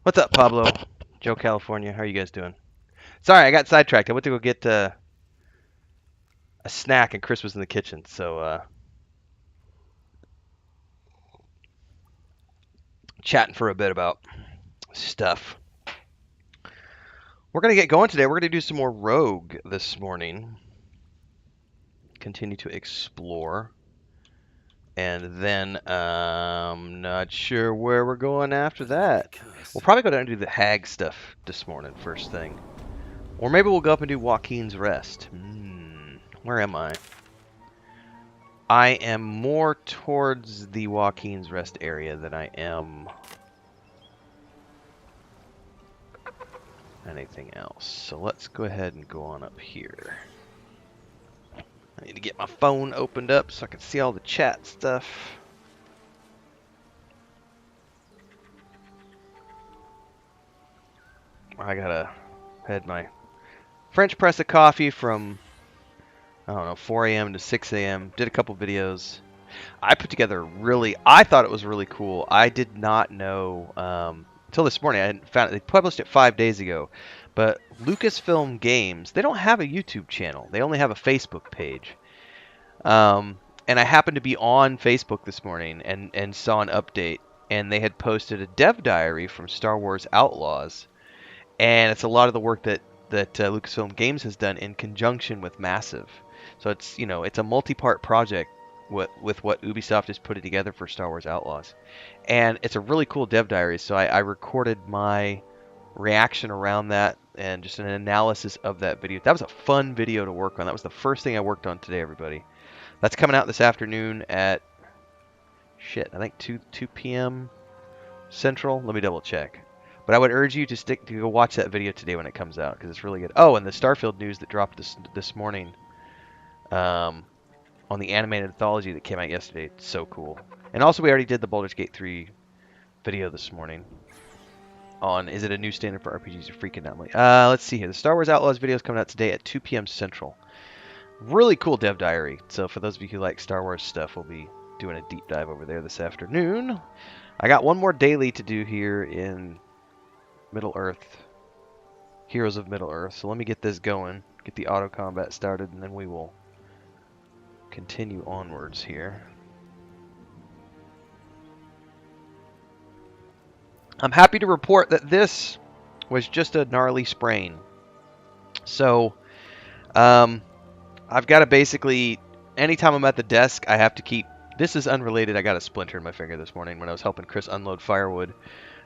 What's up, Pablo? Joe, California. How are you guys doing? Sorry, I got sidetracked. I went to go get a snack, and Chris was in the kitchen. So, chatting for a bit about stuff. We're going to get going today. We're going to do some more Rogue this morning. Continue to explore. And then, I'm not sure where we're going after that. We'll probably go down and do the hag stuff this morning, first thing. Or maybe we'll go up and do Joaquin's Rest. Where am I? I am more towards the Joaquin's Rest area than I am anything else. So let's go ahead and go on up here. I need to get my phone opened up so I can see all the chat stuff. I gotta had my French press of coffee from, I don't know, 4 a.m. to 6 a.m. Did a couple videos. I put together I thought it was really cool. I did not know until this morning. I hadn't found it. They published it 5 days ago. But Lucasfilm Games, they don't have a YouTube channel. They only have a Facebook page. And I happened to be on Facebook this morning and saw an update. And they had posted a dev diary from Star Wars Outlaws. And it's a lot of the work that Lucasfilm Games has done in conjunction with Massive. So it's, it's a multi-part project with what Ubisoft is putting together for Star Wars Outlaws. And it's a really cool dev diary, so I recorded my reaction around that and just an analysis of that video. That was a fun video to work on. That was the first thing I worked on today, everybody. That's coming out this afternoon at, I think 2 p.m. Central. Let me double check. But I would urge you to go watch that video today when it comes out, because it's really good. Oh, and the Starfield news that dropped this morning. On the animated anthology that came out yesterday. It's so cool. And also we already did the Baldur's Gate 3 video this morning on is it a new standard for RPGs or freaking out. Let's see here. The Star Wars Outlaws video is coming out today at 2 p.m. Central. Really cool dev diary. So for those of you who like Star Wars stuff, we'll be doing a deep dive over there this afternoon. I got one more daily to do here in Middle-earth. Heroes of Middle-earth. So let me get this going. Get the auto combat started, and then we will continue onwards here. I'm happy to report that this was just a gnarly sprain. So, I've got to basically, anytime I'm at the desk, I have to keep, this is unrelated, I got a splinter in my finger this morning when I was helping Chris unload firewood.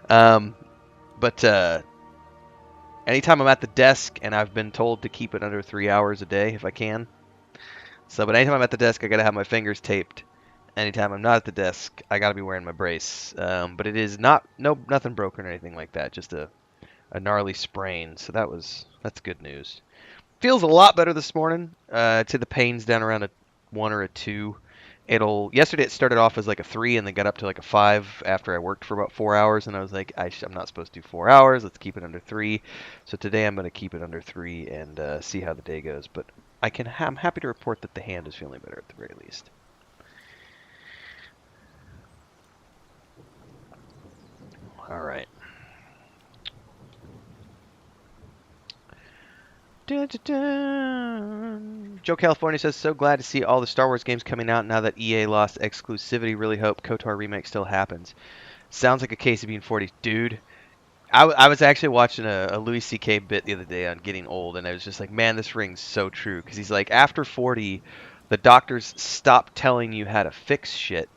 But anytime I'm at the desk, and I've been told to keep it under 3 hours a day if I can. So, but anytime I'm at the desk, I gotta have my fingers taped. Anytime I'm not at the desk, I gotta be wearing my brace. But it is nothing broken or anything like that. Just a gnarly sprain. So that's good news. Feels a lot better this morning. To the pain's down around a 1 or a 2. Yesterday it started off as like a 3 and then got up to like a 5 after I worked for about 4 hours, and I was like, I'm not supposed to do 4 hours. Let's keep it under 3. So today I'm gonna keep it under 3 and see how the day goes. But I'm happy to report that the hand is feeling better at the very least. All right. Dun, dun, dun. Joe California says, so glad to see all the Star Wars games coming out now that EA lost exclusivity. Really hope KOTOR remake still happens. Sounds like a case of being 40. Dude, I was actually watching a Louis C.K. bit the other day on getting old, and I was just like, man, this rings so true. Because he's like, after 40, the doctors stop telling you how to fix shit,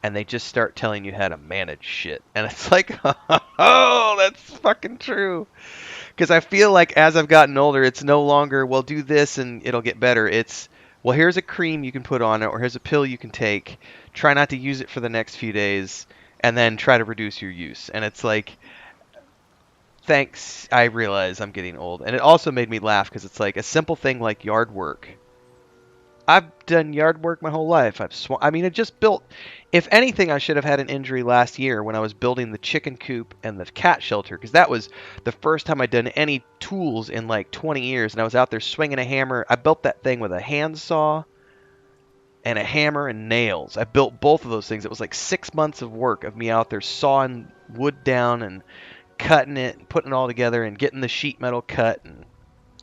and they just start telling you how to manage shit. And it's like, oh, that's fucking true. Because I feel like as I've gotten older, it's no longer, well, do this and it'll get better. It's, well, here's a cream you can put on it, or here's a pill you can take. Try not to use it for the next few days, and then try to reduce your use. And it's like, thanks, I realize I'm getting old. And it also made me laugh because it's like a simple thing like yard work. I've done yard work my whole life. I mean, I just built, if anything, I should have had an injury last year when I was building the chicken coop and the cat shelter, because that was the first time I'd done any tools in like 20 years, and I was out there swinging a hammer. I built that thing with a handsaw and a hammer and nails. I built both of those things. It was like 6 months of work of me out there sawing wood down and cutting it and putting it all together and getting the sheet metal cut, and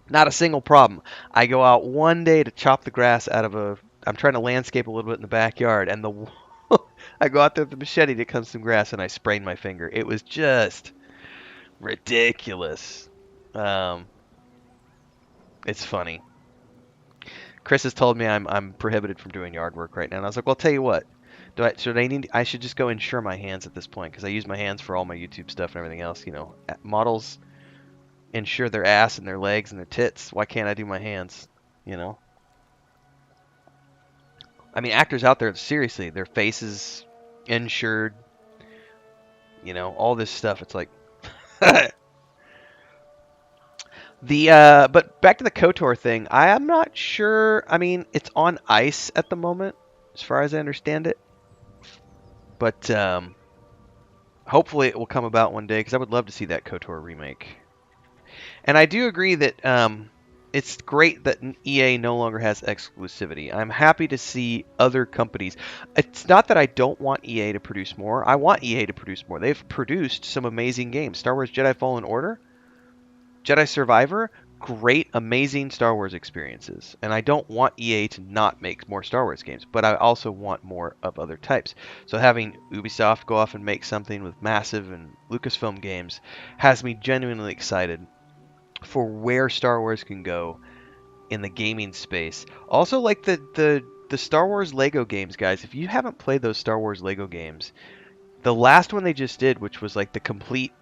not a single problem. I go out one day to chop the grass out of I'm trying to landscape a little bit in the backyard, and I go out there with the machete to cut some grass, and I sprained my finger. It was just ridiculous. It's funny. Chris has told me I'm prohibited from doing yard work right now, and I was like, well, I'll tell you what. I should just go insure my hands at this point, because I use my hands for all my YouTube stuff and everything else. You know, models insure their ass and their legs and their tits. Why can't I do my hands? You know. I mean, actors out there, seriously, their faces insured. You know, all this stuff. It's like but back to the KOTOR thing. I am not sure. I mean, it's on ice at the moment, as far as I understand it. But hopefully it will come about one day, because I would love to see that KOTOR remake. And I do agree that it's great that EA no longer has exclusivity. I'm happy to see other companies. It's not that I don't want EA to produce more. I want EA to produce more. They've produced some amazing games. Star Wars Jedi Fallen Order, Jedi Survivor, great, amazing Star Wars experiences. And I don't want EA to not make more Star Wars games, but I also want more of other types. So having Ubisoft go off and make something with massive and Lucasfilm games has me genuinely excited for where Star Wars can go in the gaming space. Also, like the Star Wars Lego games, guys. If you haven't played those Star Wars Lego games, the last one they just did, which was like the complete,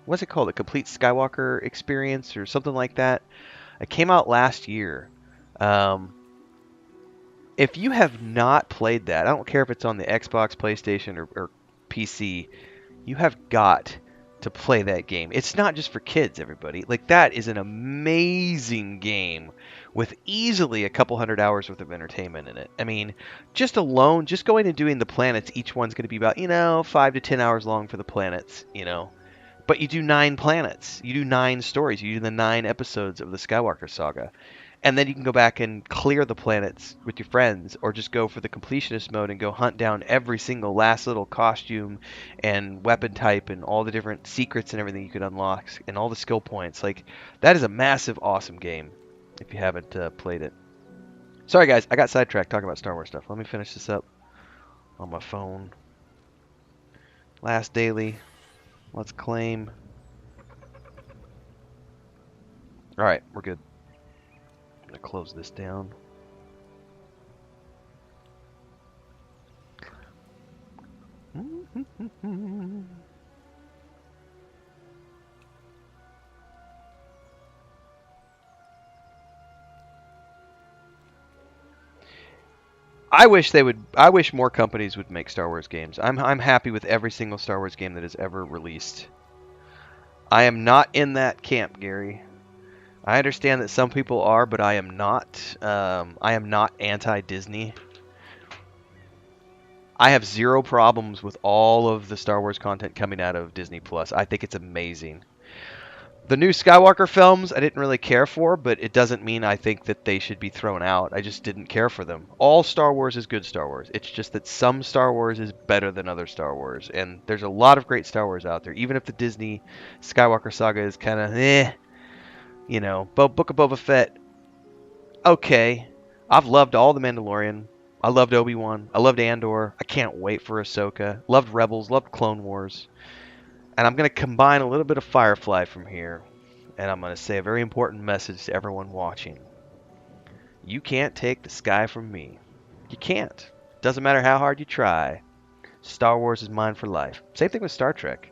what's it called? The complete Skywalker experience or something like that. It came out last year. If you have not played that, I don't care if it's on the Xbox, PlayStation, or PC, you have got to play that game. It's not just for kids, everybody. Like, that is an amazing game with easily a couple hundred hours worth of entertainment in it. I mean, just alone, just going and doing the planets, each one's going to be about, 5 to 10 hours long for the planets, But you do 9 planets. You do 9 stories. You do the 9 episodes of the Skywalker saga. And then you can go back and clear the planets with your friends, or just go for the completionist mode and go hunt down every single last little costume and weapon type and all the different secrets and everything you could unlock and all the skill points. Like, that is a massive, awesome game if you haven't played it. Sorry, guys. I got sidetracked talking about Star Wars stuff. Let me finish this up on my phone. Last daily. Let's claim. All right, we're good. I'm going to close this down. I wish more companies would make Star Wars games. I'm happy with every single Star Wars game that is ever released. I am not in that camp, Gary. I understand that some people are, but I am not. I am not anti-Disney. I have zero problems with all of the Star Wars content coming out of Disney Plus. I think it's amazing. The new Skywalker films, I didn't really care for, but it doesn't mean I think that they should be thrown out. I just didn't care for them. All Star Wars is good Star Wars. It's just that some Star Wars is better than other Star Wars. And there's a lot of great Star Wars out there. Even if the Disney Skywalker saga is kind of Book of Boba Fett, okay. I've loved all the Mandalorian. I loved Obi-Wan. I loved Andor. I can't wait for Ahsoka. Loved Rebels. Loved Clone Wars. And I'm going to combine a little bit of Firefly from here. And I'm going to say a very important message to everyone watching. You can't take the sky from me. You can't. Doesn't matter how hard you try. Star Wars is mine for life. Same thing with Star Trek.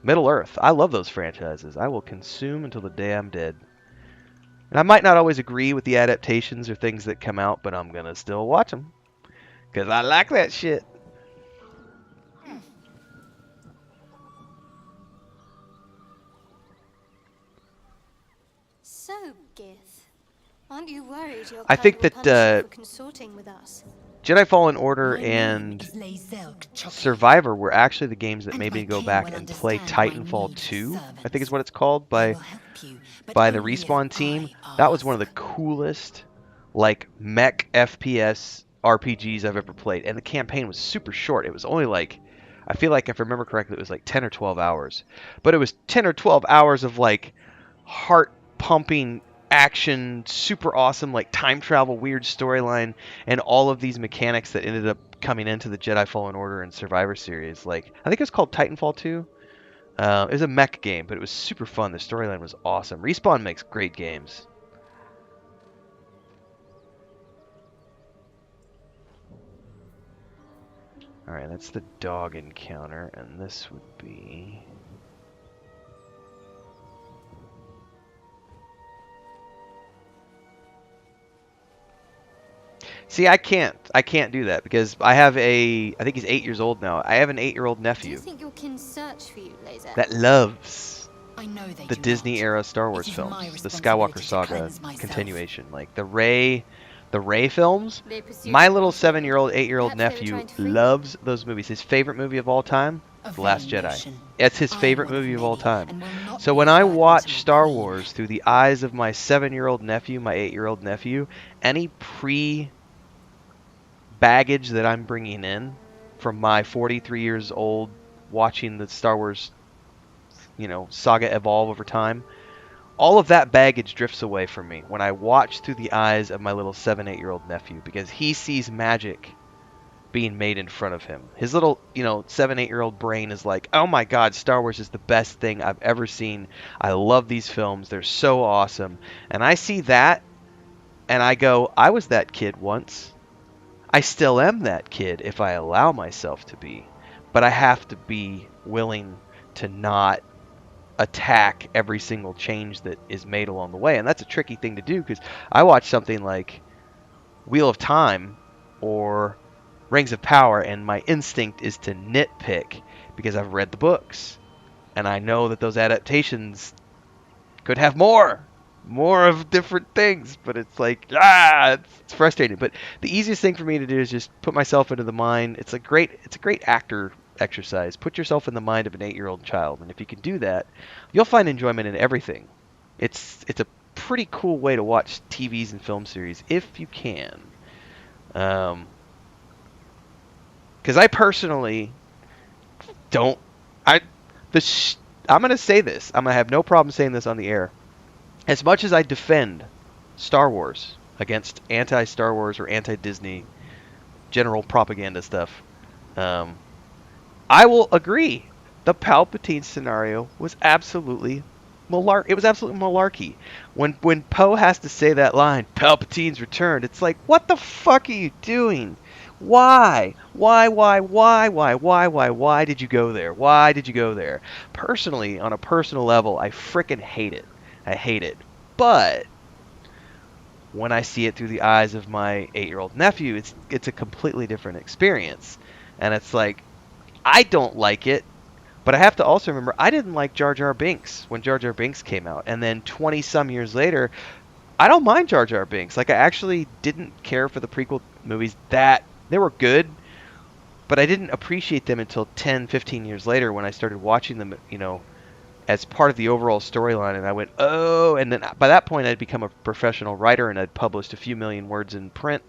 Middle Earth. I love those franchises. I will consume until the day I'm dead. And I might not always agree with the adaptations or things that come out, but I'm going to still watch them. Because I like that shit. So, Gith, aren't you worried your I think that for consorting with us? Jedi Fallen Order and Survivor were actually the games that made me go back and play Titanfall 2, I think is what it's called, by the Respawn team. That was one of the coolest, mech FPS RPGs I've ever played. And the campaign was super short. It was only I feel like if I remember correctly, it was like 10 or 12 hours. But it was 10 or 12 hours of like heart pumping action, super awesome, like time travel, weird storyline, and all of these mechanics that ended up coming into the Jedi Fallen Order and Survivor series. Like, I think it was called Titanfall 2. It was a mech game, but it was super fun. The storyline was awesome. Respawn makes great games. Alright, that's the dog encounter, and this would be... See, I can't do that because I have I think he's 8 years old now. I have an 8-year-old Do you nephew think your kin search for you, Laser? that loves I know they the do Disney not. era Star It Wars is my films, the responsibility Skywalker to saga cleanse myself. continuation, like the Rey films. They pursued My you little on board. 7-year-old, 8-year-old Perhaps they were nephew trying to free you. loves those movies. His favorite movie of all time, A The Last vain Jedi. notion. It's his I am favorite one of movie of all many, time. and will not So be when a I burden to watch my Star queen. Wars through the eyes of my 7-year-old nephew, my 8-year-old nephew, any baggage that I'm bringing in from my 43 years old watching the Star Wars, saga evolve over time, all of that baggage drifts away from me when I watch through the eyes of my little 7, 8-year-old nephew because he sees magic being made in front of him. His little, 7, 8-year-old brain is like, oh my God, Star Wars is the best thing I've ever seen. I love these films. They're so awesome. And I see that and I go, I was that kid once. I still am that kid if I allow myself to be. But I have to be willing to not attack every single change that is made along the way. And that's a tricky thing to do because I watch something like Wheel of Time or Rings of Power and my instinct is to nitpick because I've read the books. And I know that those adaptations could have more of different things, but it's like it's frustrating. But the easiest thing for me to do is just put myself into the mind. It's a great actor exercise. Put yourself in the mind of an 8-year-old child, and if you can do that, you'll find enjoyment in everything. It's a pretty cool way to watch TVs and film series if you can. Because I personally don't. I'm gonna say this. I'm gonna have no problem saying this on the air. As much as I defend Star Wars against anti-Star Wars or anti-Disney general propaganda stuff, I will agree. The Palpatine scenario was absolutely It was absolutely malarkey. When Poe has to say that line, "Palpatine's returned," it's like, what the fuck are you doing? Why? Why did you go there? Why did you go there? Personally, on a personal level, I frickin' hate it. I hate it. But when I see it through the eyes of my 8-year-old nephew, it's a completely different experience. And it's like, I don't like it, but I have to also remember I didn't like Jar Jar Binks when Jar Jar Binks came out. And then 20 some years later, I don't mind Jar Jar Binks. Like, I actually didn't care for the prequel movies that they were good, but I didn't appreciate them until 10, 15 years later when I started watching them, as part of the overall storyline, and I went, oh, and then by that point I'd become a professional writer and I'd published a few million words in print,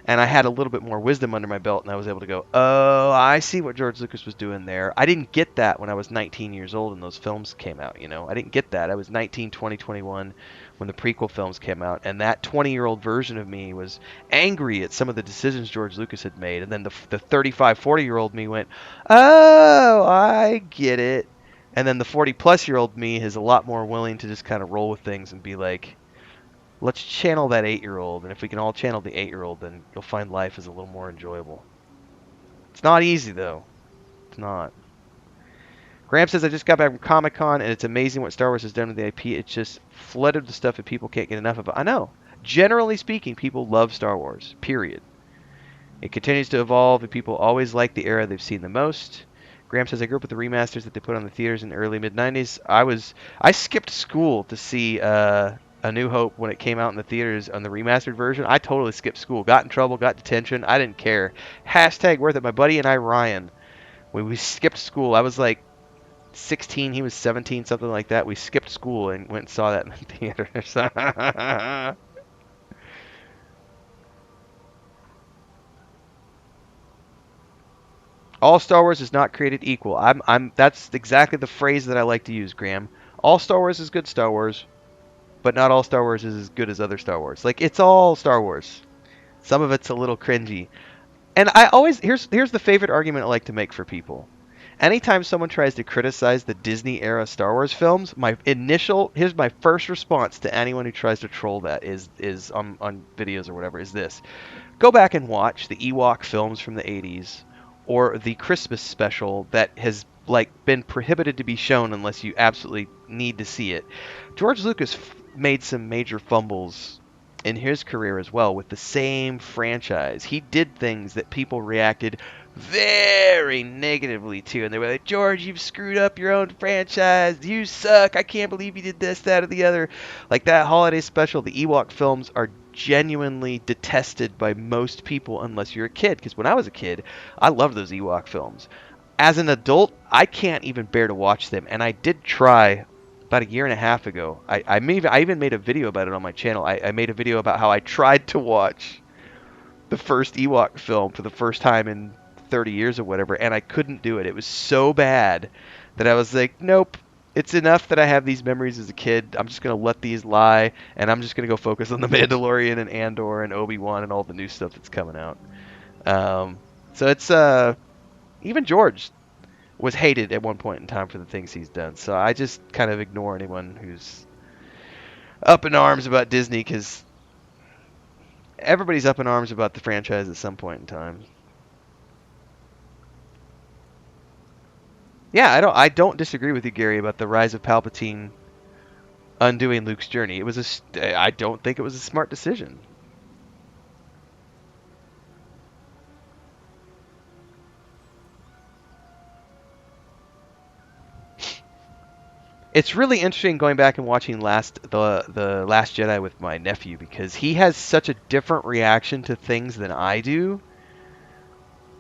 and I had a little bit more wisdom under my belt, and I was able to go, oh, I see what George Lucas was doing there. I didn't get that when I was 19 years old and those films came out, I didn't get that. I was 19, 20, 21 when the prequel films came out, and that 20-year-old version of me was angry at some of the decisions George Lucas had made, and then the 35, 40-year-old me went, oh, I get it. And then the 40-plus-year-old me is a lot more willing to just kind of roll with things and be like, let's channel that 8-year-old. And if we can all channel the 8-year-old, then you'll find life is a little more enjoyable. It's not easy, though. It's not. Graham says, I just got back from Comic-Con, and it's amazing what Star Wars has done with the IP. It's just flooded with stuff that people can't get enough of. I know. Generally speaking, people love Star Wars, period. It continues to evolve, and people always like the era they've seen the most. Graham says, I grew up with the remasters that they put on the theaters in the early mid-90s. I skipped school to see A New Hope when it came out in the theaters on the remastered version. I totally skipped school. Got in trouble, got detention. I didn't care. Hashtag worth it. My buddy and I, Ryan, we skipped school. I was like 16. He was 17, something like that. We skipped school and went and saw that in the theaters. All Star Wars is not created equal. That's exactly the phrase that I like to use, Graham. All Star Wars is good Star Wars, but not all Star Wars is as good as other Star Wars. Like, it's all Star Wars. Some of it's a little cringy. And I always here's the favorite argument I like to make for people. Anytime someone tries to criticize the Disney era Star Wars films, here's my first response to anyone who tries to troll that is on videos or whatever, is this. Go back and watch the Ewok films from the 80s or the Christmas special that has like been prohibited to be shown unless you absolutely need to see it. George Lucas made some major fumbles in his career as well with the same franchise. He did things that people reacted very negatively to, and they were like, George, you've screwed up your own franchise, you suck, I can't believe you did this, that, or the other. Like that holiday special, the Ewok films are genuinely detested by most people unless you're a kid, because when I was a kid, I loved those Ewok films. As an adult, I can't even bear to watch them, and I did try about a year and a half ago. I even made a video about it on my channel. I made a video about how I tried to watch the first Ewok film for the first time in 30 years or whatever, and I couldn't do it. It was so bad that I was like, nope, it's enough that I have these memories as a kid. I'm just going to let these lie, and I'm just going to go focus on The Mandalorian and Andor and Obi-Wan and all the new stuff that's coming out. So it's, even George was hated at one point in time for the things he's done. So I just kind of ignore anyone who's up in arms about Disney, because everybody's up in arms about the franchise at some point in time. Yeah, I don't disagree with you, Gary, about the rise of Palpatine undoing Luke's journey. I don't think it was a smart decision. It's really interesting going back and watching the Last Jedi with my nephew, because he has such a different reaction to things than I do.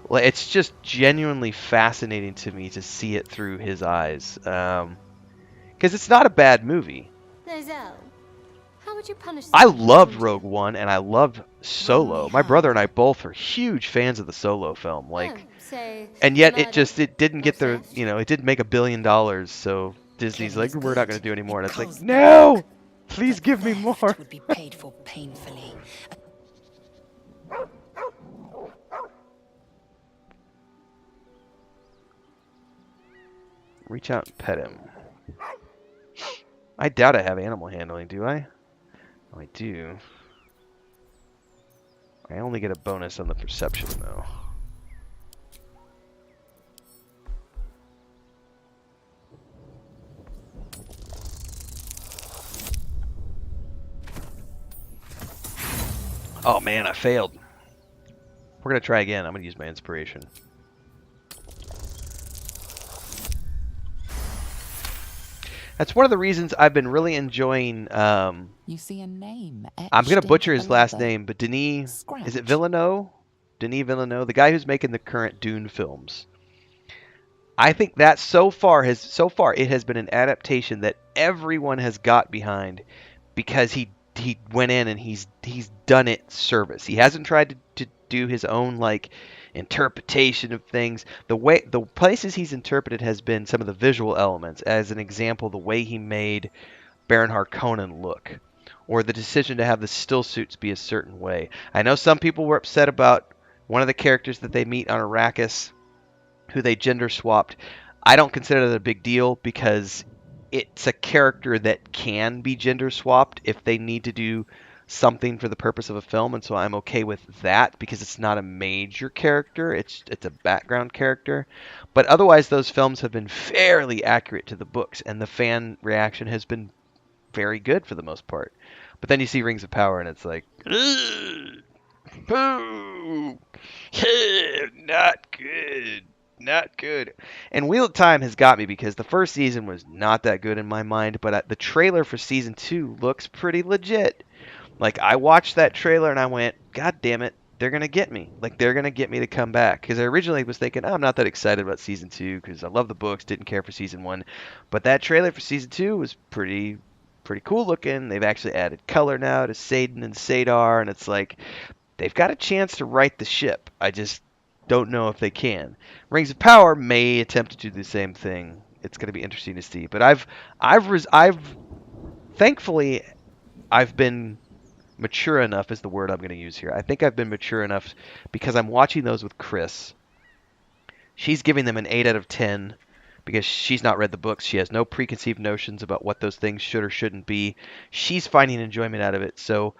Like, it's just genuinely fascinating to me to see it through his eyes, because it's not a bad movie. Lizelle, how would you punish? I loved Rogue One and I loved Solo. My brother and I both are huge fans of the Solo film, like, and yet it didn't get the, it didn't make $1 billion, so Disney's like, we're not going to do any more, and it's like, no, please give me more. Would be paid for painfully. Reach out and pet him. I doubt I have animal handling, do I? Oh, I do. I only get a bonus on the perception, though. Oh man, I failed. We're going to try again. I'm going to use my inspiration. That's one of the reasons I've been really enjoying. You see a name. I'm going to butcher his last name, but Denis. Is it Villeneuve? Denis Villeneuve, the guy who's making the current Dune films. I think that so far it has been an adaptation that everyone has got behind, because he went in and he's done it service. He hasn't tried to do his own like interpretation of things. The places he's interpreted has been some of the visual elements. As an example, the way he made Baron Harkonnen look, or the decision to have the still suits be a certain way. I know some people were upset about one of the characters that they meet on Arrakis, who they gender swapped. I don't consider that a big deal, because it's a character that can be gender swapped if they need to do something for the purpose of a film, and so I'm okay with that, because it's not a major character, it's a background character. But otherwise, those films have been fairly accurate to the books, and the fan reaction has been very good for the most part. But then you see Rings of Power and it's like, boo, not good. Not good. And Wheel of Time has got me, because the first season was not that good in my mind, but the trailer for season 2 looks pretty legit. Like, I watched that trailer and I went, God damn it, they're going to get me. Like, they're going to get me to come back. Because I originally was thinking, I'm not that excited about season 2, because I love the books, didn't care for season 1. But that trailer for season 2 was pretty cool looking. They've actually added color now to Satan and Sadar, and it's like, they've got a chance to right the ship. I just don't know if they can. Rings of Power may attempt to do the same thing. It's going to be interesting to see. But thankfully, I've been mature enough is the word I'm going to use here. I think I've been mature enough because I'm watching those with Chris. She's giving them an 8 out of 10 because she's not read the books. She has no preconceived notions about what those things should or shouldn't be. She's finding enjoyment out of it. So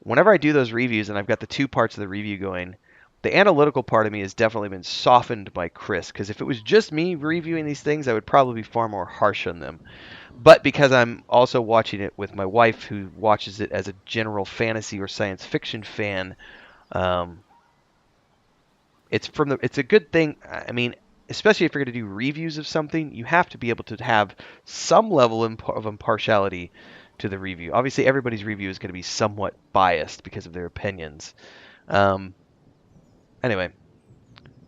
whenever I do those reviews, and I've got the two parts of the review going, the analytical part of me has definitely been softened by Chris, because if it was just me reviewing these things, I would probably be far more harsh on them. But because I'm also watching it with my wife, who watches it as a general fantasy or science fiction fan, it's a good thing. I mean, especially if you're going to do reviews of something, you have to be able to have some level of impartiality to the review. Obviously, everybody's review is going to be somewhat biased because of their opinions. Anyway,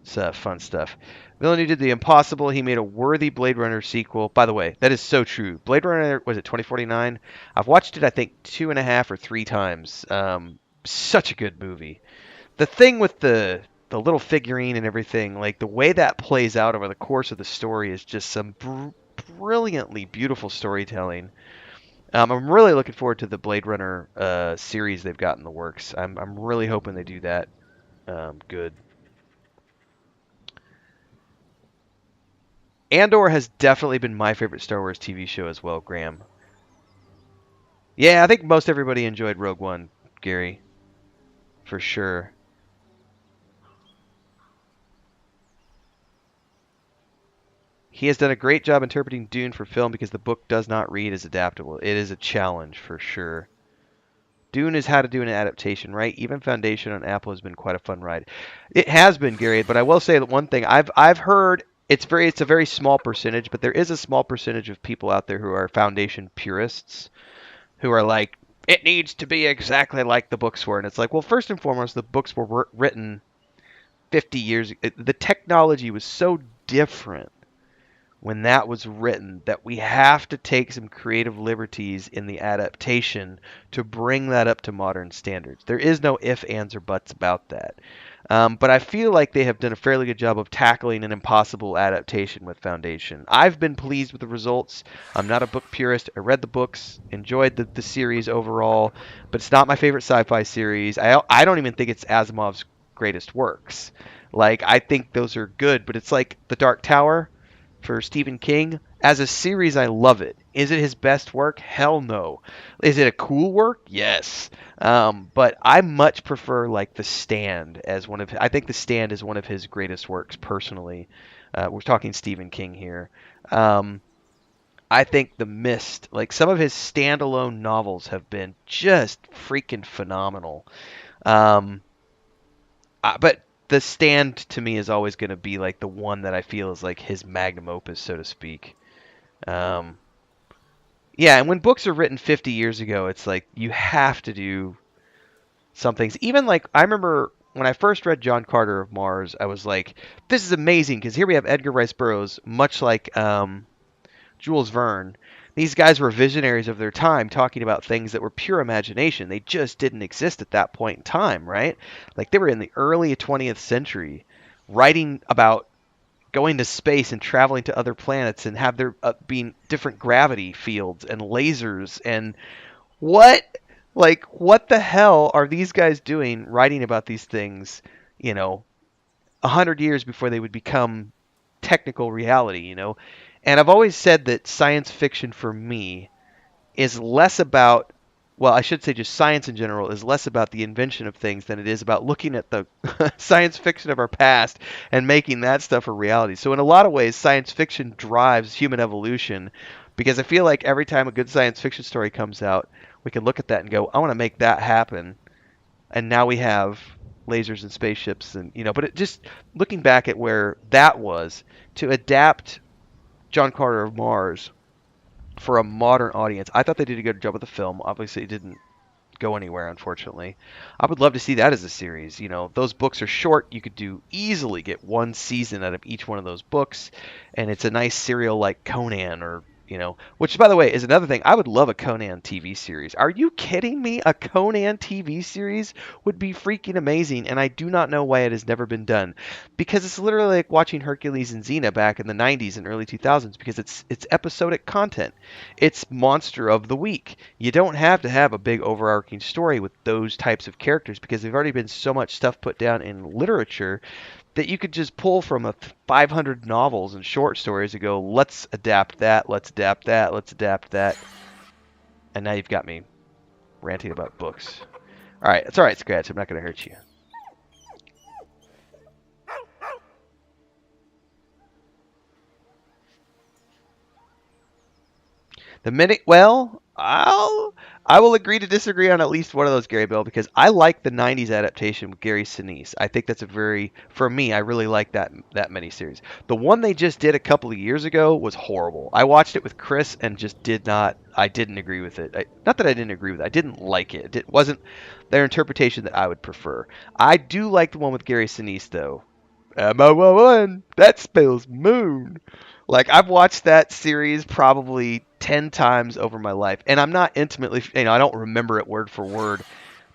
it's fun stuff. Villeneuve did The Impossible. He made a worthy Blade Runner sequel. By the way, that is so true. Blade Runner, was it 2049? I've watched it, I think, 2.5 or 3 times. Such a good movie. The thing with the little figurine and everything, like the way that plays out over the course of the story is just some brilliantly beautiful storytelling. I'm really looking forward to the Blade Runner series they've got in the works. I'm really hoping they do that good. Andor has definitely been my favorite Star Wars TV show as well, Graham. Yeah, I think most everybody enjoyed Rogue One, Gary. For sure. He has done a great job interpreting Dune for film because the book does not read as adaptable. It is a challenge, for sure. Dune is how to do an adaptation, right? Even Foundation on Apple has been quite a fun ride. It has been, Gary, but I will say that one thing. I've heard it's a very small percentage, but there is a small percentage of people out there who are Foundation purists who are like, it needs to be exactly like the books were. And it's like, well, first and foremost, the books were written 50 years ago. The technology was so different when that was written that we have to take some creative liberties in the adaptation to bring that up to modern standards. There is no ifs, ands, or buts about that. But I feel like they have done a fairly good job of tackling an impossible adaptation with Foundation. I've been pleased with the results. I'm not a book purist. I read the books, enjoyed the series overall, but it's not my favorite sci-fi series. I don't even think it's Asimov's greatest works. Like, I think those are good, but it's like The Dark Tower for Stephen King. As a series, I love it. Is it his best work? Hell no. Is it a cool work? Yes. But I much prefer like The Stand as I think The Stand is one of his greatest works personally. We're talking Stephen King here. I think The Mist, like some of his standalone novels have been just freaking phenomenal. But The Stand to me is always going to be like the one that I feel is like his magnum opus, so to speak. Yeah, and when books are written 50 years ago, it's like you have to do some things. Even like I remember when I first read John Carter of Mars, I was like, this is amazing because here we have Edgar Rice Burroughs, much like Jules Verne. These guys were visionaries of their time, talking about things that were pure imagination. They just didn't exist at that point in time, right? Like they were in the early 20th century, writing about going to space and traveling to other planets and have there being different gravity fields and lasers and what the hell are these guys doing writing about these things, 100 years before they would become technical reality, And I've always said that science fiction for me is less about, well, I should say just science in general is less about the invention of things than it is about looking at the science fiction of our past and making that stuff a reality. So in a lot of ways, science fiction drives human evolution because I feel like every time a good science fiction story comes out, we can look at that and go, I want to make that happen. And now we have lasers and spaceships and, but it just looking back at where that was to adapt John Carter of Mars for a modern audience. I thought they did a good job with the film. Obviously, it didn't go anywhere, unfortunately. I would love to see that as a series. Those books are short. You could easily get one season out of each one of those books, and it's a nice serial like Conan or, you know. Which, by the way, is another thing. I would love a Conan TV series. Are you kidding me? A Conan TV series would be freaking amazing, and I do not know why it has never been done. Because it's literally like watching Hercules and Xena back in the 90s and early 2000s, because it's episodic content. It's monster of the week. You don't have to have a big overarching story with those types of characters, because there's already been so much stuff put down in literature that you could just pull from 500 novels and short stories and go, let's adapt that, let's adapt that, let's adapt that. And now you've got me ranting about books. All right, it's all right, Scratch. I'm not going to hurt you. The minute, well, I will agree to disagree on at least one of those, Gary Bill, because I like the 90s adaptation with Gary Sinise. I think that's for me, I really like that miniseries. The one they just did a couple of years ago was horrible. I watched it with Chris and just I didn't agree with it. Not that I didn't agree with it, I didn't like it. It wasn't their interpretation that I would prefer. I do like the one with Gary Sinise, though. M-O-O-N, that spells moon. Like, I've watched that series probably 10 times over my life. And I'm not intimately, I don't remember it word for word.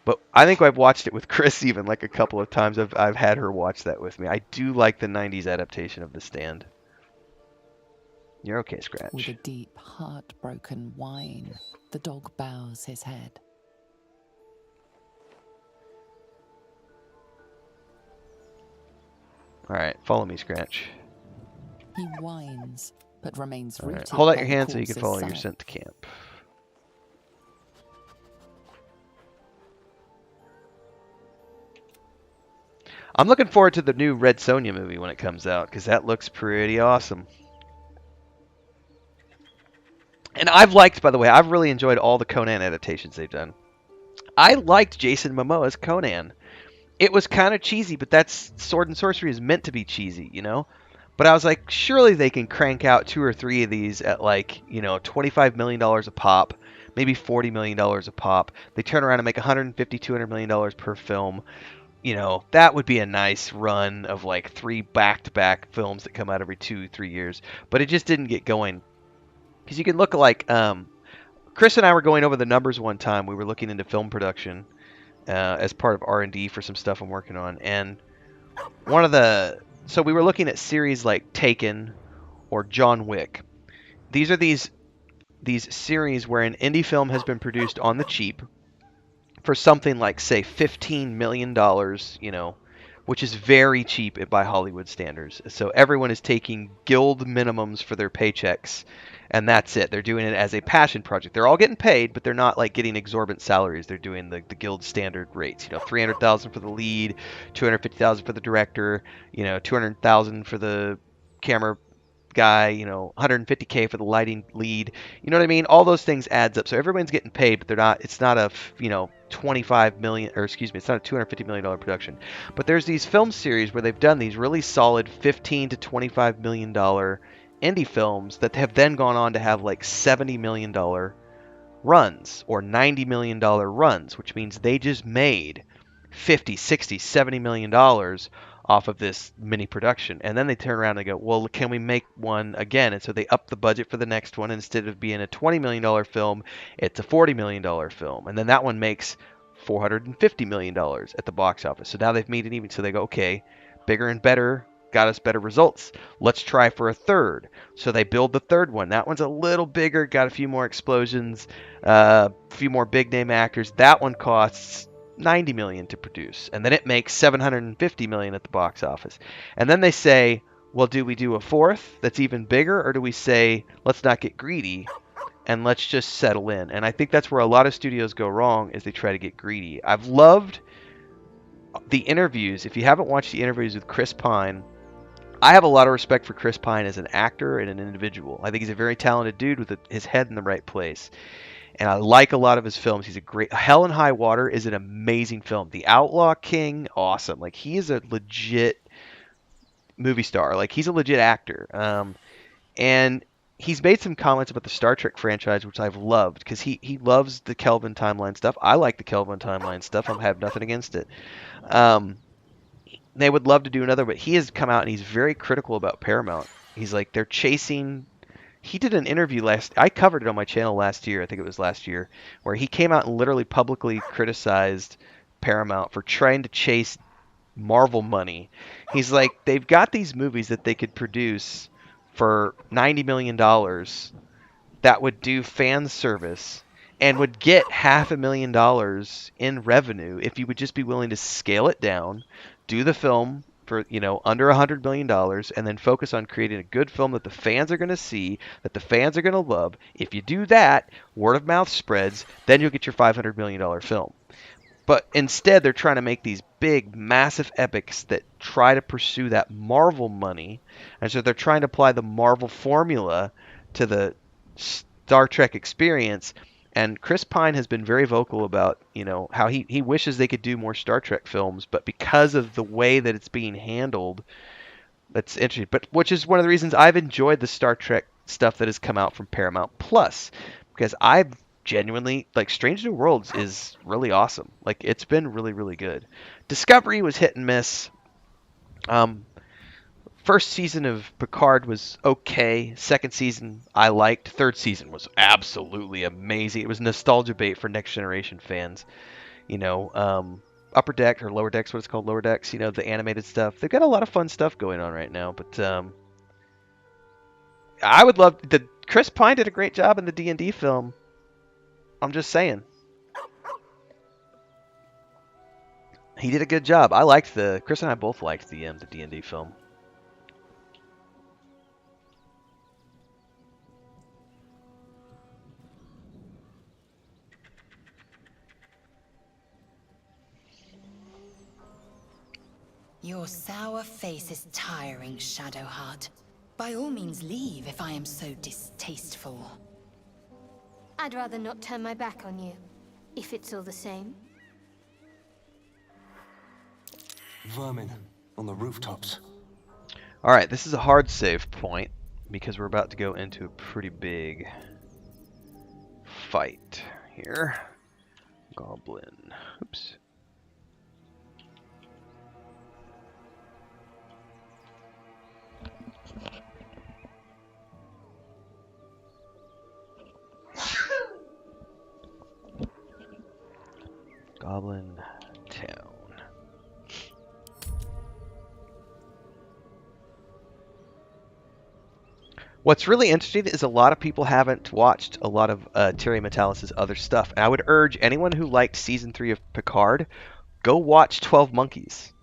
But I think I've watched it with Chris even like a couple of times. I've had her watch that with me. I do like the 90s adaptation of The Stand. You're okay, Scratch. With a deep, heartbroken whine, the dog bows his head. All right, follow me, Scratch. He whines, but remains rooted. Right. Hold out your hand so you can follow your scent to camp. I'm looking forward to the new Red Sonja movie when it comes out, because that looks pretty awesome. And by the way, I've really enjoyed all the Conan adaptations they've done. I liked Jason Momoa's Conan. It was kind of cheesy, but that's Sword and Sorcery is meant to be cheesy, you know? But I was like, surely they can crank out 2 or 3 of these at like, $25 million a pop, maybe $40 million a pop. They turn around and make $150, $200 million per film. That would be a nice run of like 3 back-to-back films that come out every 2-3 years. But it just didn't get going. Because you can look like, Chris and I were going over the numbers one time. We were looking into film production as part of R&D for some stuff I'm working on. And so we were looking at series like Taken or John Wick. These are these series where an indie film has been produced on the cheap for something like, say, $15 million, which is very cheap by Hollywood standards. So everyone is taking guild minimums for their paychecks, and that's it. They're doing it as a passion project. They're all getting paid, but they're not like getting exorbitant salaries. They're doing the guild standard rates. $300,000 for the lead, $250,000 for the director, $200,000 for the camera guy, $150K for the lighting lead. You know what I mean? All those things adds up. So everyone's getting paid, but it's not a, $25 million, or excuse me, it's not a $250 million production. But there's these film series where they've done these really solid $15 to $25 million indie films that have then gone on to have like $70 million runs or $90 million runs, which means they just made $50, $60, $70 million off of this mini production. And then they turn around and go, well, can we make one again? And so they up the budget for the next one. Instead of being a $20 million film, it's a $40 million film. And then that one makes $450 million at the box office. So now they've made it even. So they go, okay, bigger and better got us better results. Let's try for a third. So they build the third one. That one's a little bigger, got a few more explosions, a few more big name actors. That one costs $90 million to produce, and then it makes $750 million at the box office. And then they say, well, do we do a fourth that's even bigger, or do we say, let's not get greedy and let's just settle in? And I think that's where a lot of studios go wrong, is they try to get greedy. I've loved the interviews. If you haven't watched the interviews with Chris Pine, I have a lot of respect for Chris Pine as an actor and an individual. I think he's a very talented dude with his head in the right place. And I like a lot of his films. He's a great... Hell and High Water is an amazing film. The Outlaw King, awesome. Like, he is a legit movie star. Like, he's a legit actor. And he's made some comments about the Star Trek franchise, which I've loved, because he loves the Kelvin timeline stuff. I like the Kelvin timeline stuff. I have nothing against it. They would love to do another, but he has come out and he's very critical about Paramount. He's like, they're chasing... he did an interview I covered it on my channel last year. I think it was last year, where he came out and literally publicly criticized Paramount for trying to chase Marvel money. He's like, they've got these movies that they could produce for $90 million that would do fan service and would get $500,000 in revenue if you would just be willing to scale it down, do the film for, under $100 million, and then focus on creating a good film that the fans are going to see, that the fans are going to love. If you do that, word of mouth spreads, then you'll get your $500 million film. But instead, they're trying to make these big, massive epics that try to pursue that Marvel money. And so they're trying to apply the Marvel formula to the Star Trek experience. And Chris Pine has been very vocal about, how he wishes they could do more Star Trek films. But because of the way that it's being handled, that's interesting. But which is one of the reasons I've enjoyed the Star Trek stuff that has come out from Paramount Plus. Because I've genuinely, like, Strange New Worlds is really awesome. Like, it's been really, really good. Discovery was hit and miss. First season of Picard was okay. Second season I liked. Third season was absolutely amazing. It was nostalgia bait for Next Generation fans. Upper Deck or Lower Decks, what it's called, Lower Decks. The animated stuff. They've got a lot of fun stuff going on right now. But I would love Chris Pine did a great job in the D&D film. I'm just saying. He did a good job. Chris and I both liked the D&D film. Your sour face is tiring, Shadowheart. By all means leave if I am so distasteful. I'd rather not turn my back on you, if it's all the same. Vermin on the rooftops. Alright, this is a hard save point because we're about to go into a pretty big fight here. Goblin. Oops. Goblin Town. What's really interesting is a lot of people haven't watched a lot of Terry Matalas's other stuff. And I would urge anyone who liked Season 3 of Picard, go watch 12 Monkeys.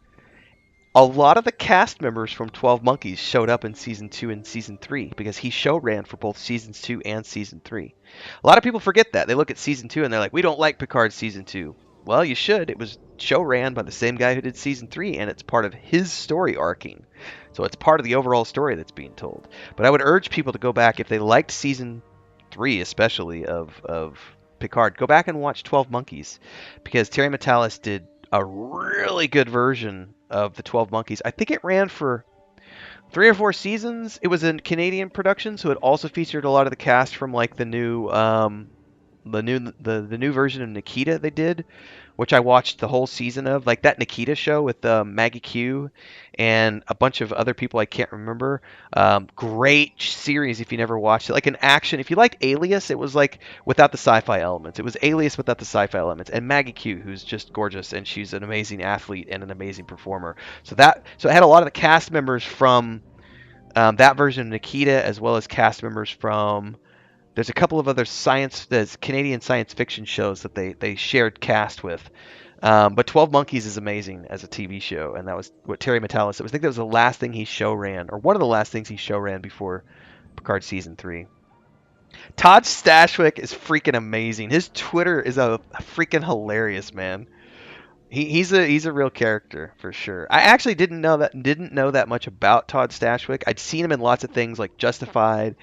A lot of the cast members from 12 Monkeys showed up in Season 2 and Season 3 because he show ran for both Seasons 2 and Season 3. A lot of people forget that. They look at Season 2 and they're like, we don't like Picard Season 2. Well, you should. It was show ran by the same guy who did Season 3, and it's part of his story arcing. So it's part of the overall story that's being told. But I would urge people to go back, if they liked Season 3 especially of Picard, go back and watch 12 Monkeys. Because Terry Matalas did a really good version of the 12 Monkeys. I think it ran for 3 or 4 seasons. It was a Canadian production, so it also featured a lot of the cast from like the new version of Nikita they did, which I watched the whole season of, like that Nikita show with Maggie Q and a bunch of other people I can't remember. Great series if you never watched it. Like an action. If you liked Alias, it was like without the sci-fi elements. It was Alias without the sci-fi elements. And Maggie Q, who's just gorgeous, and she's an amazing athlete and an amazing performer. So it had a lot of the cast members from that version of Nikita, as well as cast members from. There's a couple of other Canadian science fiction shows that they shared cast with. But 12 Monkeys is amazing as a TV show, and that was what Terry Matalas. I think that was the last thing he show ran, or one of the last things he show ran before Picard Season 3. Todd Stashwick is freaking amazing. His Twitter is a freaking hilarious, man. He's a real character for sure. I actually didn't know that much about Todd Stashwick. I'd seen him in lots of things like Justified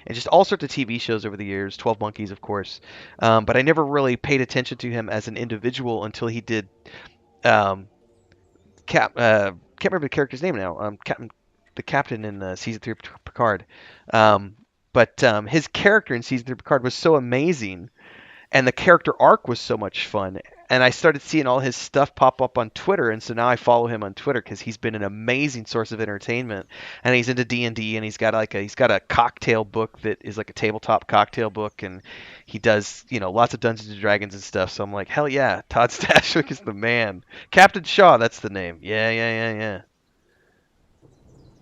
and just all sorts of TV shows over the years. 12 Monkeys, of course, but I never really paid attention to him as an individual until he did. Can't remember the character's name now. The captain in Season 3 of Picard. But his character in Season 3 of Picard was so amazing. and the character arc was so much fun. And I started seeing all his stuff pop up on Twitter, and so now I follow him on Twitter because he's been an amazing source of entertainment. And he's into D&D, and he's got a cocktail book that is like a tabletop cocktail book, and he does lots of Dungeons and Dragons and stuff. So I'm like, hell yeah, Todd Stashwick is the man. Captain Shaw, that's the name. Yeah.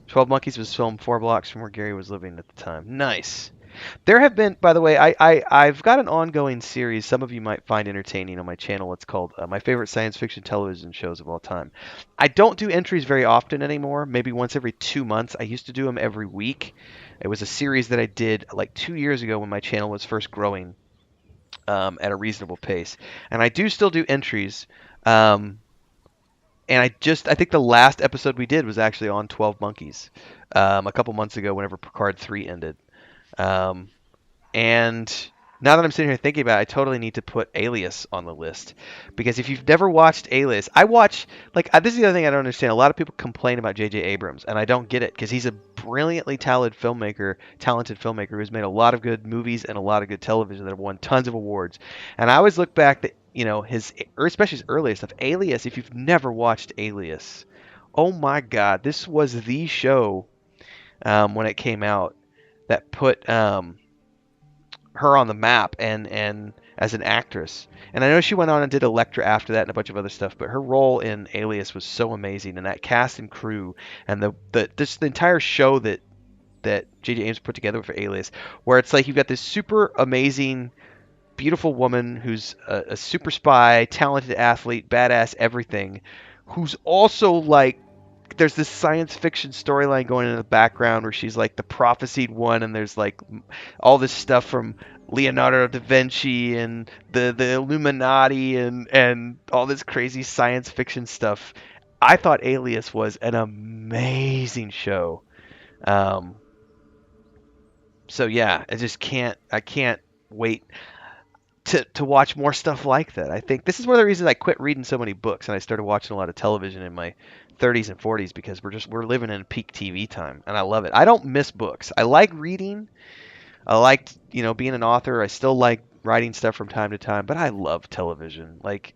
12 Monkeys was filmed 4 blocks from where Gary was living at the time. Nice. There have been, by the way, I've got an ongoing series some of you might find entertaining on my channel. It's called My Favorite Science Fiction Television Shows of All Time. I don't do entries very often anymore, maybe once every 2 months. I used to do them every week. It was a series that I did like 2 years ago when my channel was first growing at a reasonable pace. And I do still do entries. And I think the last episode we did was actually on 12 Monkeys a couple months ago whenever Picard 3 ended. And now that I'm sitting here thinking about it, I totally need to put Alias on the list. Because if you've never watched Alias, this is the other thing I don't understand. A lot of people complain about J.J. Abrams, and I don't get it, because he's a brilliantly talented filmmaker who's made a lot of good movies and a lot of good television that have won tons of awards. And I always look back that, especially his earlier stuff, Alias, if you've never watched Alias, oh my God, this was the show when it came out that put her on the map and as an actress. And I know she went on and did Elektra after that and a bunch of other stuff, but her role in Alias was so amazing, and that cast and crew and the entire show that J.J. Abrams put together for Alias, where it's like you've got this super amazing, beautiful woman who's a super spy, talented athlete, badass everything, who's also like, there's this science fiction storyline going in the background where she's like the prophesied one, and there's like all this stuff from Leonardo da Vinci and the Illuminati and all this crazy science fiction stuff. I thought Alias was an amazing show. So yeah, I can't wait to watch more stuff like that. I think this is one of the reasons I quit reading so many books and I started watching a lot of television in my 30s and 40s, because we're living in peak TV time, and I love it. I don't miss books. I like reading. I liked, being an author. I still like writing stuff from time to time, but I love television. Like,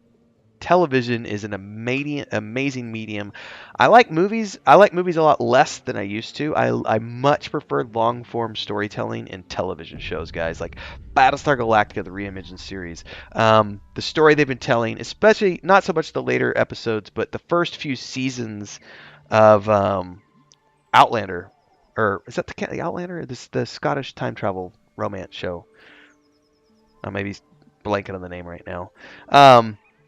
television is an amazing medium. I like movies. I like movies a lot less than I used to. I much prefer long form storytelling in television shows, guys, like Battlestar Galactica, the reimagined series. The story they've been telling, especially not so much the later episodes, but the first few seasons of Outlander, or is that the Outlander? The Scottish time travel romance show. I may be blanking on the name right now.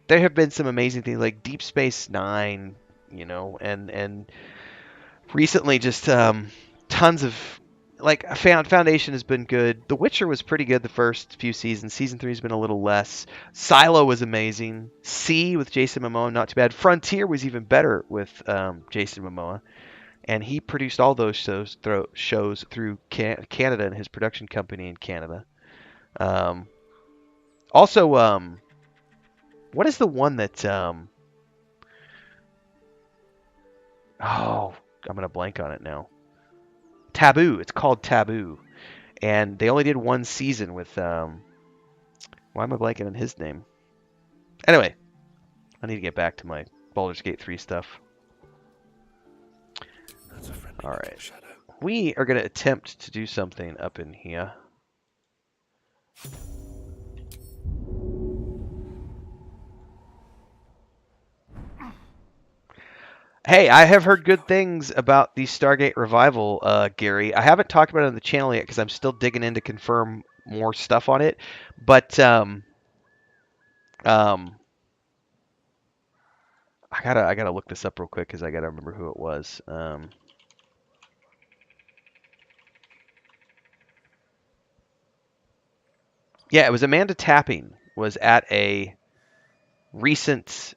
There have been some amazing things like Deep Space Nine, and recently just tons of, like, Foundation has been good. The Witcher was pretty good the first few seasons. Season 3 has been a little less. Silo was amazing. C with Jason Momoa, not too bad. Frontier was even better with Jason Momoa, and he produced all those shows through Canada and his production company in Canada. Also, what is the one that I'm gonna blank on it now. Taboo. It's called Taboo, and they only did one season with why am I blanking on his name? Anyway, I need to get back to my Baldur's Gate 3 stuff. All right, we are gonna attempt to do something up in here. Hey, I have heard good things about the Stargate revival, Gary. I haven't talked about it on the channel yet because I'm still digging in to confirm more stuff on it. But I gotta look this up real quick because I gotta remember who it was. Yeah, it was Amanda Tapping was at a recent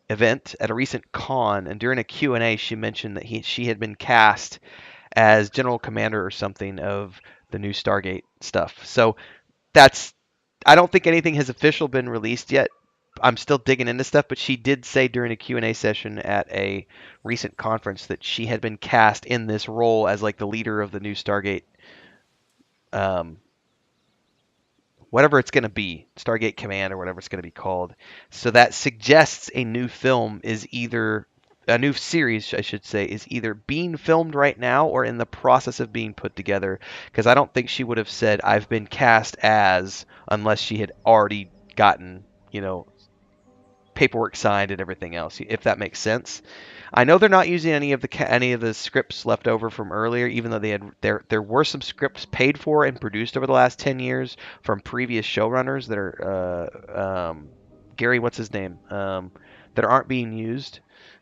event, at a recent con, and during a Q&A she mentioned that she had been cast as general commander or something of the new Stargate stuff. So I don't think anything has officially been released yet. I'm still digging into stuff, but she did say during a Q&A session at a recent conference that she had been cast in this role as like the leader of the new Stargate whatever it's going to be, Stargate Command or whatever it's going to be called. So that suggests a new film is either a new series, I should say, is either being filmed right now or in the process of being put together. Because I don't think she would have said I've been cast as unless she had already gotten, paperwork signed and everything else, if that makes sense. I know they're not using any of the scripts left over from earlier, even though there were some scripts paid for and produced over the last 10 years from previous showrunners that are Gary, what's his name, that aren't being used.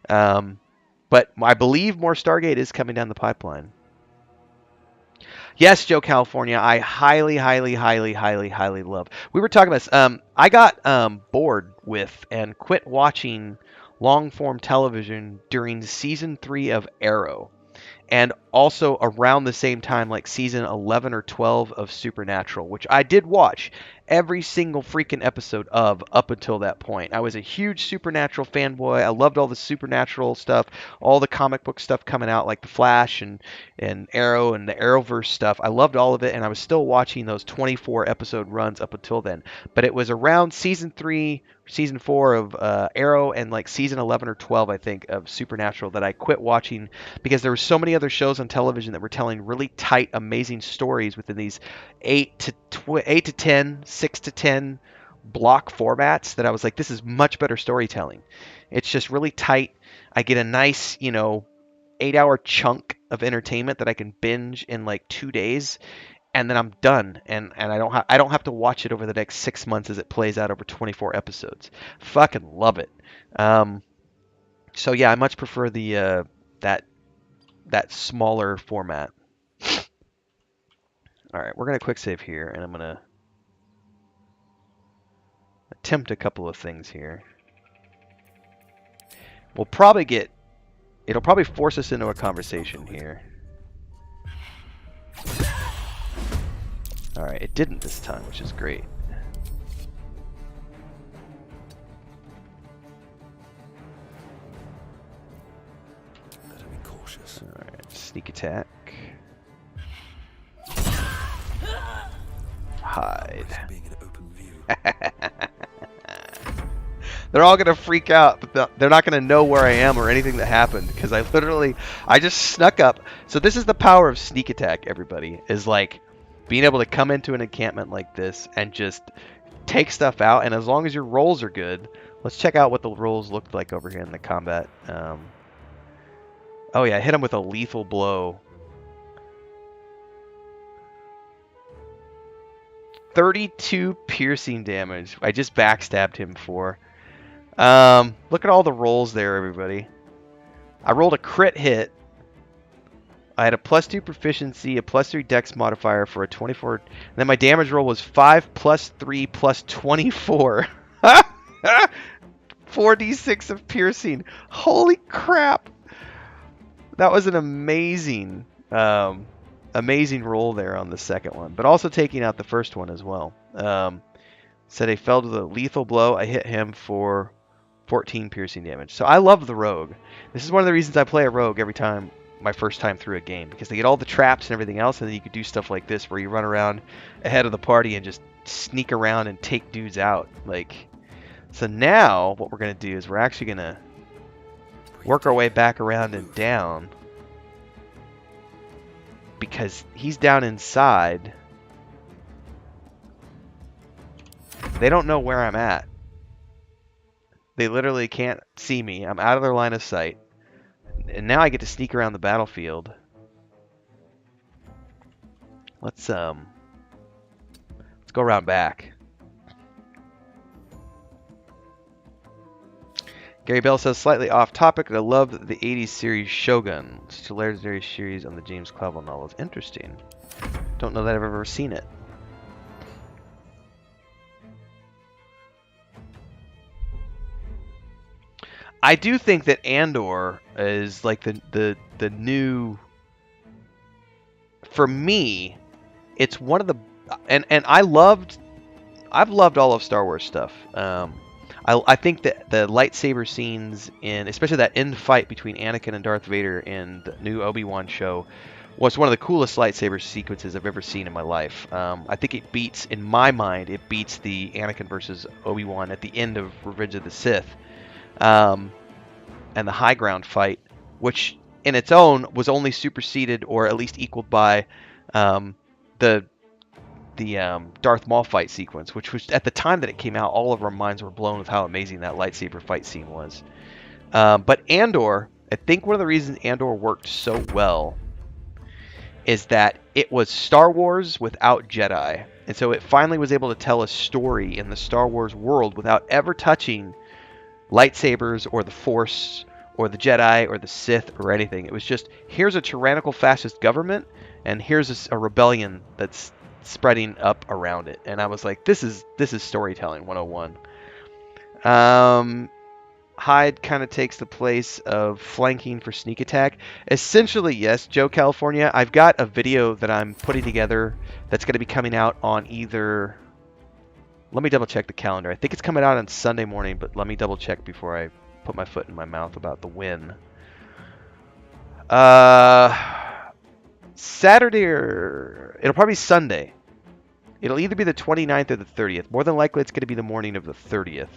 But I believe more Stargate is coming down the pipeline. Yes, Joe California, I highly, highly, highly, highly, highly love. We were talking about this. I got bored with and quit watching long-form television during season 3 of Arrow, and also around the same time, like season 11 or 12 of Supernatural, which I did watch every single freaking episode of up until that point. I was a huge Supernatural fanboy. I loved all the Supernatural stuff, all the comic book stuff coming out, like The Flash and Arrow and the Arrowverse stuff. I loved all of it, and I was still watching those 24 episode runs up until then. But it was around season 3, season 4 of Arrow and like season 11 or 12, I think, of Supernatural that I quit watching because there were so many other shows on television that were telling really tight, amazing stories within these 8 to 10, 6 to 10 block formats that I was like, this is much better storytelling. It's just really tight. I get a nice, 8-hour chunk of entertainment that I can binge in like 2 days, and then I'm done, and I don't have to watch it over the next 6 months as it plays out over 24 episodes. Fucking love it. So yeah, I much prefer the that smaller format. All right, we're gonna quick save here, and I'm gonna attempt a couple of things here. It'll probably force us into a conversation here. All right, it didn't this time, which is great. Better be cautious. All right, sneak attack. Hide. Being in open view. They're all gonna freak out, but they're not gonna know where I am or anything that happened because I just snuck up. So this is the power of sneak attack, everybody, is like being able to come into an encampment like this and just take stuff out. And as long as your rolls are good, let's check out what the rolls looked like over here in the combat. Oh yeah, I hit him with a lethal blow. 32 piercing damage. I just backstabbed him for. Look at all the rolls there, everybody. I rolled a crit hit. I had a +2 proficiency, a +3 dex modifier for a 24. And then my damage roll was 5 + 3 + 24. 4d6 of piercing. Holy crap. That was an amazing roll there on the second one, but also taking out the first one as well. Said he fell to the lethal blow. I hit him for 14 piercing damage. So I love the rogue. This is one of the reasons I play a rogue every time, my first time through a game, because they get all the traps and everything else, and then you could do stuff like this where you run around ahead of the party and just sneak around and take dudes out. So now what we're gonna do is we're actually gonna work our way back around and down, because he's down inside. They don't know where I'm at. They literally can't see me. I'm out of their line of sight. And now I get to sneak around the battlefield. Let's go around back. Gary Bell says, slightly off topic, I love the 80s series Shogun. It's a legendary series on the James Clavell novels. Interesting. Don't know that I've ever seen it. I do think that Andor is like the new. For me, it's one of the and I've loved all of Star Wars stuff. I think that the lightsaber scenes in, especially that end fight between Anakin and Darth Vader in the new Obi-Wan show, was one of the coolest lightsaber sequences I've ever seen in my life. I think it beats, in my mind, it beats the Anakin versus Obi-Wan at the end of Revenge of the Sith, and the high ground fight, which in its own was only superseded or at least equaled by the Darth Maul fight sequence, which was, at the time that it came out, all of our minds were blown with how amazing that lightsaber fight scene was. But Andor, I think one of the reasons Andor worked so well is that it was Star Wars without Jedi. And so it finally was able to tell a story in the Star Wars world without ever touching lightsabers or the Force or the Jedi or the Sith or anything. It was just, here's a tyrannical fascist government and here's a rebellion that's spreading up around it. And I was like, this is storytelling 101. Hide kind of takes the place of flanking for sneak attack. Essentially, yes, Joe California. I've got a video that I'm putting together that's going to be coming out on either... Let me double check the calendar. I think it's coming out on Sunday morning, but let me double check before I put my foot in my mouth about the win. Saturday or... It'll probably be Sunday. It'll either be the 29th or the 30th. More than likely, it's going to be the morning of the 30th.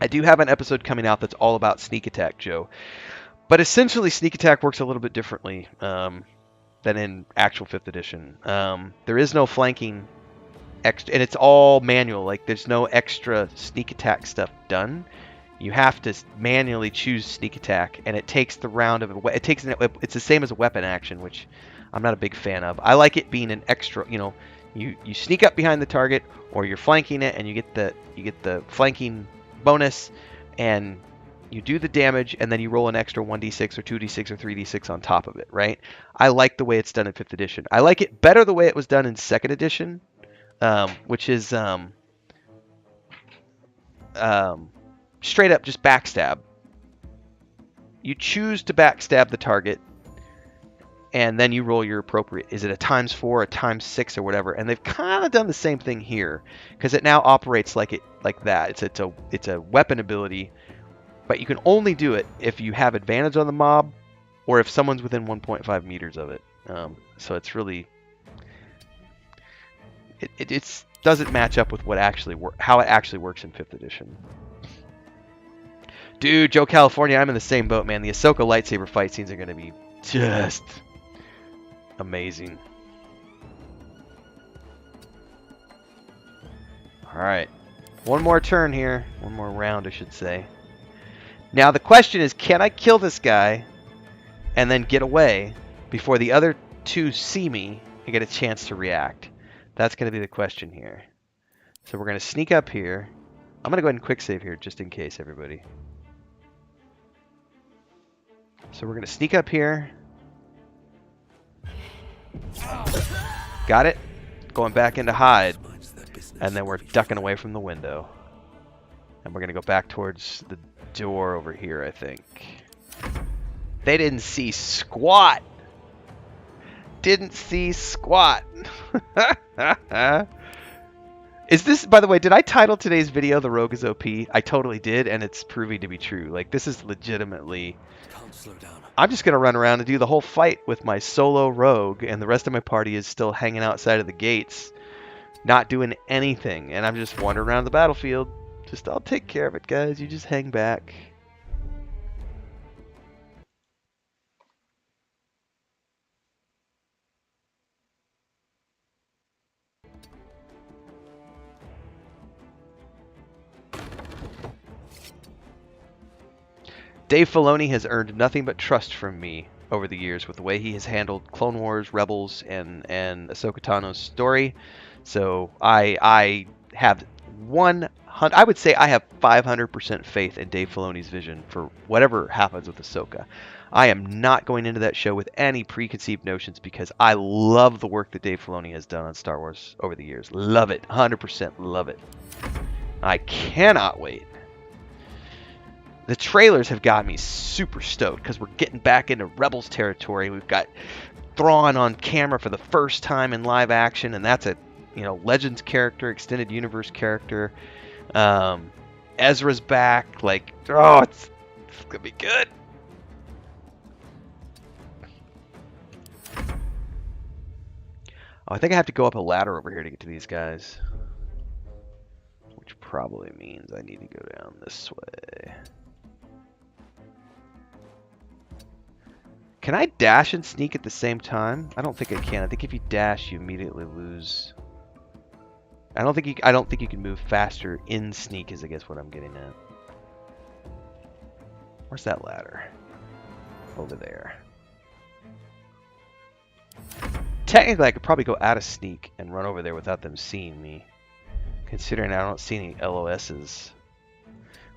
I do have an episode coming out that's all about sneak attack, Joe. But essentially, sneak attack works a little bit differently than in actual 5th edition. There is no flanking extra, and it's all manual. Like, there's no extra sneak attack stuff done. You have to manually choose sneak attack, and it takes the round of it takes it's the same as a weapon action, which I'm not a big fan of. I like it being an extra. You know, you sneak up behind the target, or you're flanking it, and you get the flanking bonus, and you do the damage, and then you roll an extra 1d6 or 2d6 or 3d6 on top of it, right? I like the way it's done in 5th edition. I like it better the way it was done in 2nd edition, which is straight up just backstab. You choose to backstab the target, and then you roll your appropriate. Is it a ×4, a ×6, or whatever? And they've kind of done the same thing here, because it now operates like that. It's a weapon ability, but you can only do it if you have advantage on the mob, or if someone's within 1.5 meters of it. So it's really it doesn't match up with how it actually works in 5th edition. Dude, Joe California, I'm in the same boat, man. The Ahsoka lightsaber fight scenes are going to be just amazing. Alright. One more turn here. One more round, I should say. Now, the question is, can I kill this guy and then get away before the other two see me and get a chance to react? That's going to be the question here. So we're going to sneak up here. I'm going to go ahead and quick save here just in case, everybody. So we're going to sneak up here. Got it. Going back into hide. And then we're ducking away from the window. And we're going to go back towards the door over here, I think. They didn't see squat. Didn't see squat. Is this, by the way, did I title today's video "The Rogue is OP"? I totally did, and it's proving to be true. Like, this is legitimately... Can't slow down. I'm just going to run around and do the whole fight with my solo rogue, and the rest of my party is still hanging outside of the gates, not doing anything, and I'm just wandering around the battlefield. Just, I'll take care of it, guys. You just hang back. Dave Filoni has earned nothing but trust from me over the years with the way he has handled Clone Wars, Rebels, and Ahsoka Tano's story. So I have I would say I have 500% faith in Dave Filoni's vision for whatever happens with Ahsoka. I am not going into that show with any preconceived notions because I love the work that Dave Filoni has done on Star Wars over the years. Love it. 100% love it. I cannot wait. The trailers have got me super stoked because we're getting back into Rebels territory. We've got Thrawn on camera for the first time in live action, and that's a Legends character, extended universe character. Ezra's back. Like, oh, it's gonna be good. Oh, I think I have to go up a ladder over here to get to these guys. Which probably means I need to go down this way. Can I dash and sneak at the same time? I don't think I can. I think if you dash, you immediately lose. I don't think you can move faster in sneak is I guess what I'm getting at. Where's that ladder? Over there. Technically, I could probably go out of sneak and run over there without them seeing me. Considering I don't see any LOSs.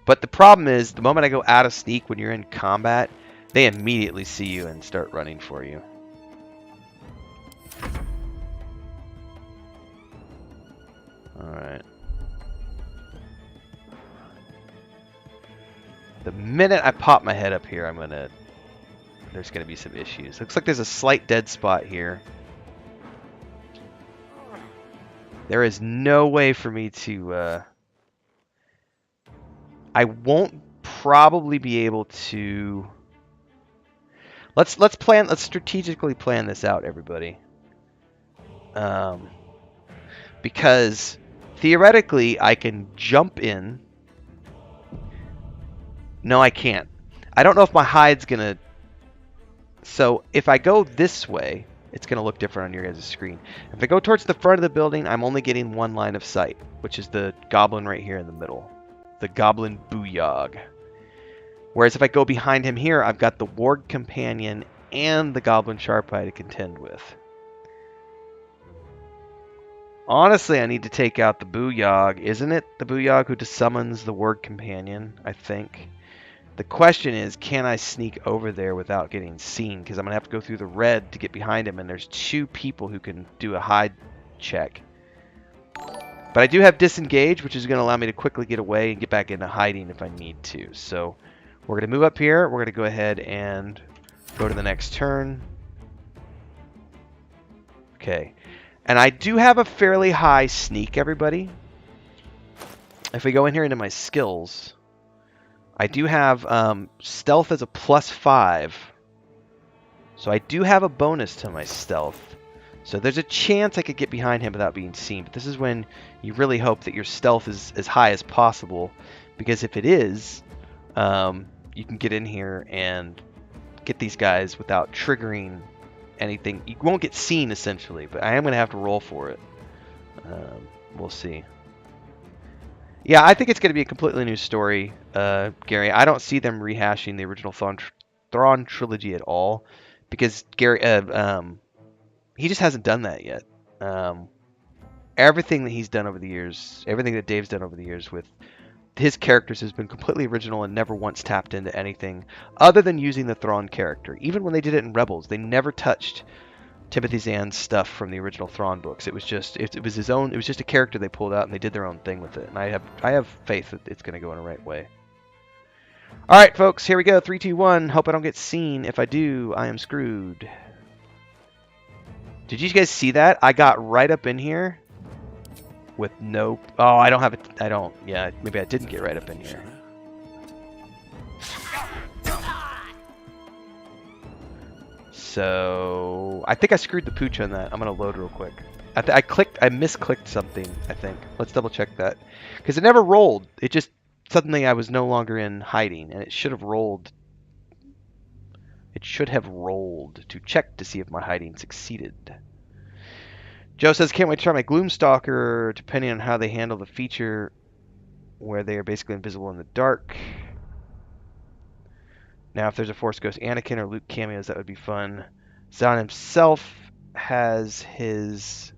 But the problem is, the moment I go out of sneak when you're in combat, they immediately see you and start running for you. Alright. The minute I pop my head up here, there's gonna be some issues. Looks like there's a slight dead spot here. There is no way for me to, I won't probably be able to... Let's strategically plan this out, everybody. Because theoretically, I can jump in. No, I can't. I don't know if my hide's gonna... So, if I go this way, it's going to look different on your guys' screen. If I go towards the front of the building, I'm only getting one line of sight, which is the goblin right here in the middle. The goblin booyog. Whereas if I go behind him here, I've got the warg companion and the goblin sharp eye to contend with. Honestly, I need to take out the booyog. Isn't it the booyog who just summons the warg companion, I think? The question is, can I sneak over there without getting seen? Because I'm going to have to go through the red to get behind him, and there's two people who can do a hide check. But I do have disengage, which is going to allow me to quickly get away and get back into hiding if I need to. So we're going to move up here. We're going to go ahead and go to the next turn. Okay. And I do have a fairly high sneak, everybody. If we go in here into my skills... I do have stealth as a +5. So I do have a bonus to my stealth. So there's a chance I could get behind him without being seen. But this is when you really hope that your stealth is as high as possible. Because if it is, you can get in here and get these guys without triggering anything. You won't get seen, essentially. But I am going to have to roll for it. We'll see. Yeah, I think it's going to be a completely new story, Gary. I don't see them rehashing the original Thrawn trilogy at all, because Gary, he just hasn't done that yet. Everything that he's done over the years, everything that Dave's done over the years with his characters has been completely original and never once tapped into anything other than using the Thrawn character. Even when they did it in Rebels, they never touched Timothy Zahn's stuff from the original Thrawn books. It was just it was his own. It was just a character they pulled out and they did their own thing with it. And I have faith that it's going to go in the right way. All right, folks, here we go. 3, 2, 1. Hope I don't get seen. If I do, I am screwed. Did you guys see that? I got right up in here with no. Oh, I don't have it. I don't. Yeah, maybe I didn't get right up in here. So I think I screwed the pooch on that. I'm gonna load real quick. I misclicked something. I think. Let's double check that, because it never rolled. It just suddenly I was no longer in hiding, and it should have rolled. It should have rolled to check to see if my hiding succeeded. Joe says, "Can't wait to try my Gloomstalker. Depending on how they handle the feature, where they are basically invisible in the dark." Now, if there's a Force Ghost Anakin or Luke cameos, that would be fun. Zahn himself has his...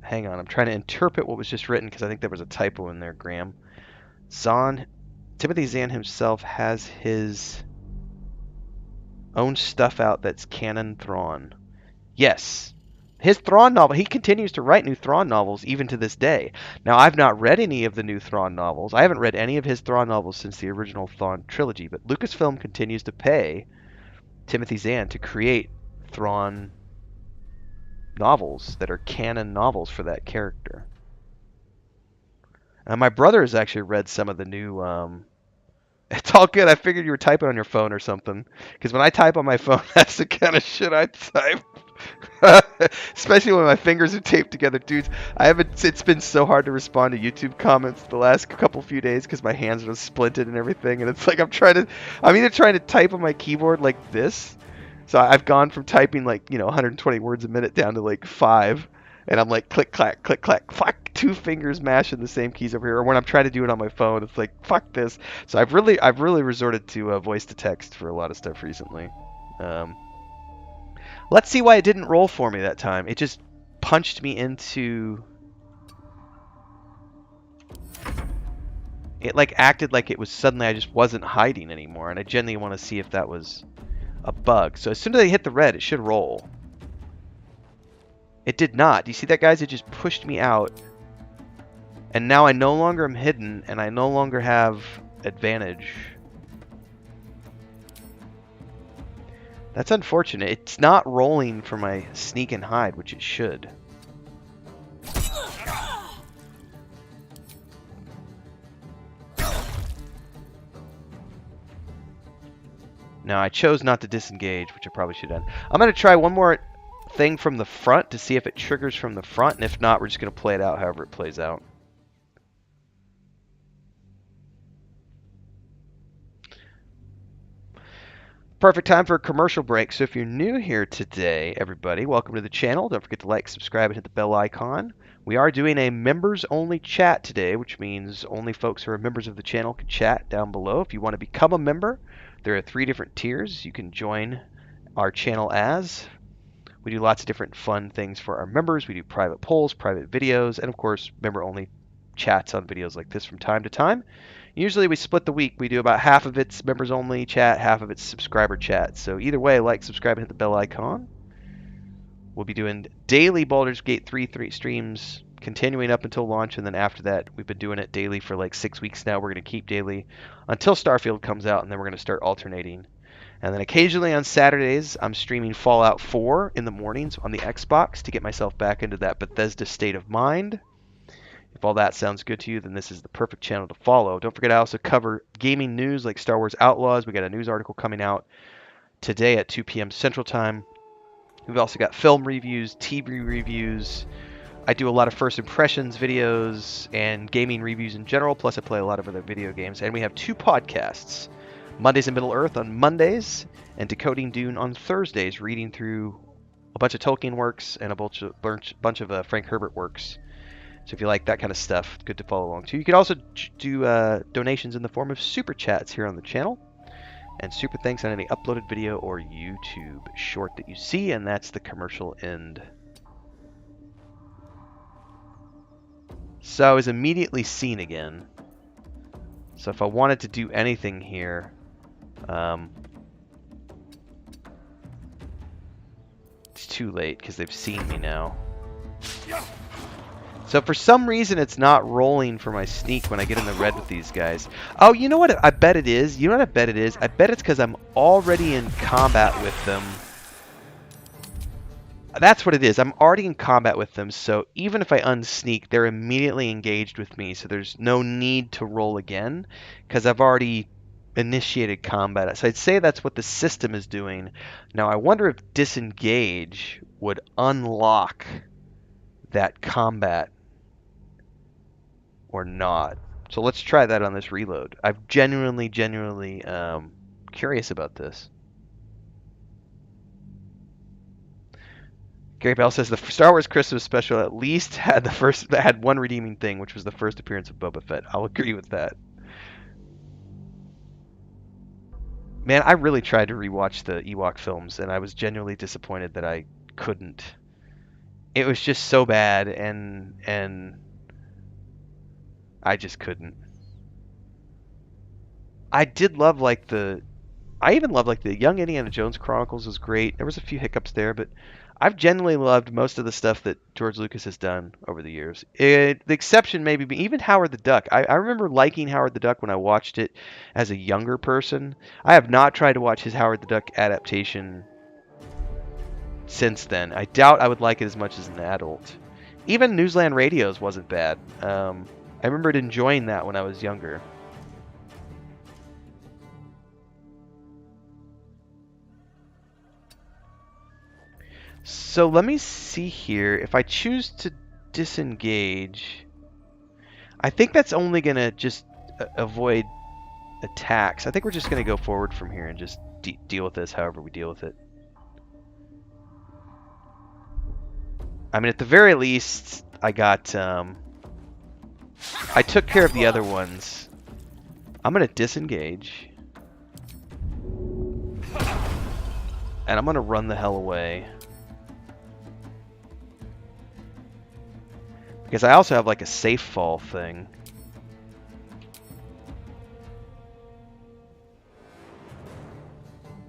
Hang on, I'm trying to interpret what was just written because I think there was a typo in there, Graham. Timothy Zahn himself has his own stuff out that's canon Thrawn. Yes. His Thrawn novel, he continues to write new Thrawn novels even to this day. Now, I've not read any of the new Thrawn novels. I haven't read any of his Thrawn novels since the original Thrawn trilogy, but Lucasfilm continues to pay Timothy Zahn to create Thrawn novels that are canon novels for that character. My brother has actually read some of the new It's all good. I figured you were typing on your phone or something. Because when I type on my phone, that's the kind of shit I type. Especially when my fingers are taped together, dudes. It's been so hard to respond to YouTube comments the last few days because my hands are splinted and everything. And it's like I'm either trying to type on my keyboard like this. So I've gone from typing like, 120 words a minute down to like 5. And I'm like click, clack, fuck, 2 fingers mashing the same keys over here. Or when I'm trying to do it on my phone, it's like, fuck this. So I've really resorted to voice to text for a lot of stuff recently. Let's see why it didn't roll for me that time. It just punched me into... It like acted like it was suddenly I just wasn't hiding anymore. And I genuinely want to see if that was a bug. So as soon as I hit the red, it should roll. It did not. Do you see that, guys? It just pushed me out. And now I no longer am hidden, and I no longer have advantage. That's unfortunate. It's not rolling for my sneak and hide, which it should. No, I chose not to disengage, which I probably should have done. I'm going to try one more thing from the front to see if it triggers from the front, and if not, we're just going to play it out however it plays out. Perfect time for a commercial break. So if you're new here today, everybody, welcome to the channel. Don't forget to like, subscribe, and hit the bell icon. We are doing a members-only chat today, which means only folks who are members of the channel can chat down below. If you want to become a member, there are 3 different tiers you can join our channel as. We do lots of different fun things for our members. We do private polls, private videos, and of course, member-only chats on videos like this from time to time. Usually we split the week. We do about half of it's members-only chat, half of it's subscriber chat. So either way, like, subscribe, and hit the bell icon. We'll be doing daily Baldur's Gate 3 streams, continuing up until launch, and then after that, we've been doing it daily for like 6 weeks now. We're going to keep daily until Starfield comes out, and then we're going to start alternating. And then occasionally on Saturdays, I'm streaming Fallout 4 in the mornings on the Xbox to get myself back into that Bethesda state of mind. If all that sounds good to you, then this is the perfect channel to follow. Don't forget, I also cover gaming news like Star Wars Outlaws. We got a news article coming out today at 2 p.m. Central Time. We've also got film reviews, TV reviews. I do a lot of first impressions videos and gaming reviews in general, plus I play a lot of other video games. And we have 2 podcasts, Mondays in Middle-earth on Mondays and Decoding Dune on Thursdays, reading through a bunch of Tolkien works and a bunch of Frank Herbert works. So if you like that kind of stuff, good to follow along too. You can also do donations in the form of super chats here on the channel. And super thanks on any uploaded video or YouTube short that you see, and that's the commercial end. So I was immediately seen again. So if I wanted to do anything here, it's too late because they've seen me now. So for some reason, it's not rolling for my sneak when I get in the red with these guys. Oh, you know what I bet it is? You know what I bet it is? I bet it's because I'm already in combat with them. That's what it is. I'm already in combat with them, so even if I unsneak, they're immediately engaged with me, so there's no need to roll again, because I've already initiated combat. So I'd say that's what the system is doing. Now, I wonder if disengage would unlock that combat or not. So let's try that on this reload. I'm genuinely curious about this. Gary Bell says the Star Wars Christmas special at least had one redeeming thing, which was the first appearance of Boba Fett. I'll agree with that. Man, I really tried to rewatch the Ewok films, and I was genuinely disappointed that I couldn't. It was just so bad, and I just couldn't. I even loved like the Young Indiana Jones Chronicles was great. There was a few hiccups there, but I've genuinely loved most of the stuff that George Lucas has done over the years. The exception maybe be even Howard the Duck. I remember liking Howard the Duck when I watched it as a younger person. I have not tried to watch his Howard the Duck adaptation since then. I doubt I would like it as much as an adult. Even Newsland Radios wasn't bad. I remembered enjoying that when I was younger. So let me see here. If I choose to disengage, I think that's only going to just avoid attacks. I think we're just going to go forward from here and just deal with this however we deal with it. I mean, at the very least, I got... I took care of the other ones. I'm going to disengage. And I'm going to run the hell away. Because I also have like a safe fall thing.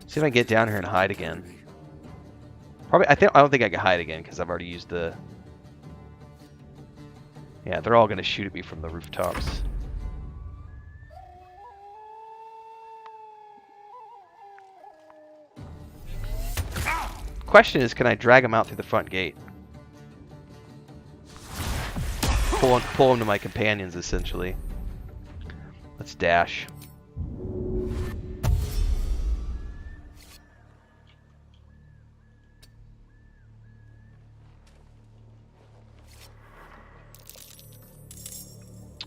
See if I can get down here and hide again. Probably, I don't think I can hide again because I've already used the... Yeah, they're all going to shoot at me from the rooftops. Question is, can I drag them out through the front gate? Pull them to my companions, essentially. Let's dash.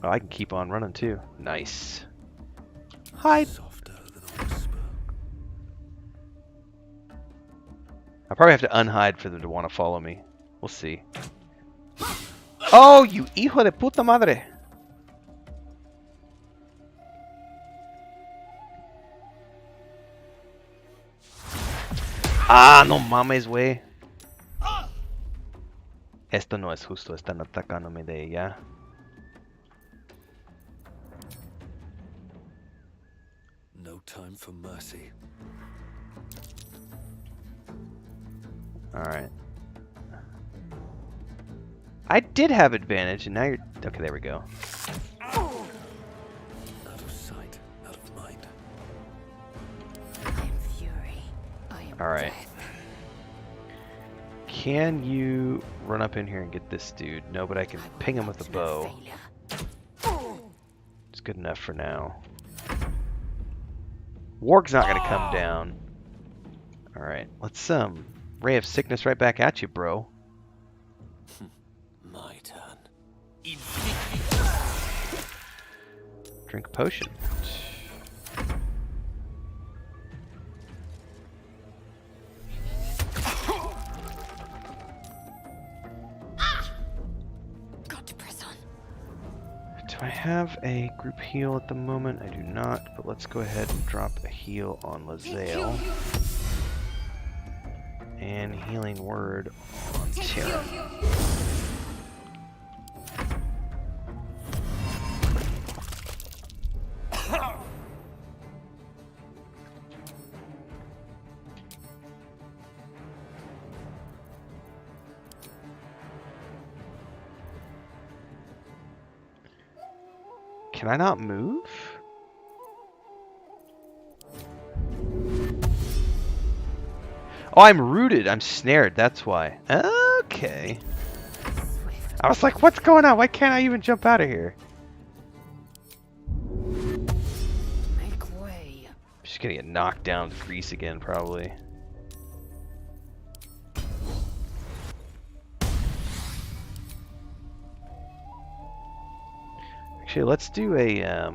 Oh, I can keep on running too. Nice. Hide. Softer than a whisper. I probably have to unhide for them to want to follow me. We'll see. Oh, you hijo de puta madre. Ah, no mames, güey. Esto no es justo. Están atacándome de ella. No time for mercy. Alright. I did have advantage, and now you're... Okay, there we go. Out of sight, out of mind. I am fury. I am Alright. death. Can you run up in here and get this dude? No, but I can ping him with a bow. It's good enough for now. Warg's not gonna come down. Alright, let's Ray of Sickness right back at you, bro. My turn. Drink a potion. Got to press on. Do I have a group heal at the moment? I do not, but let's go ahead and drop a heal on Lazale. And healing word on Terran. Can I not move? Oh, I'm rooted. I'm snared. That's why. Okay. I was like, what's going on? Why can't I even jump out of here? Make way. I'm just gonna get knocked down to grease again, probably. Actually, let's do a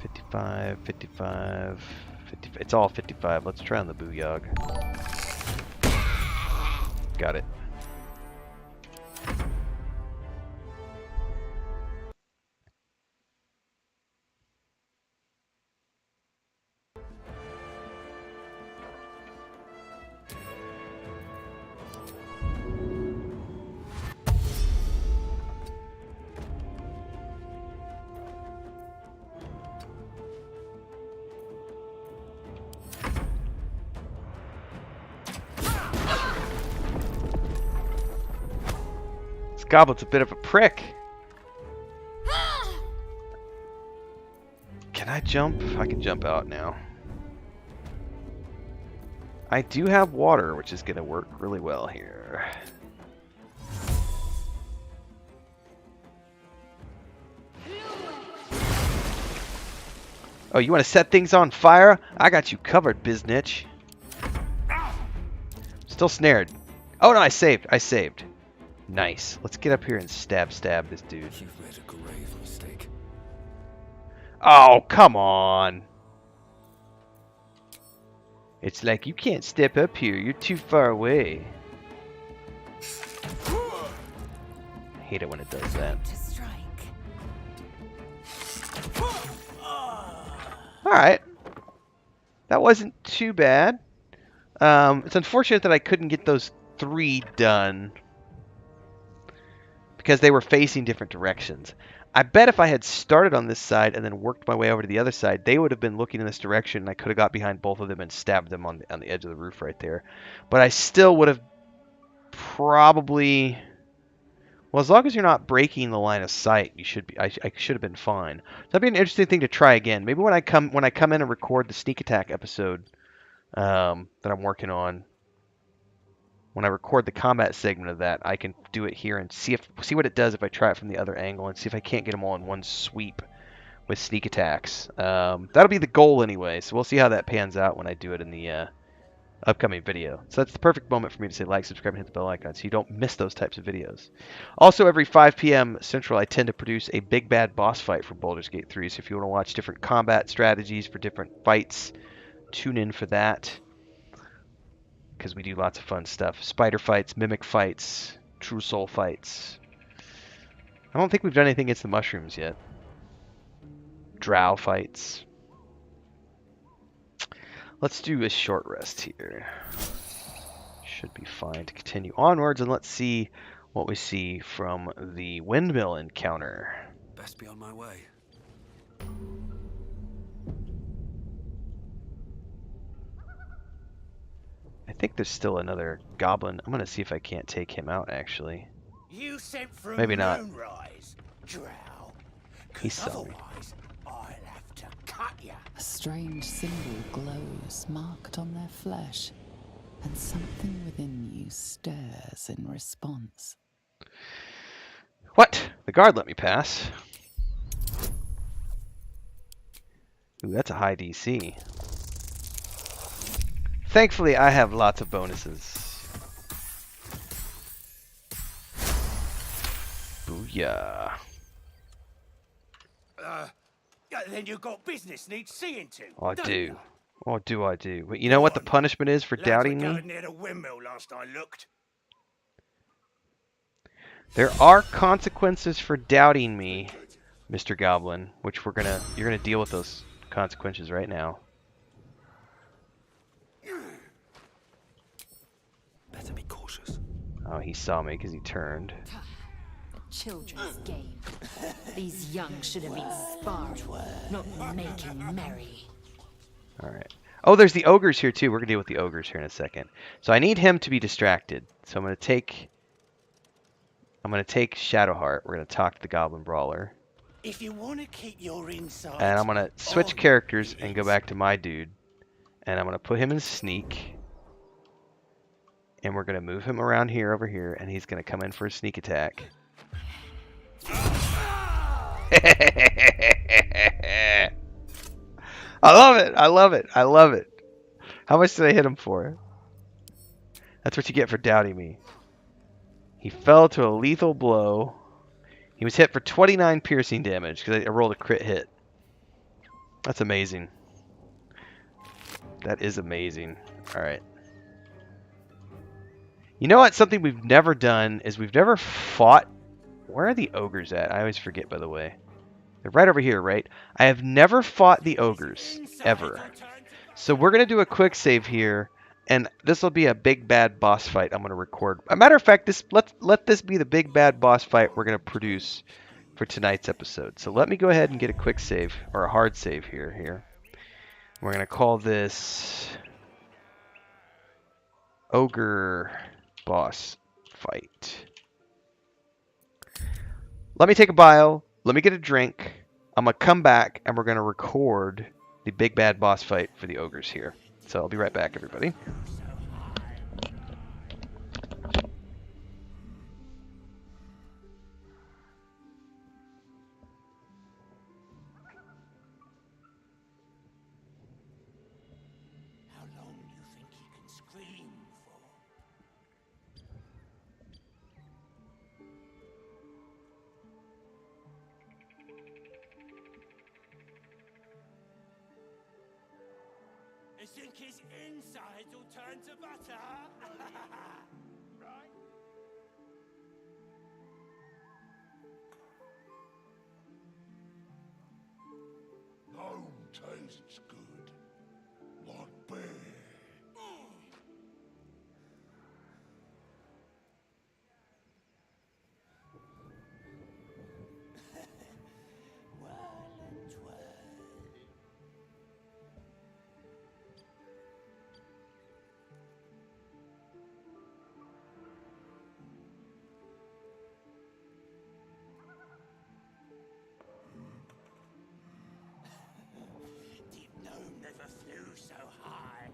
55, 55, 55. It's all 55. Let's try on the Booyog. Got it. Goblin's a bit of a prick. Can I jump? I can jump out now. I do have water, which is going to work really well here. Oh, you want to set things on fire? I got you covered, biznitch. Still snared. Oh, no, I saved. I saved. Nice. Let's get up here and stab this dude. You've made a grave mistake. Oh, come on. It's like you can't step up here. You're too far away. I hate it when it does that. To strike. Alright. That wasn't too bad. It's unfortunate that I couldn't get those 3 done because they were facing different directions. I bet if I had started on this side and then worked my way over to the other side, they would have been looking in this direction, and I could have got behind both of them and stabbed them on the edge of the roof right there. But I still would have probably... Well, as long as you're not breaking the line of sight, you should be. I should have been fine. So that'd be an interesting thing to try again. Maybe when I come in and record the sneak attack episode that I'm working on, when I record the combat segment of that, I can do it here and see what it does if I try it from the other angle and see if I can't get them all in one sweep with sneak attacks. That'll be the goal anyway. So we'll see how that pans out when I do it in the upcoming video. So that's the perfect moment for me to say like, subscribe, and hit the bell icon so you don't miss those types of videos. Also, every 5 p.m. Central, I tend to produce a big bad boss fight for Baldur's Gate 3. So if you want to watch different combat strategies for different fights, tune in for that. Because we do lots of fun stuff. Spider fights, mimic fights, true soul fights. I don't think we've done anything against the mushrooms yet. Drow fights. Let's do a short rest here. Should be fine to continue onwards, and let's see what we see from the windmill encounter. Best be on my way. I think there's still another goblin. I'm going to see if I can't take him out, actually. You sent from Maybe not. Moonrise, Drow. He saw me. Otherwise, I'll have to cut ya. A strange symbol glows, marked on their flesh, and something within you stirs in response. What? The guard let me pass. Ooh, that's a high DC. Thankfully, I have lots of bonuses. Booyah. Then you got business needs seeing to. I don't do. ya? Oh, do I do. But you know what the punishment is for Lads doubting were me? gathered near the windmill last I looked. There are consequences for doubting me, Mr. Goblin, which you're gonna deal with those consequences right now. Better be cautious. Oh, he saw me because he turned. A children's game. These young should have been sparring, not making merry. Alright. Oh, there's the ogres here too. We're gonna deal with the ogres here in a second. So I need him to be distracted. So I'm gonna take Shadowheart. We're gonna talk to the Goblin Brawler. If you want to keep your insides, And I'm gonna switch on characters you and go back to my dude. And I'm gonna put him in sneak. And we're gonna move him around here over here, and he's gonna come in for a sneak attack. I love it. I love it. I love it. How much did I hit him for? That's what you get for doubting me. He fell to a lethal blow. He was hit for 29 piercing damage because I rolled a crit hit. That's amazing. That is amazing. All right. You know what? Something we've never done is we've never fought. Where are the ogres at? I always forget, by the way. They're right over here, right? I have never fought the ogres, ever. So we're going to do a quick save here, and this will be a big bad boss fight I'm going to record. A matter of fact, let this be the big bad boss fight we're going to produce for tonight's episode. So let me go ahead and get a quick save, or a hard save here. We're going to call this Ogre boss fight. Let me take a bio. Let me get a drink. I'm going to come back and we're going to record the big bad boss fight for the ogres here. So I'll be right back, everybody. his insides will turn to butter? Right? Home tastes good. Like beer. Whirl and twirl. Deep gnome never flew so high.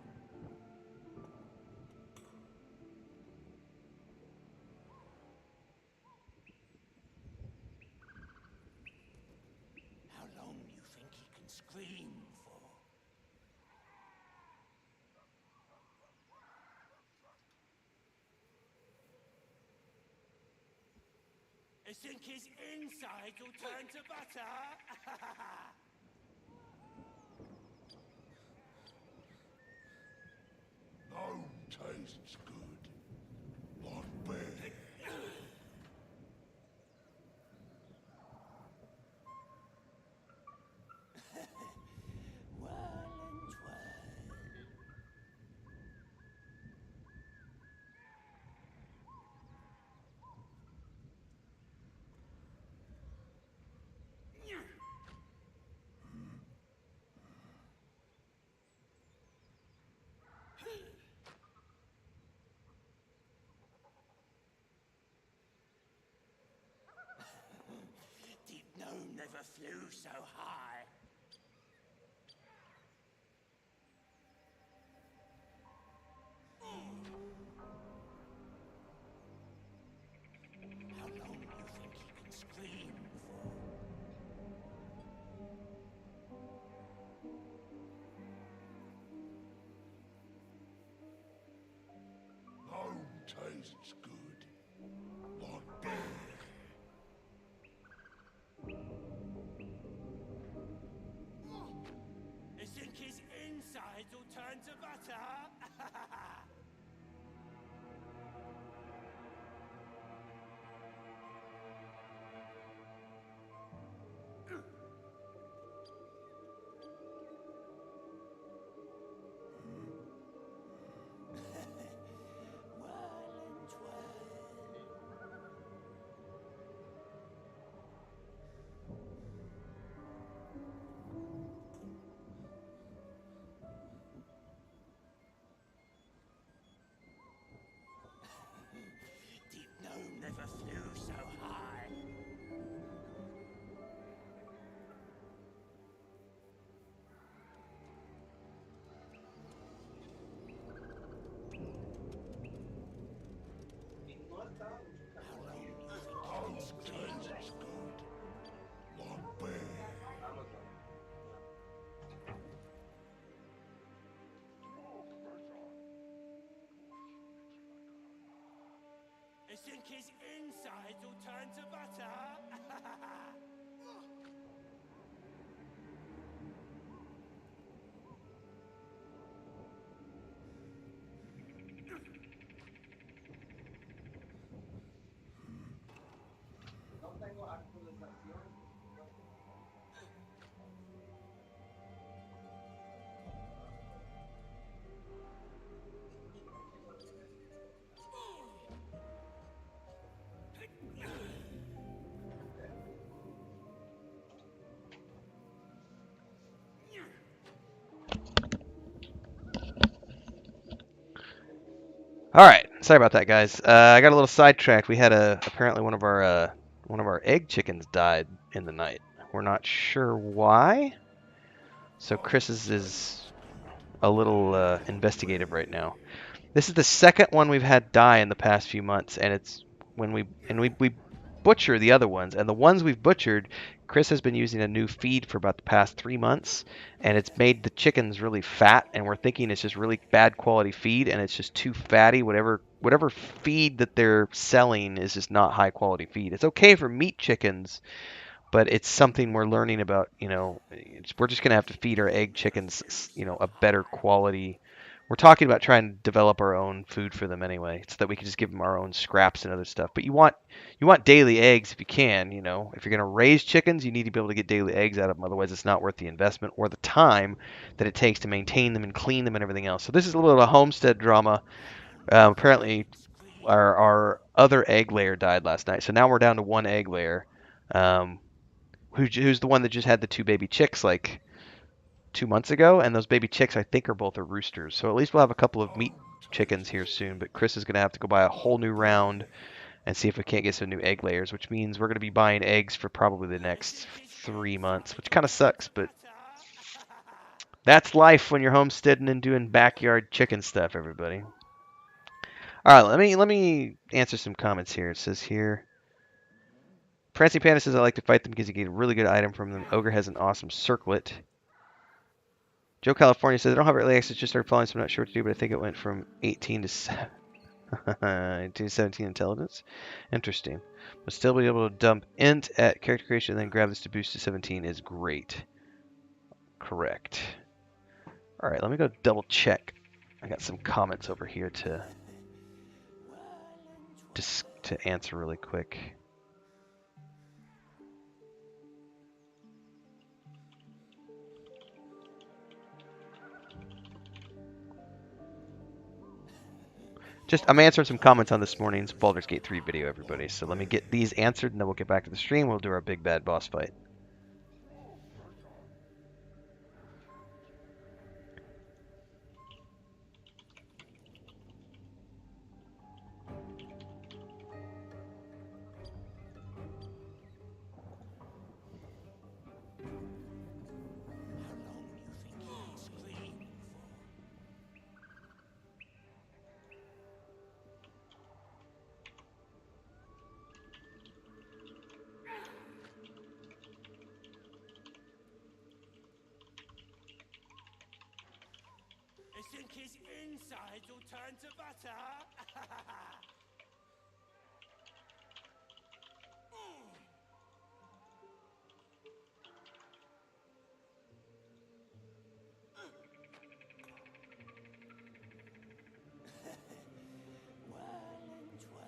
How long you think he can scream for? I think his insides will turn to butter? Home tastes good. Like beer. Whirl and twirl. Deep gnome never flew so high. How long you think he can scream for? Home tastes good. Like beer. I think his insides will turn to butter? Whirl and twirl. Deep gnome never flew so high. How long you think he Home can scream? tastes good. Like beer. I think his insides will turn to butter? All right, sorry about that, guys. I got a little sidetracked. We had apparently one of our egg chickens died in the night. We're not sure why. So Chris is a little investigative right now. This is the second one we've had die in the past few months, and it's when we butcher the other ones, and the ones we've butchered, Chris has been using a new feed for about the past 3 months, and it's made the chickens really fat, and we're thinking it's just really bad quality feed, and it's just too fatty. Whatever feed that they're selling is just not high quality feed. It's okay for meat chickens, but it's something we're learning about. We're just gonna have to feed our egg chickens, a better quality We're talking about trying to develop our own food for them anyway, so that we can just give them our own scraps and other stuff. But you want daily eggs if you can. You know, if you're going to raise chickens, you need to be able to get daily eggs out of them. Otherwise, it's not worth the investment or the time that it takes to maintain them and clean them and everything else. So this is a little homestead drama. Apparently, our other egg layer died last night, so now we're down to one egg layer. Who's the one that just had the 2 baby chicks like 2 months ago, and those baby chicks I think are both roosters. So at least we'll have a couple of meat chickens here soon. But Chris is gonna have to go buy a whole new round and see if we can't get some new egg layers, which means we're gonna be buying eggs for probably the next 3 months, which kind of sucks, but that's life when you're homesteading and doing backyard chicken stuff, everybody. All right, let me answer some comments here. It says here, Prancing Panda says I like to fight them because you get a really good item from them. Ogre has an awesome circlet. Joe California says I don't have early access, just started following, so I'm not sure what to do, but I think it went from 18 to 17 intelligence. Interesting. But still be able to dump int at character creation and then grab this to boost to 17 is great. Correct. All right, let me go double check. I got some comments over here to answer really quick. I'm answering some comments on this morning's Baldur's Gate 3 video, everybody. So let me get these answered, and then we'll get back to the stream. We'll do our big bad boss fight. I think his insides will turn to butter.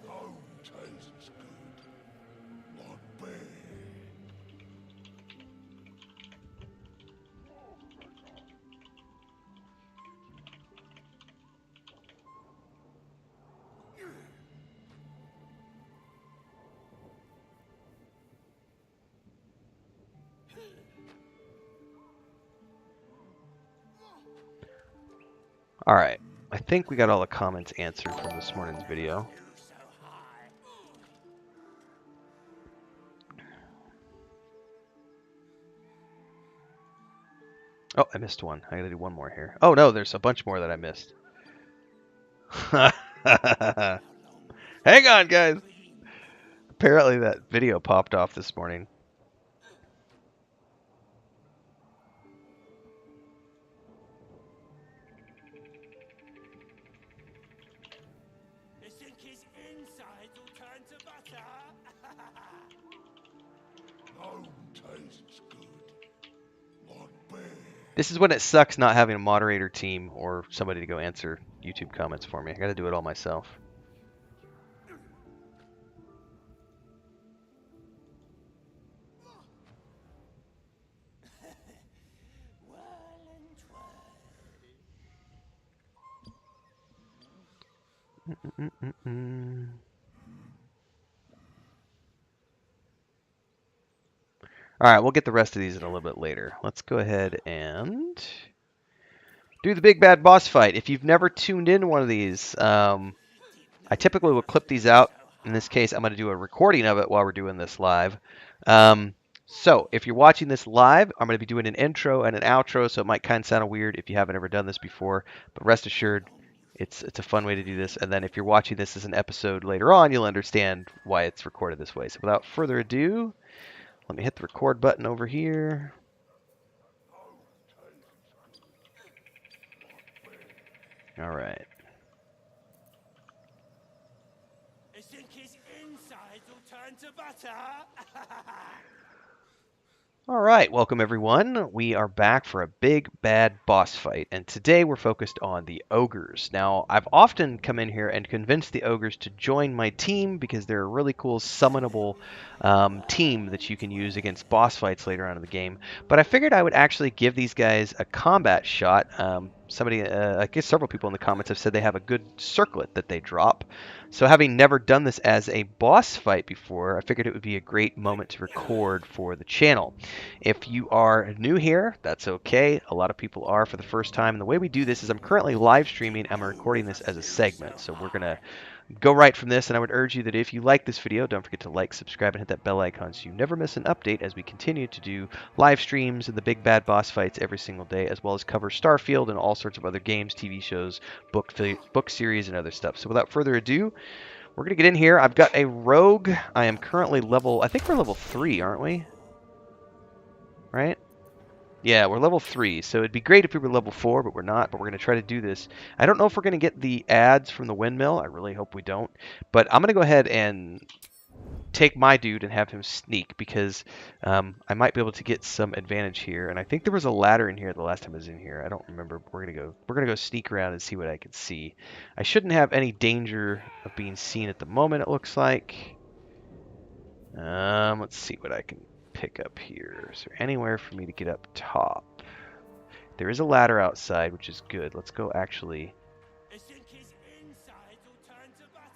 Home tastes good. Like bear. All right. I think we got all the comments answered from this morning's video. Oh, I missed one. I gotta do one more here. Oh no, there's a bunch more that I missed. Hang on, guys. Apparently that video popped off this morning. I think his insides will turn to butter. Home tastes good. Like bear. This is when it sucks not having a moderator team or somebody to go answer YouTube comments for me. I gotta do it all myself. All right, we'll get the rest of these in a little bit later. Let's go ahead and do the big bad boss fight. If you've never tuned in to one of these, I typically will clip these out. In this case, I'm going to do a recording of it while we're doing this live. So if you're watching this live, I'm going to be doing an intro and an outro, so it might kind of sound weird if you haven't ever done this before. But rest assured, it's a fun way to do this. And then if you're watching this as an episode later on, you'll understand why it's recorded this way. So without further ado, let me hit the record button over here. All right. I think his insides will turn to butter. Alright, welcome everyone. We are back for a big bad boss fight, and today we're focused on the Ogres. Now, I've often come in here and convinced the Ogres to join my team because they're a really cool summonable team that you can use against boss fights later on in the game. But I figured I would actually give these guys a combat shot. I guess several people in the comments have said they have a good circlet that they drop. So having never done this as a boss fight before, I figured it would be a great moment to record for the channel. If you are new here, that's okay. A lot of people are for the first time. And the way we do this is I'm currently live streaming and I'm recording this as a segment. So we're going to go right from this, and I would urge you that if you like this video, don't forget to like, subscribe, and hit that bell icon so you never miss an update as we continue to do live streams and the big bad boss fights every single day, as well as cover Starfield and all sorts of other games, TV shows, book series, and other stuff. So without further ado, we're going to get in here. I've got a rogue. I am currently I think we're level 3, aren't we? Right? Yeah, we're level 3, so it'd be great if we were level 4, but we're not, but we're going to try to do this. I don't know if we're going to get the ads from the windmill. I really hope we don't. But I'm going to go ahead and take my dude and have him sneak, because I might be able to get some advantage here. And I think there was a ladder in here the last time I was in here. I don't remember. We're going to go sneak around and see what I can see. I shouldn't have any danger of being seen at the moment, it looks like. Let's see what I can pick up here. Is there anywhere for me to get up top? There is a ladder outside, which is good. Let's go actually.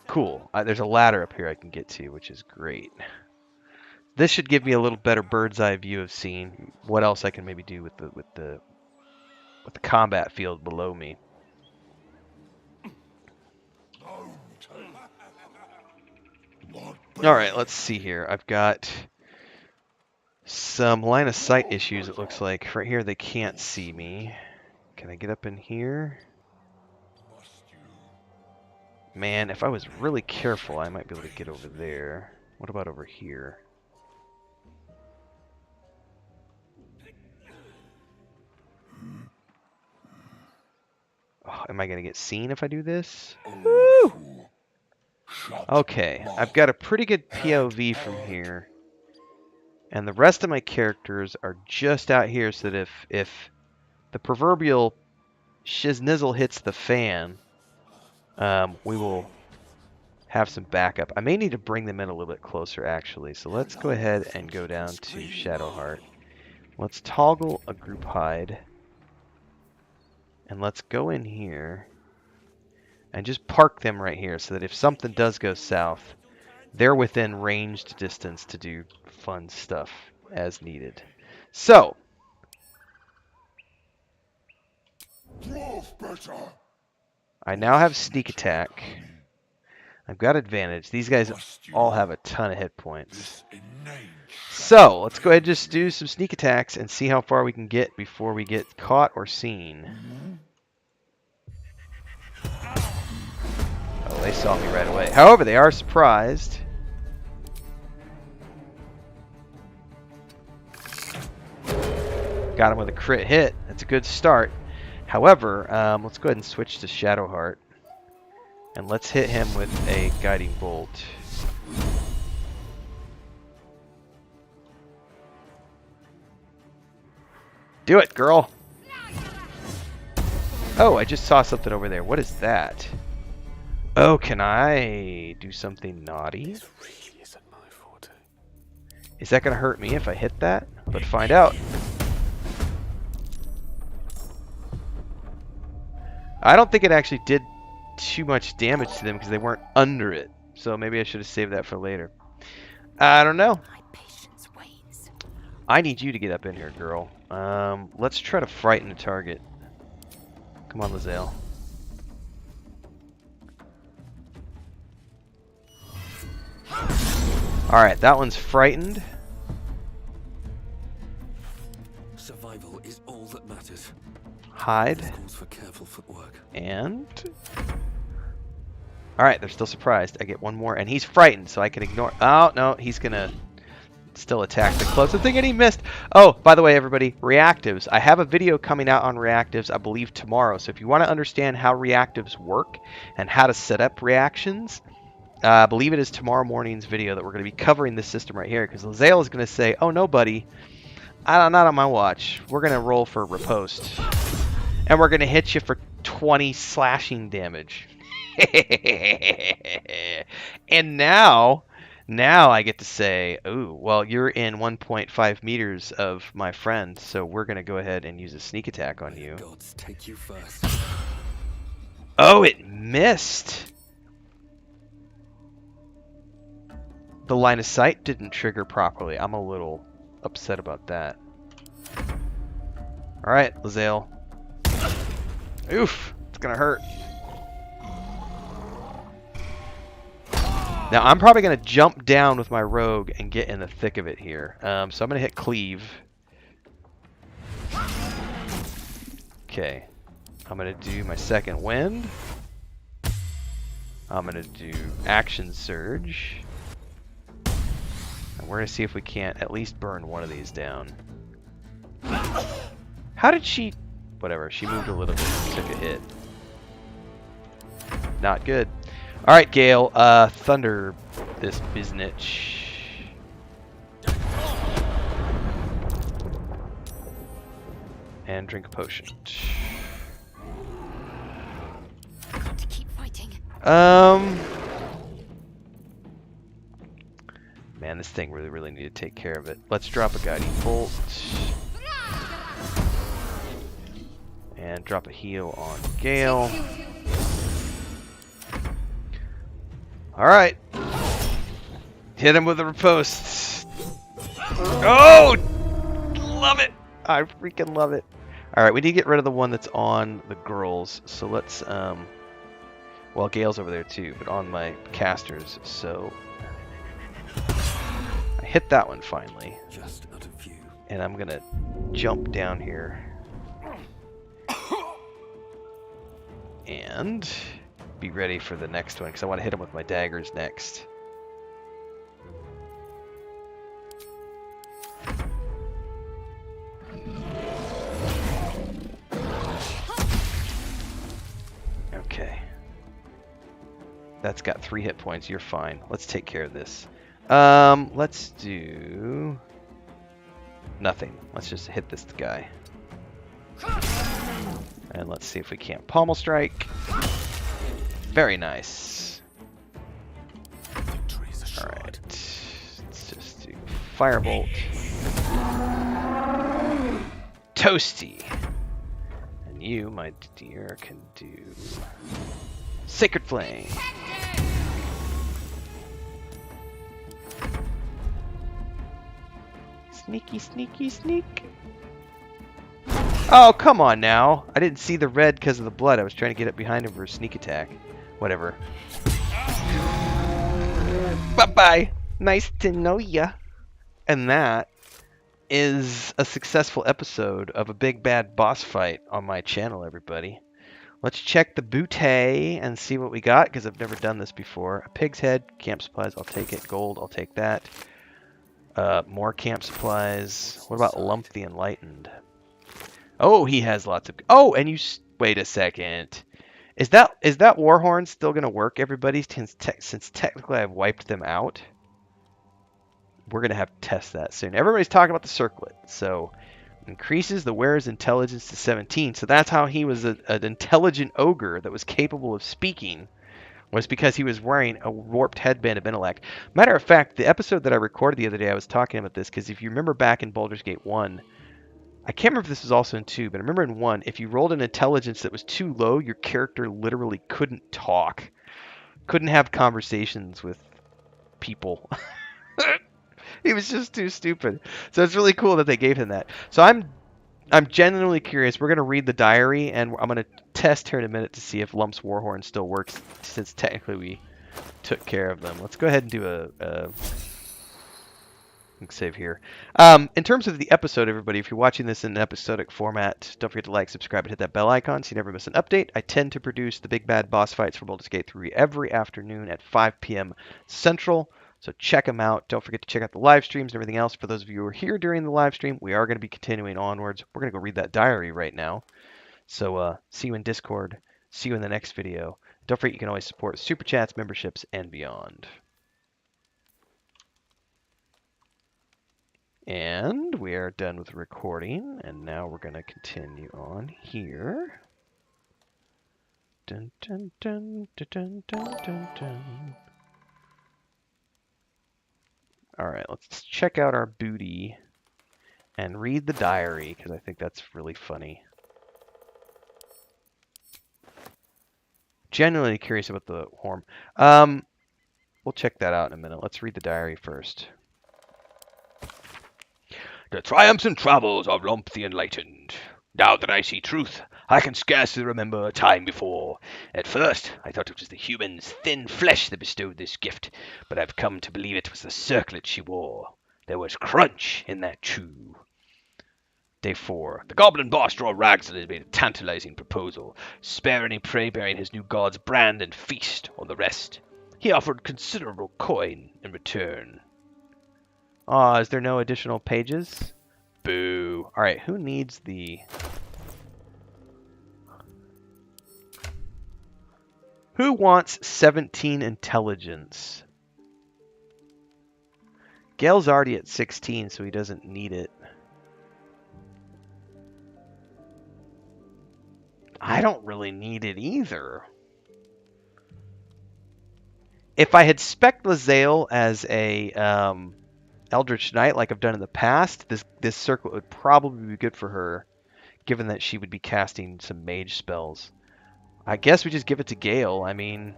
Cool. There's a ladder up here I can get to, which is great. This should give me a little better bird's eye view of seeing what else I can maybe do with the combat field below me. All right, let's see here. I've got some line of sight issues, it looks like. Right here, they can't see me. Can I get up in here? Man, if I was really careful, I might be able to get over there. What about over here? Oh, am I going to get seen if I do this? Woo! Okay, I've got a pretty good POV from here. And the rest of my characters are just out here so that if the proverbial shiznizzle hits the fan, we will have some backup. I may need to bring them in a little bit closer, actually. So let's go ahead and go down to Shadowheart. Let's toggle a group hide. And let's go in here and just park them right here so that if something does go south, they're within ranged distance to do fun stuff as needed. So, I now have sneak attack. I've got advantage. These guys all have a ton of hit points. So, let's go ahead and just do some sneak attacks and see how far we can get before we get caught or seen. Oh, they saw me right away. However, they are surprised. Got him with a crit hit. That's a good start. However, let's go ahead and switch to Shadowheart. And let's hit him with a guiding bolt. Do it, girl! Oh, I just saw something over there. What is that? Oh, can I do something naughty? Is that going to hurt me if I hit that? Let's find out. I don't think it actually did too much damage to them because they weren't under it. So maybe I should have saved that for later. I don't know. I need you to get up in here, girl. Let's try to frighten the target. Come on, Lazale. Alright, that one's frightened. Survival is all that matters. Hide. Calls for careful footwork. And... Alright, they're still surprised. I get one more, and he's frightened, so I can ignore... Oh, no, he's gonna still attack the closest thing, and he missed! Oh, by the way, everybody, reactives. I have a video coming out on reactives, I believe, tomorrow. So if you want to understand how reactives work and how to set up reactions, I believe it is tomorrow morning's video that we're going to be covering this system right here, because Lazale is going to say, oh, no, buddy. Not on my watch. We're gonna roll for riposte, and we're gonna hit you for 20 slashing damage. And now I get to say, ooh, well, you're in 1.5 meters of my friend, so we're gonna go ahead and use a sneak attack on you. Gods take you first. Oh, it missed. The line of sight didn't trigger properly. I'm a little upset about that. All right, Lae'zel. Oof, it's gonna hurt. Now I'm probably gonna jump down with my rogue and get in the thick of it here. So I'm gonna hit cleave. Okay, I'm gonna do my second wind. I'm gonna do action surge. And we're gonna see if we can't at least burn one of these down. How did she... Whatever, she moved a little bit and took a hit. Not good. Alright, Gale, thunder this biznitch. And drink a potion. Got to keep fighting. Man, this thing really need to take care of it. Let's drop a guiding bolt. And drop a heal on Gale. Alright. Hit him with a riposte. Oh! Love it! I freaking love it. Alright, we need to get rid of the one that's on the girls. So let's, well, Gale's over there too, but on my casters. So I hit that one finally. Just out of view. And I'm gonna jump down here. And be ready for the next one, because I want to hit him with my daggers next. Okay. That's got 3 hit points. You're fine. Let's take care of this. Let's do nothing. Let's just hit this guy. And let's see if we can't pommel strike. Very nice. Alright. Let's just do firebolt. Toasty. And you, my dear, can do Sacred Flame. Sneaky, sneaky, sneak. Oh, come on now. I didn't see the red because of the blood. I was trying to get up behind him for a sneak attack. Whatever. Bye-bye. Nice to know ya. And that is a successful episode of a big bad boss fight on my channel, everybody. Let's check the bootay and see what we got, because I've never done this before. A pig's head, camp supplies, I'll take it. Gold, I'll take that. More camp supplies. What about Lump the Enlightened? Oh, he has lots of... Oh, and you... Wait a second. Is that Warhorn still going to work, everybody, since technically I've wiped them out? We're going to have to test that soon. Everybody's talking about the circlet. So, increases the wearer's intelligence to 17. So that's how he was an intelligent ogre that was capable of speaking, was because he was wearing a warped headband of intellect. Matter of fact, the episode that I recorded the other day, I was talking about this, because if you remember back in Baldur's Gate 1... I can't remember if this was also in 2, but I remember in 1, if you rolled an intelligence that was too low, your character literally couldn't talk. Couldn't have conversations with people. He was just too stupid. So it's really cool that they gave him that. So I'm genuinely curious. We're going to read the diary, and I'm going to test here in a minute to see if Lump's Warhorn still works, since technically we took care of them. Let's go ahead and do a save here. In terms of the episode, everybody, if you're watching this in an episodic format, don't forget to like, subscribe, and hit that bell icon so you never miss an update. I tend to produce the big bad boss fights for Baldur's Gate 3 every afternoon at 5 p.m. Central, so check them out. Don't forget to check out the live streams and everything else. For those of you who are here during the live stream, we are going to be continuing onwards. We're going to go read that diary right now. So see you in Discord. See you in the next video. Don't forget you can always support Super Chats, memberships, and beyond. And we are done with recording, and now we're going to continue on here. Dun, dun, dun, dun, dun, dun, dun, dun. Alright, let's check out our booty and read the diary, because I think that's really funny. Genuinely curious about the Horm. We'll check that out in a minute. Let's read the diary first. The triumphs and travels of Lump the Enlightened. Now that I see truth, I can scarcely remember a time before. At first, I thought it was the human's thin flesh that bestowed this gift, but I've come to believe it was the circlet she wore. There was crunch in that chew. Day 4. The Goblin boss Drow Rogue has made a tantalizing proposal. Spare any prey bearing his new god's brand and feast on the rest. He offered considerable coin in return. Aw, is there no additional pages? Boo. Alright, who needs the... Who wants 17 intelligence? Gale's already at 16, so he doesn't need it. I don't really need it either. If I had spec'd Lae'zel as a Eldritch Knight like I've done in the past, this circlet would probably be good for her, given that she would be casting some mage spells. I guess we just give it to Gale. I mean,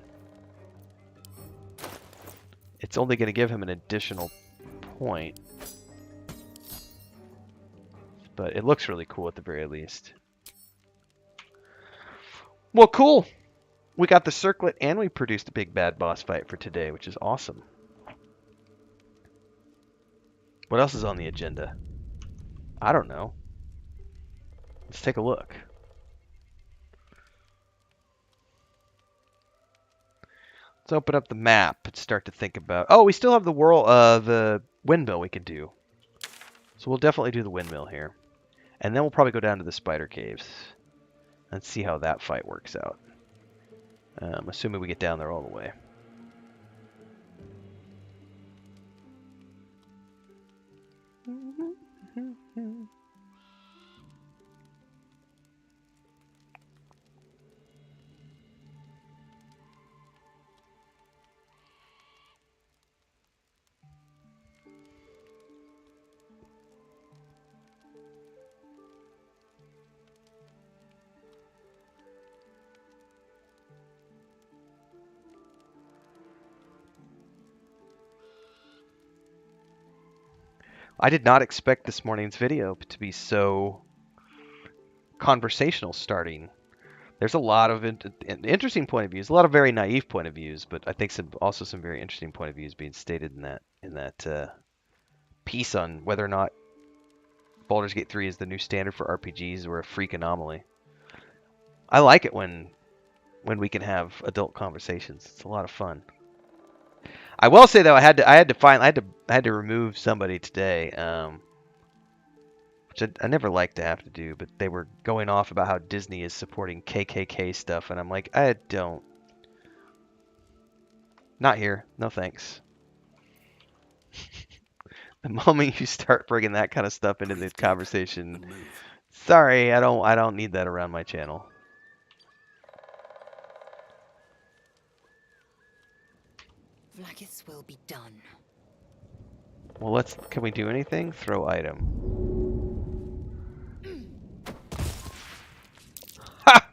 it's only going to give him an additional point. But it looks really cool at the very least. Well, cool. We got the circlet and we produced a big bad boss fight for today, which is awesome. What else is on the agenda? I don't know. Let's take a look. Let's open up the map and start to think about... Oh, we still have the the windmill we could do. So we'll definitely do the windmill here. And then we'll probably go down to the spider caves and see how that fight works out. Assuming we get down there all the way. I did not expect this morning's video to be so conversational starting. There's a lot of interesting point of views, a lot of very naive point of views, but I think also some very interesting point of views being stated in that piece on whether or not Baldur's Gate 3 is the new standard for RPGs or a freak anomaly. I like it when we can have adult conversations. It's a lot of fun. I will say though, I had to remove somebody today, which I never like to have to do, but they were going off about how Disney is supporting KKK stuff, and I'm like, I don't. Not here. No thanks. The moment you start bringing that kind of stuff into the conversation, sorry, I don't need that around my channel. Vlaakith's will be done. Well, can we do anything? Throw item. Ha!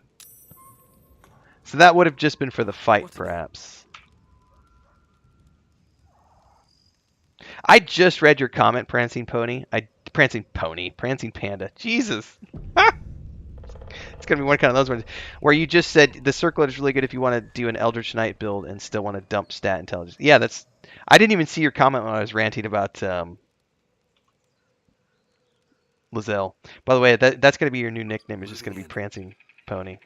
So that would have just been for the fight, perhaps. I just read your comment, Prancing Panda. Jesus. It's going to be one kind of those ones where you just said the circlet is really good if you want to do an Eldritch Knight build and still want to dump stat intelligence. Yeah, I didn't even see your comment when I was ranting about Lae'zel. By the way, that's going to be your new nickname. It's just going to be Prancing Pony.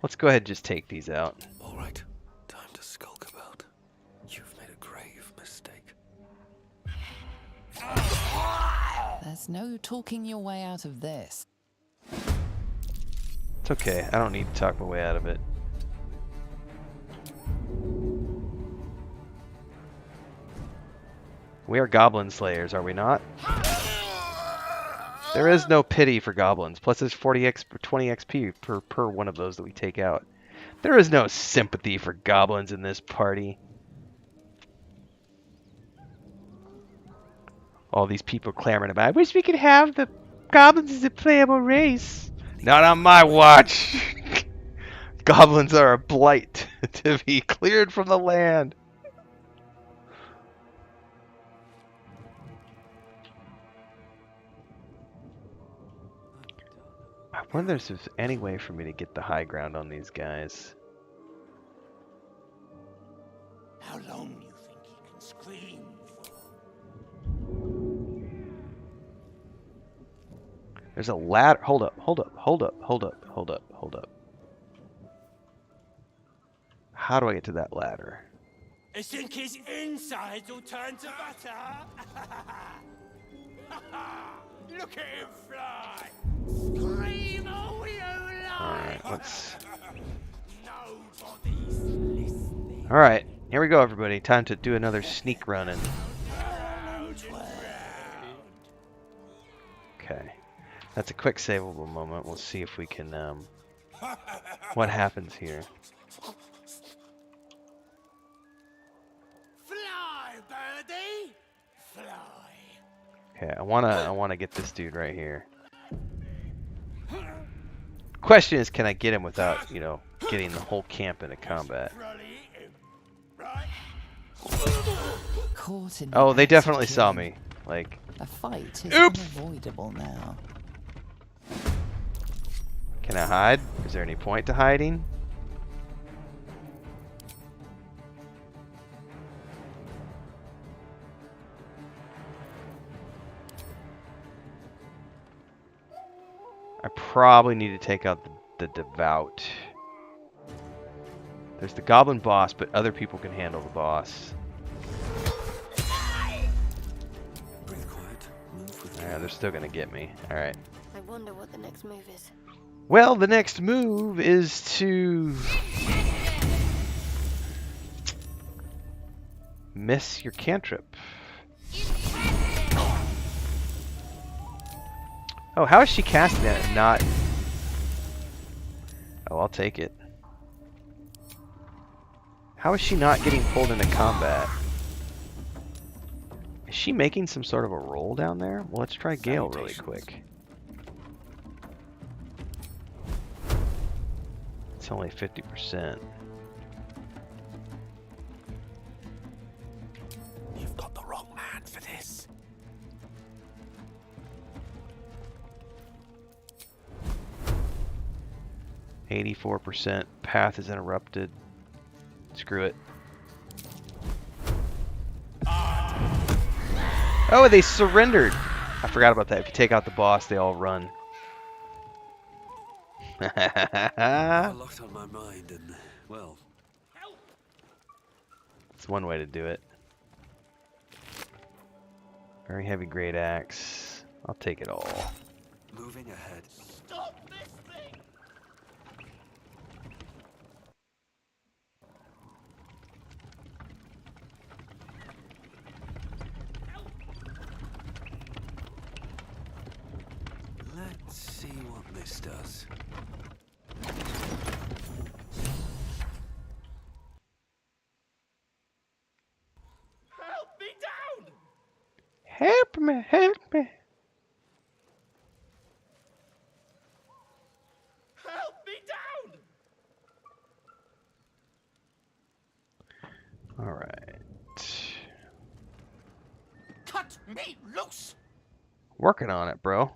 Let's go ahead and just take these out. All right, time to skulk about. There's no talking your way out of this. It's okay. I don't need to talk my way out of it. We are goblin slayers, are we not? There is no pity for goblins. Plus, there's 20 XP per one of those that we take out. There is no sympathy for goblins in this party. All these people clamoring about, I wish we could have the goblins as a playable race. Not on my watch. Goblins are a blight to be cleared from the land. I wonder if there's any way for me to get the high ground on these guys. How long you think he can scream for? There's a ladder. Hold up, hold up, hold up, hold up, hold up, hold up. How do I get to that ladder? I think his insides will turn to butter. Look at him fly! Scream all you like! Alright, let's... Nobody's listening. Alright, here we go everybody. Time to do another sneak running. Okay. That's a quick savable moment. We'll see if we can, what happens here. Fly, birdie! Fly! Okay, I wanna get this dude right here. Question is, can I get him without, you know, getting the whole camp into combat? Caught in Oh, the they act of definitely saw killing. me. Like, A fight is Oops. unavoidable now. can I hide? Is there any point to hiding? I probably need to take out the devout. There's the goblin boss, but other people can handle the boss. Breathe quiet. Move with Yeah, care. they're still gonna get me. Alright. I wonder what the next move is. Well, the next move is to miss your cantrip. Oh, how is she casting that and not... Oh, I'll take it. How is she not getting pulled into combat? Is she making some sort of a roll down there? Well, let's try Gale really quick. It's only 50%. You've got the wrong man for this. %. Path is interrupted. Screw it. Oh, they surrendered. I forgot about that. If you take out the boss, they all run. A lot on my mind, and well, It's one way to do it. Very heavy great axe. I'll take it all. moving ahead. Stop this thing! Let's see what this does. Help me down! Help me, help me. Help me down! Alright. Cut me loose! Working on it, bro.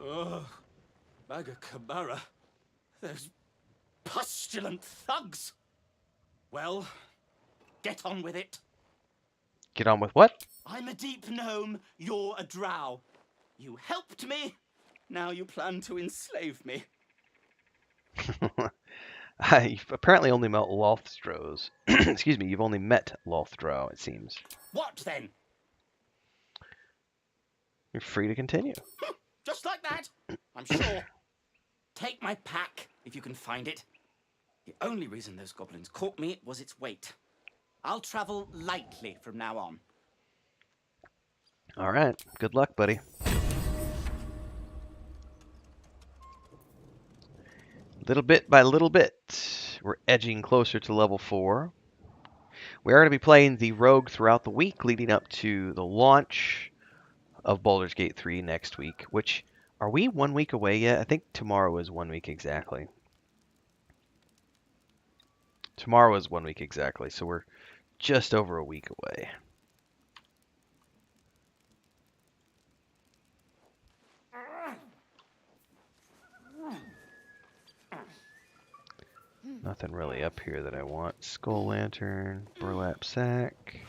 Ugh. Maga Kamara. Those pustulant thugs. Well, get on with it. Get on with what? I'm a deep gnome, you're a drow. You helped me, now you plan to enslave me. You've apparently only met Lothstrows. Excuse me, you've only met Lothstrow, it seems. What then? You're free to continue. Just like that? I'm sure. Take my pack, if you can find it. The only reason those goblins caught me was its weight. I'll travel lightly from now on. All right. Good luck, buddy. Little bit by little bit, we're edging closer to level 4. We are going to be playing the Rogue throughout the week leading up to the launch of Baldur's Gate 3 next week, which, are we 1 week away yet? I think tomorrow is 1 week exactly. Tomorrow is 1 week exactly, so we're just over a week away. Nothing really up here that I want. Skull Lantern, Burlap Sack.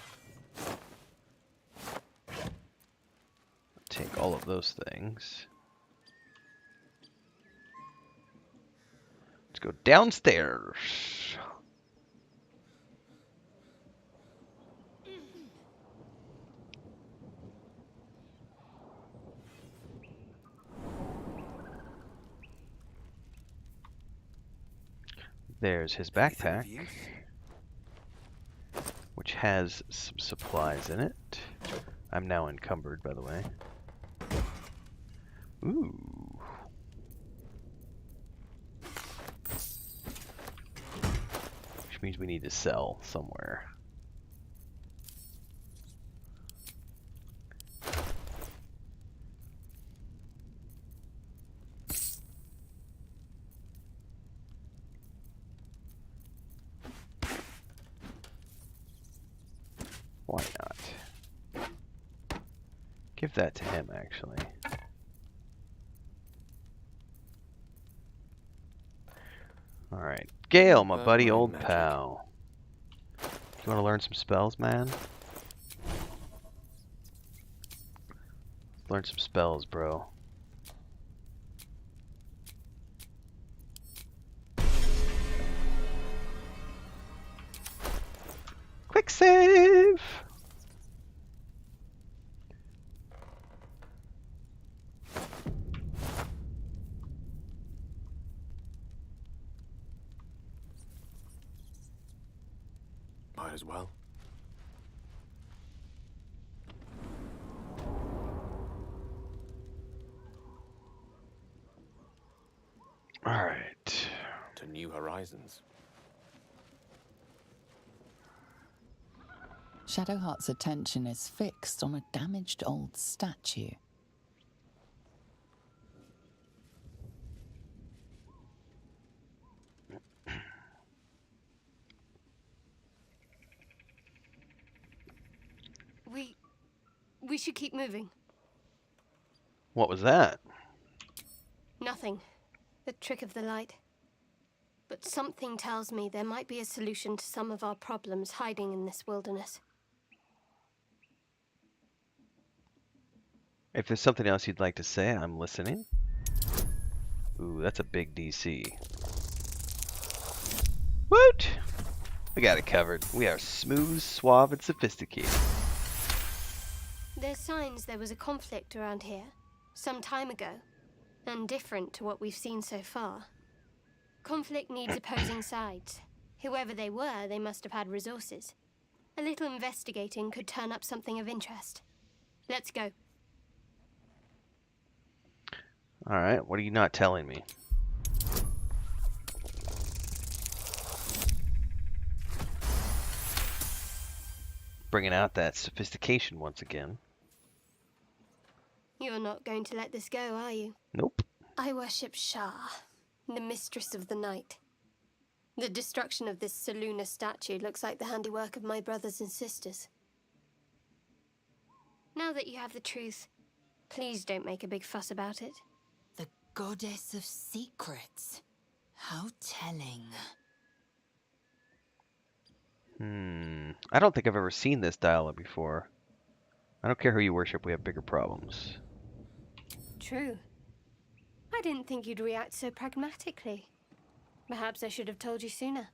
Take all of those things. Let's go downstairs. There's his backpack, which has some supplies in it. I'm now encumbered, by the way. Ooh. Which means we need to sell somewhere. Why not? Give that to him, actually. Alright. Gale, my buddy, old pal. You want to learn some spells, man? Learn some spells, bro. Quick save! Might as well. All right. To new horizons. Shadowheart's attention is fixed on a damaged old statue. We should keep moving. What was that? Nothing. The trick of the light. But something tells me there might be a solution to some of our problems hiding in this wilderness. If there's something else you'd like to say, I'm listening. Ooh, that's a big DC. Woot! We got it covered. We are smooth, suave, and sophisticated. There's signs there was a conflict around here, some time ago, and different to what we've seen so far. Conflict needs opposing sides. Whoever they were, they must have had resources. A little investigating could turn up something of interest. Let's go. Alright, what are you not telling me? Bringing out that sophistication once again. You're not going to let this go, are you? Nope. I worship Shah, the mistress of the night. The destruction of this Selûne statue looks like the handiwork of my brothers and sisters. Now that you have the truth, please don't make a big fuss about it. The goddess of secrets. How telling. I don't think I've ever seen this dialogue before. I don't care who you worship, we have bigger problems. True. I didn't think you'd react so pragmatically. Perhaps I should have told you sooner.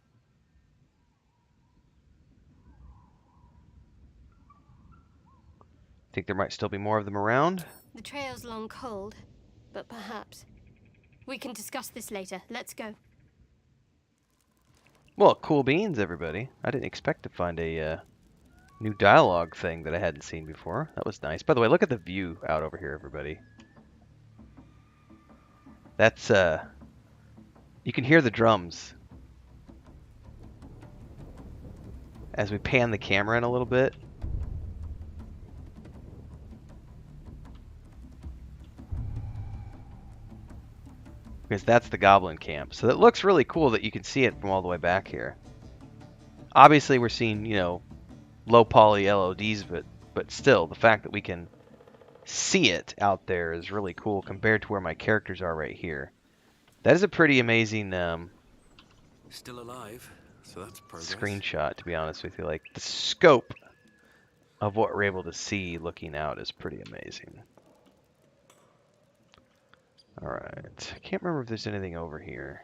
Think there might still be more of them around? The trail's long cold, but perhaps. We can discuss this later. Let's go. Well, cool beans, everybody. I didn't expect to find a new dialogue thing that I hadn't seen before. That was nice. By the way, look at the view out over here, everybody. That's, you can hear the drums as we pan the camera in a little bit. Because that's the Goblin camp. So it looks really cool that you can see it from all the way back here. Obviously, we're seeing, you know, low poly LODs, but still, the fact that we can see it out there is really cool compared to where my characters are right here. That is a pretty amazing Still alive, so that's progress. screenshot, to be honest with you. Like, the scope of what we're able to see looking out is pretty amazing. Alright, I can't remember if there's anything over here.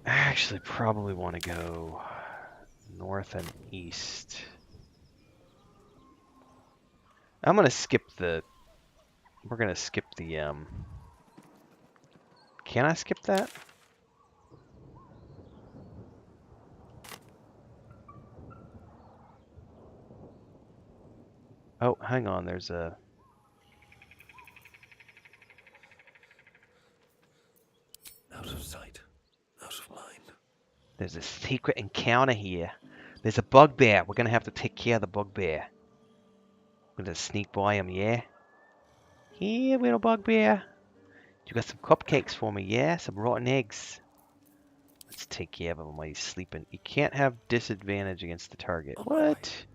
I actually probably want to go north and east. I'm going to skip the... We're going to skip the... Can I skip that? Oh, hang on, there's a... Out of sight, out of mind. There's a secret encounter here. There's a bugbear. We're going to have to take care of the bugbear. We're going to sneak by him, yeah? Here, little bugbear. You got some cupcakes for me, yeah? Some rotten eggs. Let's take care of him while he's sleeping. You can't have disadvantage against the target. Oh, what?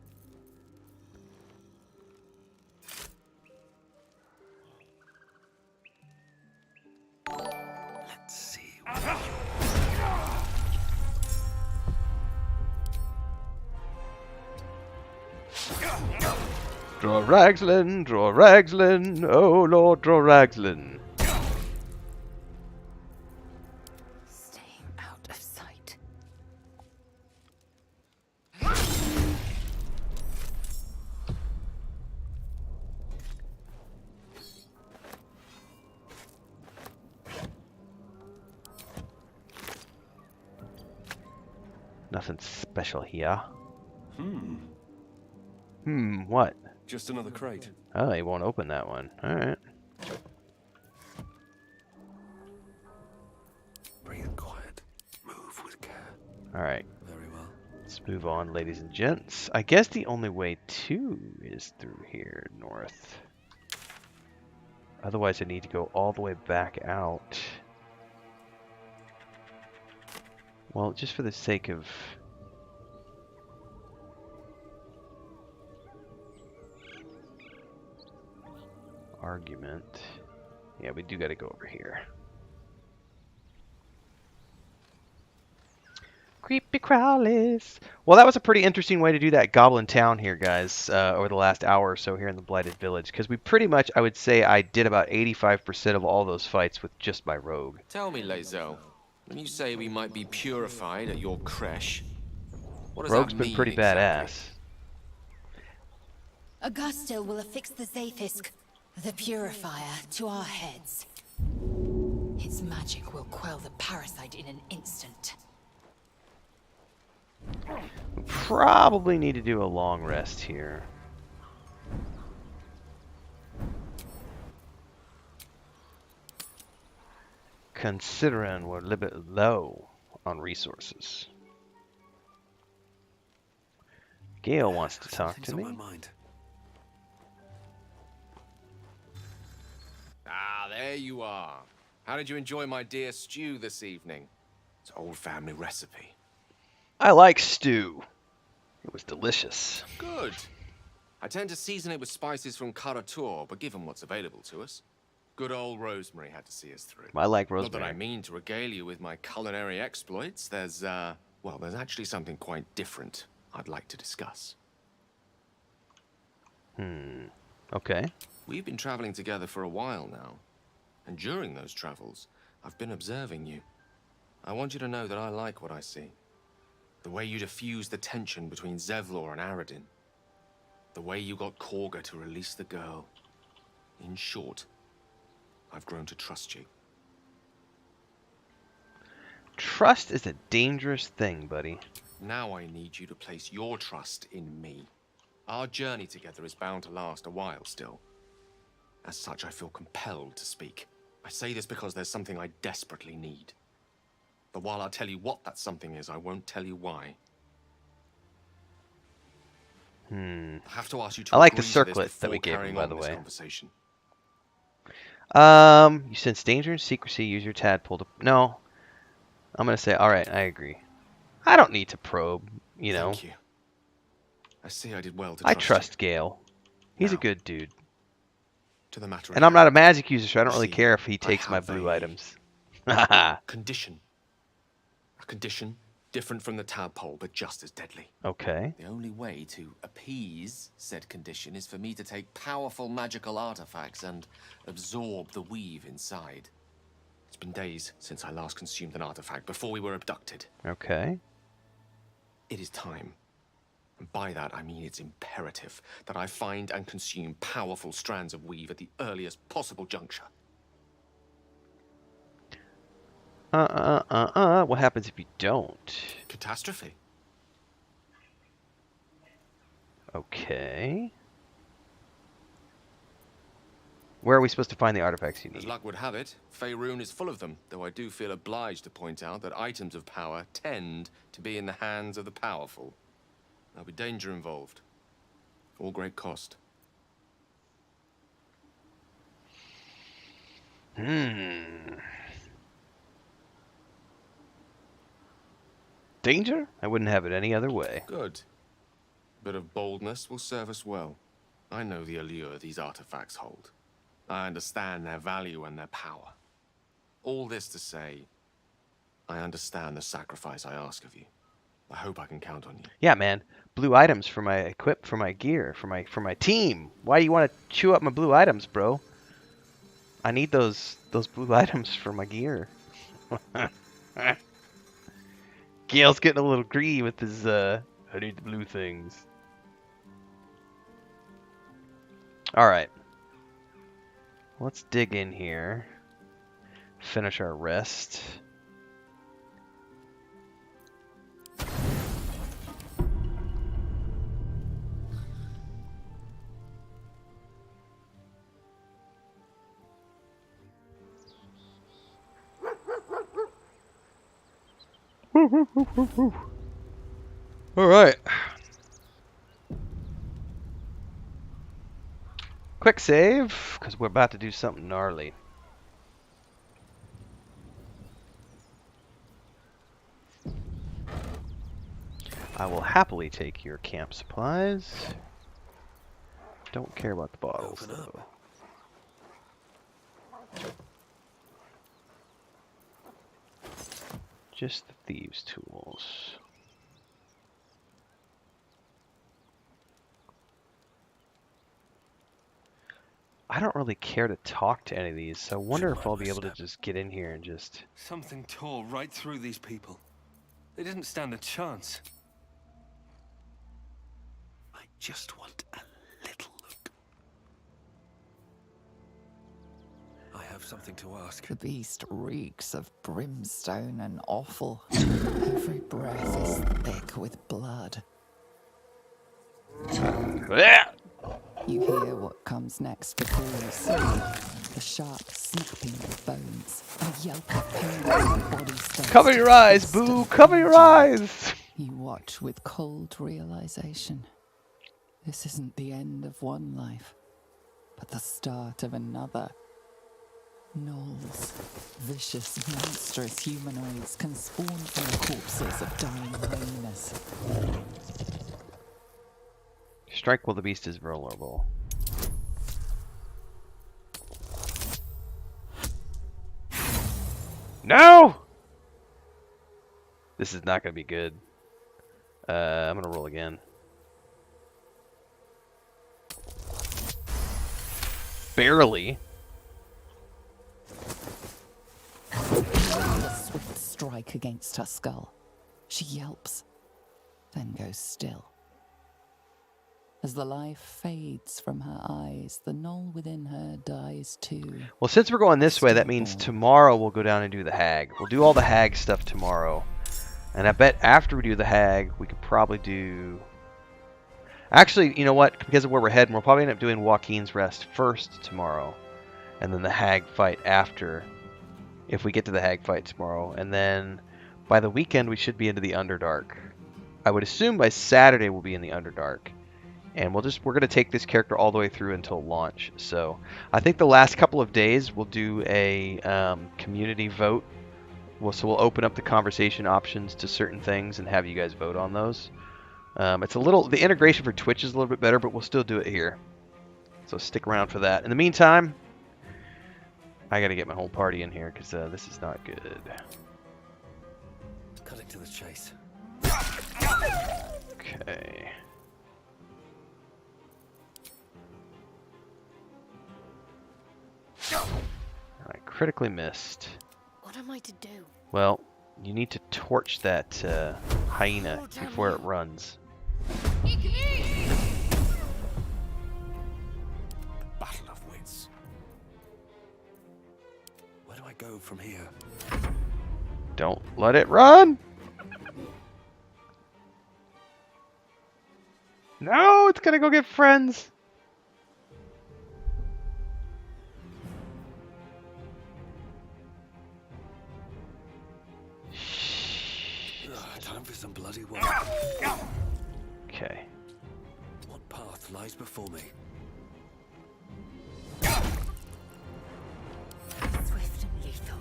Let's see. Draw Ragslin, oh Lord, draw Ragslin. Staying out of sight. Nothing special here. Hmm. What? Just another crate. Oh, he won't open that one. Alright. Breathe quiet. Move with care. Alright. Very well. Let's move on, ladies and gents. I guess the only way to is through here, north. Otherwise, I need to go all the way back out. Well, just for the sake of... argument. Yeah, we do got to go over here. Creepy crawlies. Well, that was a pretty interesting way to do that Goblin town here, guys, over the last hour or so here in the Blighted Village. Because we pretty much, I would say, I did about 85% of all those fights with just my rogue. Tell me, Lae'zel, when you say we might be purified at your creche, what does Rogue's that been mean pretty exactly? badass. Augusta will affix the Zafisk, the Purifier, to our heads. Its magic will quell the parasite in an instant. Probably need to do a long rest here. Considering we're a little bit low on resources. Gale wants to talk to me. On my mind. Ah, there you are. How did you enjoy my dear stew this evening? It's an old family recipe. I like stew. It was delicious. Good. I tend to season it with spices from Karator, but given what's available to us, good old Rosemary had to see us through. I like Not that I rosemary. mean to regale you with my culinary exploits. There's actually something quite different I'd like to discuss. Okay. We've been traveling together for a while now, and during those travels, I've been observing you. I want you to know that I like what I see. The way you diffuse the tension between Zevlor and Aradin. The way you got Korga to release the girl. In short, I've grown to trust you. Trust is a dangerous thing, buddy. Now I need you to place your trust in me. Our journey together is bound to last a while still. As such, I feel compelled to speak. I say this because there's something I desperately need. But while I'll tell you what that something is, I won't tell you why. I have to ask you to I like the agree to this circlet that we before gave him, carrying by on the this way. conversation. You sense danger and secrecy. Use your tadpole to... No. I'm going to say, alright, I agree. I don't need to probe, you know. Thank you. I see I did well to I trust trust Gale. He's a Now, good dude. to the matter And I'm not a magic user, so I don't really See, care if he I takes my have blue a items. Haha. condition. A condition different from the tadpole, but just as deadly. Okay. The only way to appease said condition is for me to take powerful magical artifacts and absorb the weave inside. It's been days since I last consumed an artifact, before we were abducted. Okay. It is time. And by that, I mean it's imperative that I find and consume powerful strands of weave at the earliest possible juncture. What happens if you don't? Catastrophe. Okay. Where are we supposed to find the artifacts you As need? luck would have it, Faerun is full of them, though I do feel obliged to point out that items of power tend to be in the hands of the powerful. There'll be danger involved. All great cost. Danger? I wouldn't have it any other way. Good. A bit of boldness will serve us well. I know the allure these artifacts hold. I understand their value and their power. All this to say, I understand the sacrifice I ask of you. I hope I can count on you. Yeah, man. Blue items for my equip, for my gear, for my team. Why do you want to chew up my blue items, bro? I need those blue items for my gear. Gale's getting a little greedy with his I need the blue things. Alright. Let's dig in here. Finish our rest. Alright. Quick save, because we're about to do something gnarly. I will happily take your camp supplies. Don't care about the bottles, Open up. though. Just the thieves' tools. I don't really care to talk to any of these, so I wonder if I'll be able to just get in here and just... Something tore right through these people. They didn't stand a chance. I just want a little look. I have something to ask. The beast reeks of brimstone and offal. Every breath is thick with blood. You hear what comes next before you see the sharp snapping of bones, a yelp of pain as your body starts Cover to your eyes, twist Boo! and Cover your congeal. eyes! You watch with cold realization. This isn't the end of one life, but the start of another. Gnolls, vicious, monstrous humanoids can spawn from the corpses of dying hyenas. Strike while the beast is vulnerable. No! This is not going to be good. I'm going to roll again. Barely. A swift strike against her skull. She yelps, then goes still. As the life fades from her eyes, the gnoll within her dies too. Well, since we're going this way, that means tomorrow we'll go down and do the hag. We'll do all the hag stuff tomorrow. And I bet after we do the hag, we could probably do... Actually, you know what? Because of where we're heading, we'll probably end up doing Joaquin's Rest first tomorrow. And then the hag fight after, if we get to the hag fight tomorrow. And then by the weekend, we should be into the Underdark. I would assume by Saturday we'll be in the Underdark. And we're going to take this character all the way through until launch. So I think the last couple of days we'll do a community vote. So we'll open up the conversation options to certain things and have you guys vote on those. It's a little, the integration for Twitch is a little bit better, but we'll still do it here. So stick around for that. In the meantime, I got to get my whole party in here because this is not good. Cutting to the chase. Okay. I critically missed. What am I to do? Well, you need to torch that hyena before it runs. Battle of wits. Where do I go from here? Don't let it run! No, it's gonna go get friends. Time for some bloody work. Okay. What path lies before me? Swift and lethal.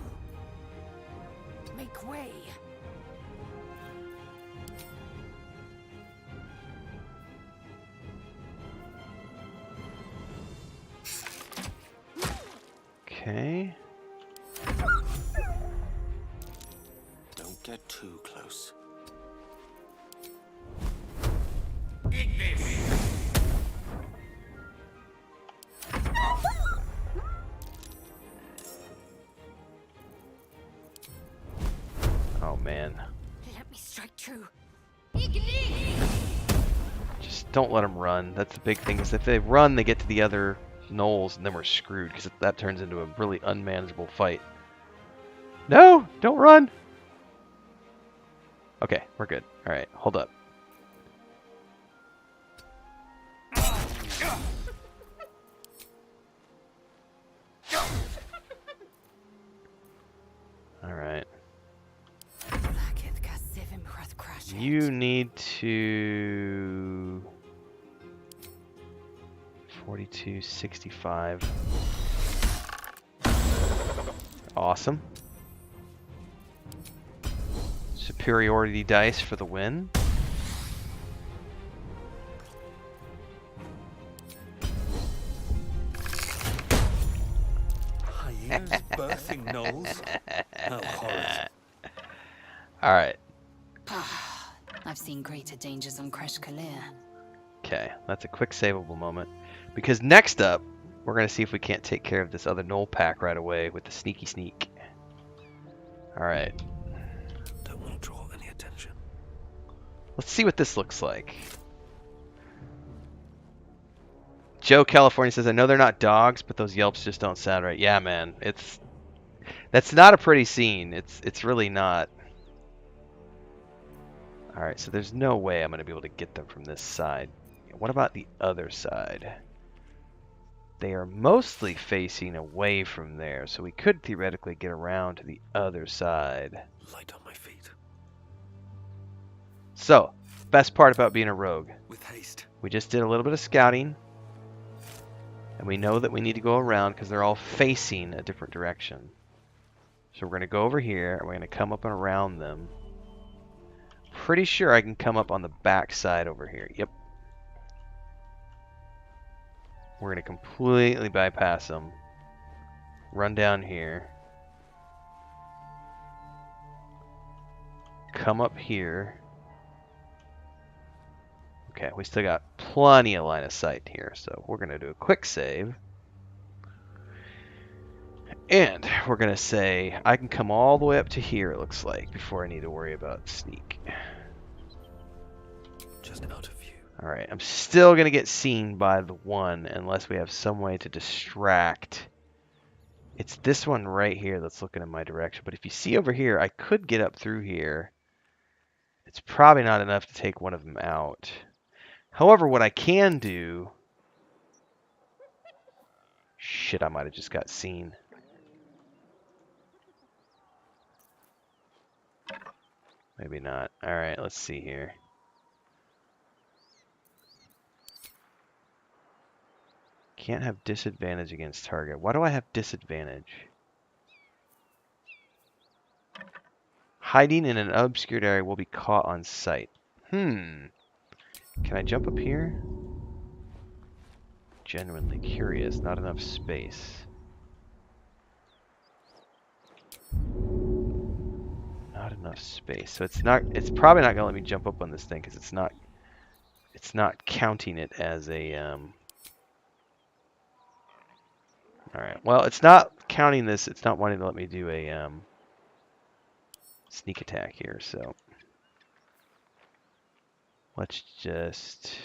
Make way. Okay. Don't get too close. Oh man. Let me strike true. Just don't let them run. That's the big thing, is if they run, they get to the other gnolls, and then we're screwed, because that turns into a really unmanageable fight. No! Don't run! Okay, we're good. Alright, hold up. Alright. You need to... 4265. Awesome. Superiority dice for the win. Hyenas birthing gnolls? How horrid. Alright. I've seen greater dangers on Kresh Kalir. Okay, that's a quick savable moment. Because next up, we're going to see if we can't take care of this other gnoll pack right away with the sneaky sneak. Alright. Don't want to draw any attention. Let's see what this looks like. Joe California says, I know they're not dogs, but those yelps just don't sound right. Yeah, man. That's not a pretty scene. It's really not. Alright, so there's no way I'm going to be able to get them from this side. What about the other side? They are mostly facing away from there, so we could theoretically get around to the other side. Light on my feet. So, best part about being a rogue. With haste. We just did a little bit of scouting. And we know that we need to go around because they're all facing a different direction. So we're going to go over here, and we're going to come up and around them. Pretty sure I can come up on the back side over here. Yep. We're going to completely bypass them. Run down here. Come up here. Okay, we still got plenty of line of sight here, so we're going to do a quick save. And we're going to say I can come all the way up to here, it looks like, before I need to worry about sneak. Just out of view. Alright, I'm still going to get seen by the one unless we have some way to distract. It's this one right here that's looking in my direction. But if you see over here, I could get up through here. It's probably not enough to take one of them out. However, what I can do... Shit, I might have just got seen. Maybe not. Alright, let's see here. Can't have disadvantage against target. Why do I have disadvantage? Hiding in an obscured area will be caught on sight. Can I jump up here? Genuinely curious. Not enough space. Not enough space. So it's probably not gonna let me jump up on this thing because it's not counting it as a Alright. Well, it's not counting this. It's not wanting to let me do a sneak attack here, so let's just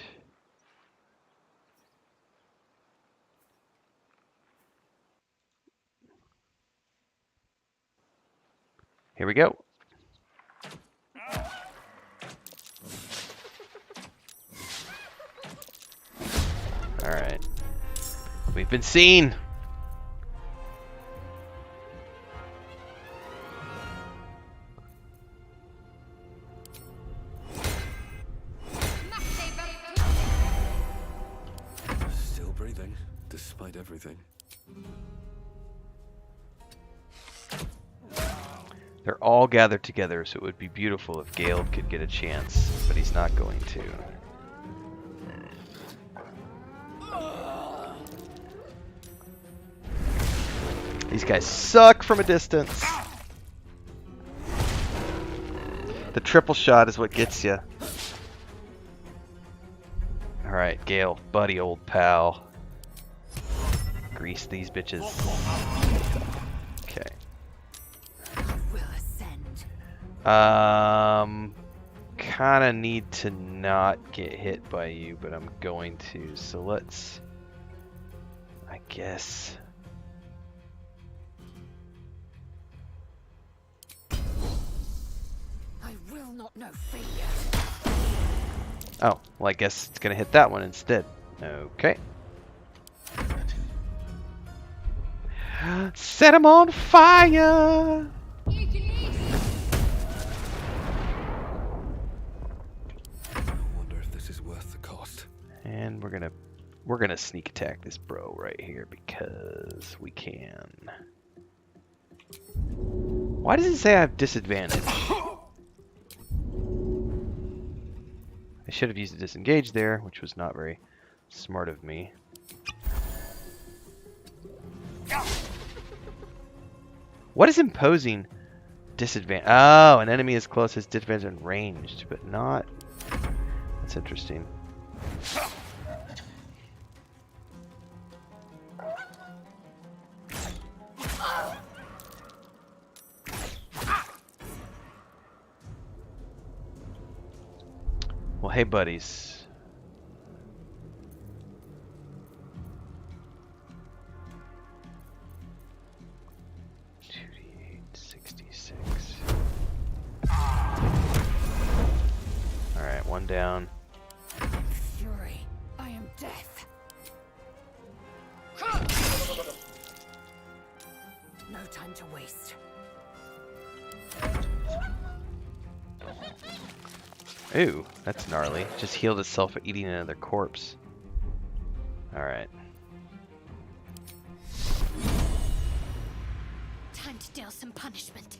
here we go. Alright. We've been seen. Still breathing, despite everything. They're all gathered together, so it would be beautiful if Gale could get a chance, but he's not going to. These guys suck from a distance. The triple shot is what gets you. Alright, Gale, buddy, old pal. Grease these bitches. Okay. Kinda need to not get hit by you, but I'm going to. So let's, I guess. I will not know failure. Oh, well, I guess it's gonna hit that one instead. Okay. Set him on fire! And we're gonna sneak attack this bro right here because we can. Why does it say I have disadvantage? I should have used a disengage there, which was not very smart of me. What is imposing disadvantage? Oh, an enemy is close has disadvantage and ranged, but not. That's interesting. Well, hey, buddies. All right, one down. Fury, I am death. No time to waste. Ooh, that's gnarly. Just healed itself by eating another corpse. Alright. Time to deal some punishment.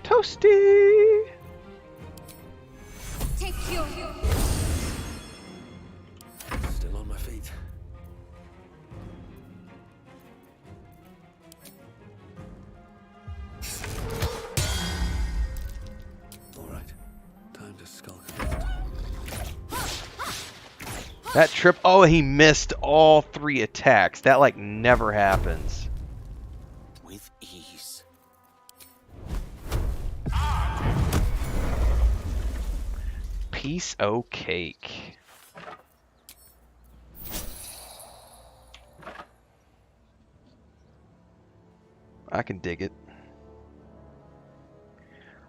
Toasty! Take your... Still on my feet. All right, time to skulk about. That trip. Oh, he missed all 3 attacks. That like never happens. With ease. Piece o' cake. I can dig it.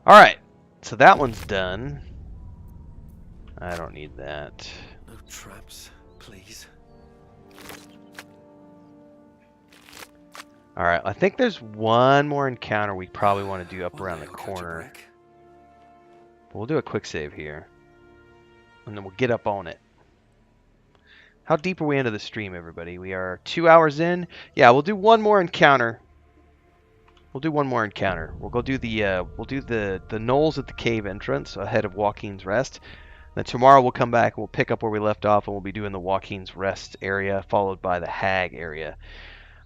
Alright, so that one's done. I don't need that. No traps, please. Alright, I think there's one more encounter we probably want to do up around the corner. But we'll do a quick save here. And then we'll get up on it. How deep are we into the stream, everybody? We are 2 hours in. Yeah, we'll do one more encounter. We'll do one more encounter. We'll go do the gnolls at the cave entrance ahead of Joaquin's Rest. Then tomorrow we'll come back and we'll pick up where we left off and we'll be doing the Joaquin's Rest area followed by the Hag area.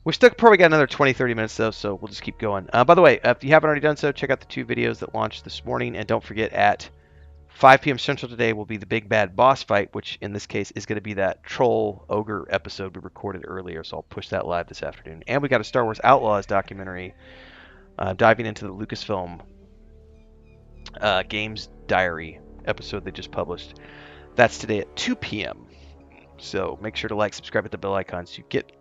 We've still probably got another 20-30 minutes though, so we'll just keep going. By the way, if you haven't already done so, check out the 2 videos that launched this morning, and don't forget at 5 p.m. Central today will be the big bad boss fight, which in this case is going to be that Troll Ogre episode we recorded earlier, so I'll push that live this afternoon. And we got a Star Wars Outlaws documentary diving into the Lucasfilm Games Diary episode they just published. That's today at 2 p.m. So make sure to like, subscribe, hit the bell icon so you get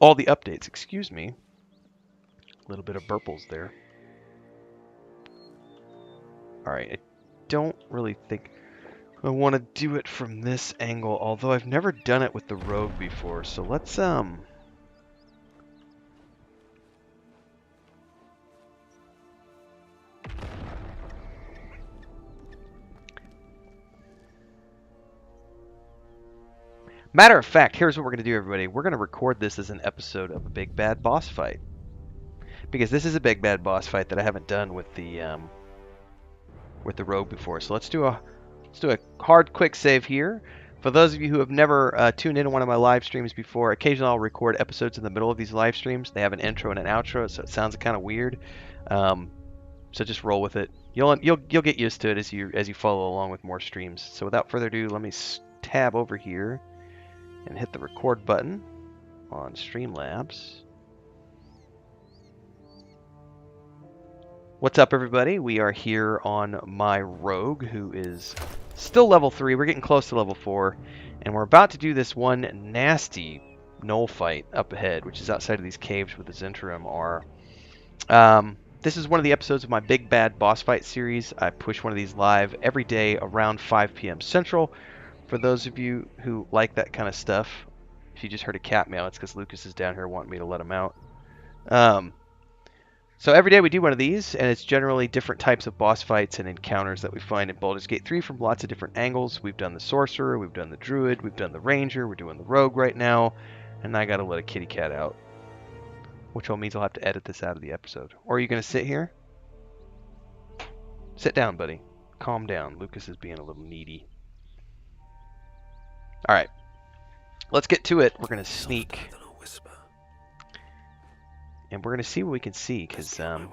all the updates. Excuse me. A little bit of burples there. Alright, I don't really think I want to do it from this angle, although I've never done it with the Rogue before, so let's Matter of fact, here's what we're going to do, everybody. We're going to record this as an episode of a big bad boss fight. Because this is a big bad boss fight that I haven't done with the Rogue before. So let's do a hard quick save here. For those of you who have never tuned into one of my live streams before, occasionally I'll record episodes in the middle of these live streams. They have an intro and an outro, so it sounds kind of weird. So just roll with it. You'll get used to it as you follow along with more streams. So without further ado, let me tab over here and hit the record button on Streamlabs. What's up, everybody? We are here on my Rogue, who is still level 3. We're getting close to level 4, and we're about to do this one nasty gnoll fight up ahead, which is outside of these caves where the Zentrum are. This is one of the episodes of my Big Bad Boss Fight series. I push one of these live every day around 5 p.m. Central. For those of you who like that kind of stuff, if you just heard a cat meow, it's because Lucas is down here wanting me to let him out. So every day we do one of these, and it's generally different types of boss fights and encounters that we find in Baldur's Gate 3 from lots of different angles. We've done the Sorcerer, we've done the Druid, we've done the Ranger, we're doing the Rogue right now, and I gotta let a kitty cat out. Which all means I'll have to edit this out of the episode. Or are you gonna sit here? Sit down, buddy. Calm down. Lucas is being a little needy. Alright, let's get to it. We're going to sneak. And we're going to see what we can see, because I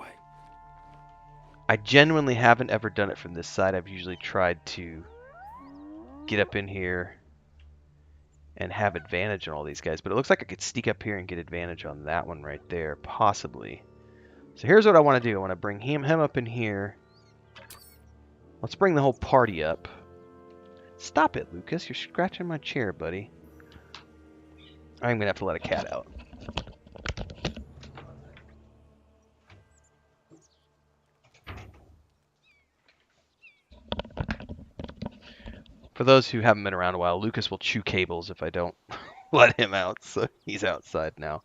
genuinely haven't ever done it from this side. I've usually tried to get up in here and have advantage on all these guys. But it looks like I could sneak up here and get advantage on that one right there, possibly. So here's what I want to do. I want to bring him up in here. Let's bring the whole party up. Stop it, Lucas. You're scratching my chair, buddy. I'm going to have to let a cat out. For those who haven't been around a while, Lucas will chew cables if I don't let him out, so he's outside now.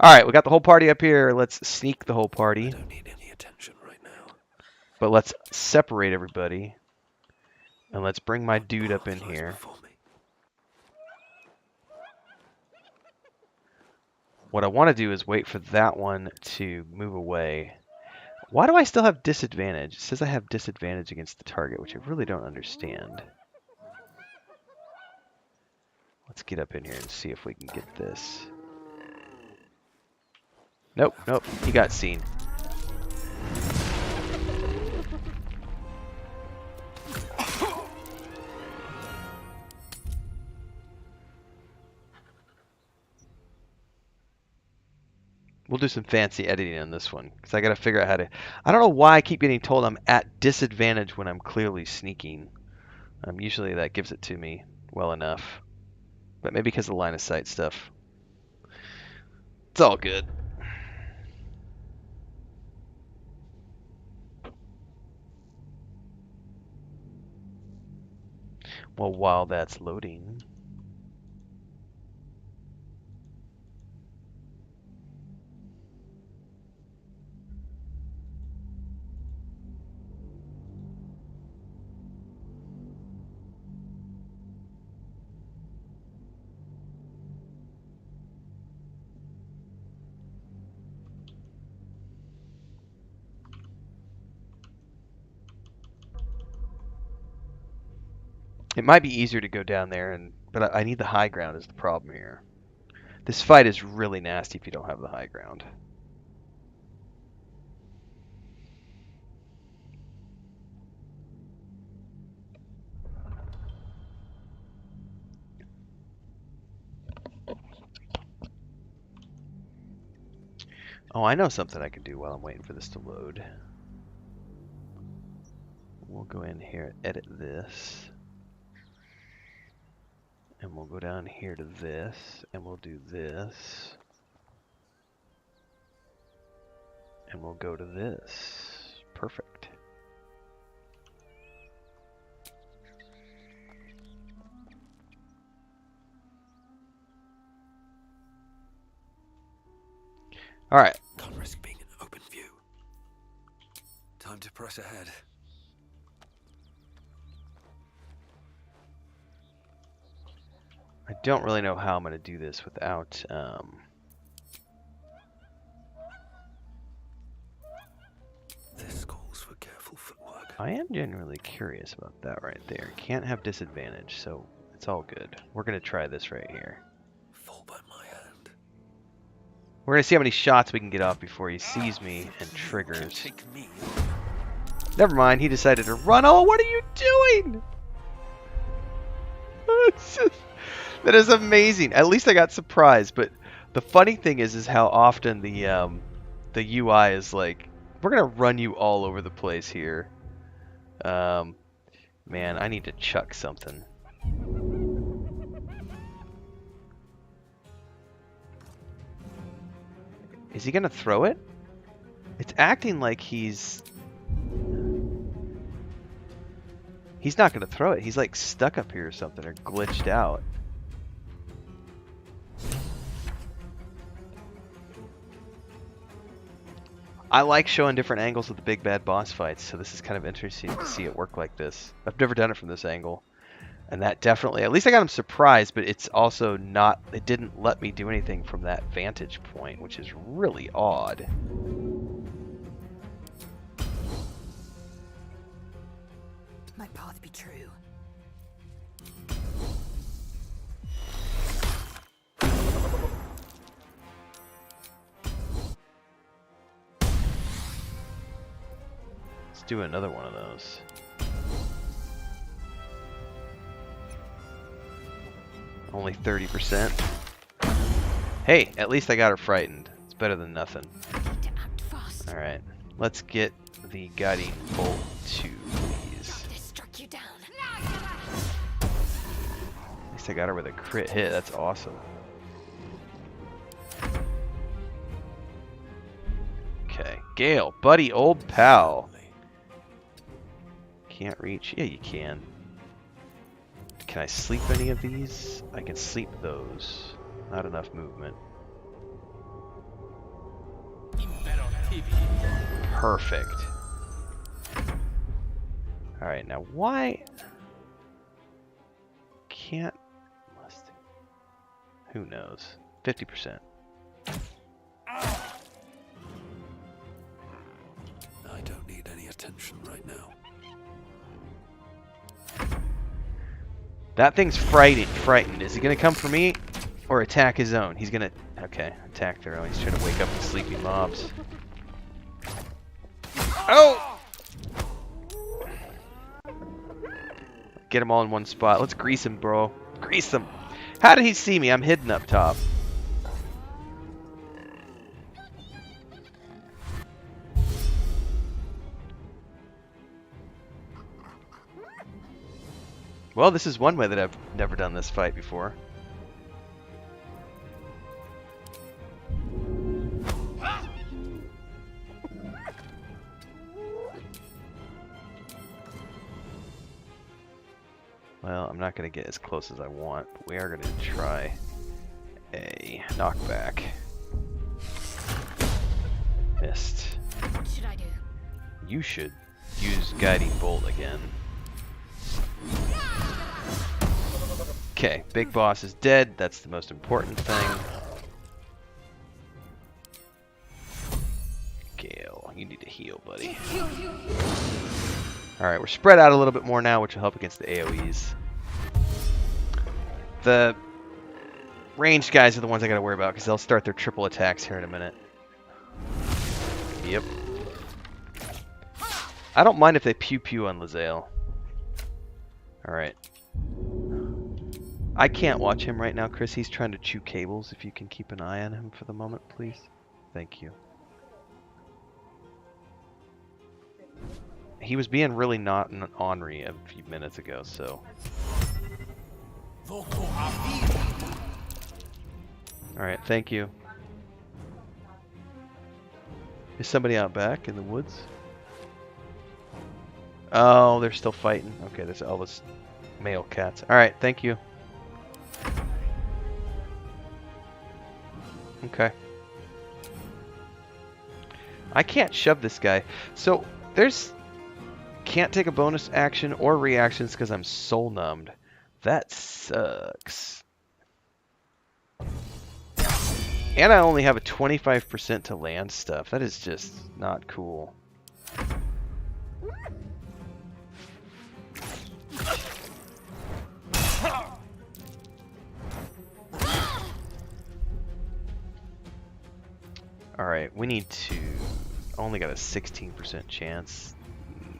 Alright, we got the whole party up here. Let's sneak the whole party. I don't need any attention right now. But let's separate everybody. And let's bring my dude up in here. What I want to do is wait for that one to move away. Why do I still have disadvantage? It says I have disadvantage against the target, which I really don't understand. Let's get up in here and see if we can get this. Nope, nope, he got seen. We'll do some fancy editing on this one, because I got to figure out how to... I don't know why I keep getting told I'm at disadvantage when I'm clearly sneaking. Usually that gives it to me well enough. But maybe because of the line of sight stuff. It's all good. Well, while that's loading... It might be easier to go down there, but I need the high ground is the problem here. This fight is really nasty if you don't have the high ground. Oh, I know something I can do while I'm waiting for this to load. We'll go in here and edit this. And we'll go down here to this, and we'll do this. And we'll go to this. Perfect. All right. Can't risk being in open view. Time to press ahead. I don't really know how I'm going to do this without... This calls for careful footwork. I am genuinely curious about that right there. Can't have disadvantage, so it's all good. We're going to try this right here. Fall by my hand. We're going to see how many shots we can get off before he sees me and triggers. Take me. Never mind, he decided to run. Oh, what are you doing? That is amazing. At least I got surprised. But the funny thing is how often the UI is like, we're gonna run you all over the place here. Man, I need to chuck something. Is he gonna throw it? It's acting like he's not gonna throw it. He's like stuck up here or something, or glitched out. I like showing different angles of the big bad boss fights, so this is kind of interesting to see it work like this. I've never done it from this angle. And that definitely, at least I got him surprised, but it's also not, it didn't let me do anything from that vantage point, which is really odd. My path be true. Let's do another one of those. Only 30%. Hey, at least I got her frightened. It's better than nothing. Alright, let's get the guiding bolt 2, please. At least I got her with a crit hit. That's awesome. Okay, Gale, buddy, old pal. Can't reach? Yeah, you can. Can I sleep any of these? I can sleep those. Not enough movement. Perfect. Alright, now why can't... Must... Who knows? 50%. I don't need any attention right now. That thing's frightened. Is he gonna come for me or attack his own? He's gonna, okay, attack their own. He's trying to wake up the sleeping mobs. Oh! Get them all in one spot. Let's grease him, bro. Grease him. How did he see me? I'm hidden up top. Well, this is one way that I've never done this fight before. Well, I'm not going to get as close as I want, but we are going to try a knockback. Missed. What should I do? You should use Guiding Bolt again. Okay, Big Boss is dead. That's the most important thing. Gale, you need to heal, buddy. Alright, we're spread out a little bit more now, which will help against the AoEs. The ranged guys are the ones I gotta worry about, because they'll start their triple attacks here in a minute. Yep. I don't mind if they pew-pew on Lae'zel. Alright. I can't watch him right now, Chris. He's trying to chew cables. If you can keep an eye on him for the moment, please. Thank you. He was being really not ornery a few minutes ago, so... Alright, thank you. Is somebody out back in the woods? Oh, they're still fighting. Okay, there's all those male cats. Alright, thank you. Okay. I can't shove this guy. So, there's... Can't take a bonus action or reactions because I'm soul numbed. That sucks. And I only have a 25% to land stuff. That is just not cool. Alright, we need to... Only got a 16% chance.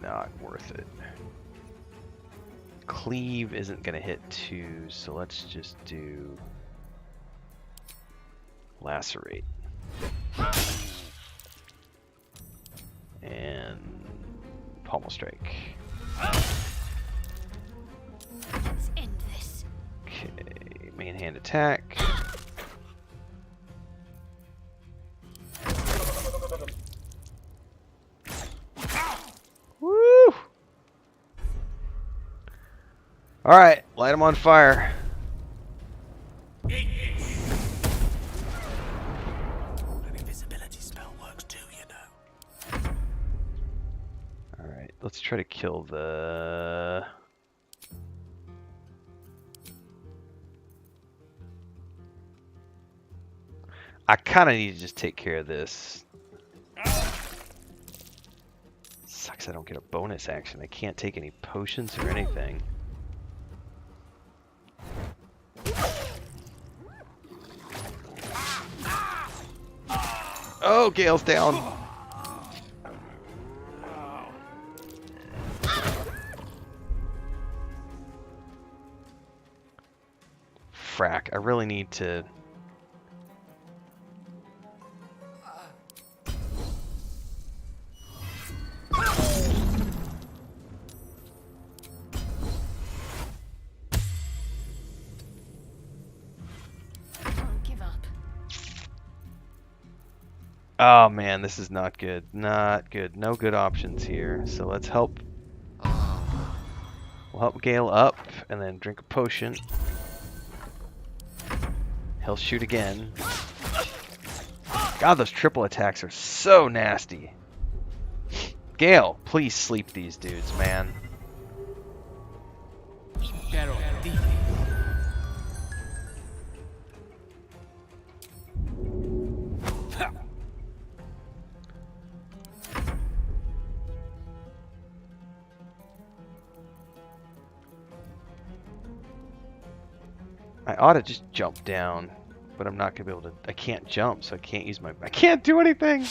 Not worth it. Cleave isn't going to hit 2, so let's just do... Lacerate. And... Pommel Strike. Let's end this. Okay, main hand attack. Woo! Alright, light him on fire. An invisibility spell works too, you know. Alright, let's try to kill the... I kind of need to just take care of this. Sucks I don't get a bonus action. I can't take any potions or anything. Oh, Gale's down. Frack, I really need to... Oh man, this is not good. Not good. No good options here. So let's help. We'll help Gale up and then drink a potion. He'll shoot again. God, those triple attacks are so nasty. Gale, please sleep these dudes, man. I ought to just jump down, but I'm not gonna be able to. I can't jump, so I can't use my. I can't do anything.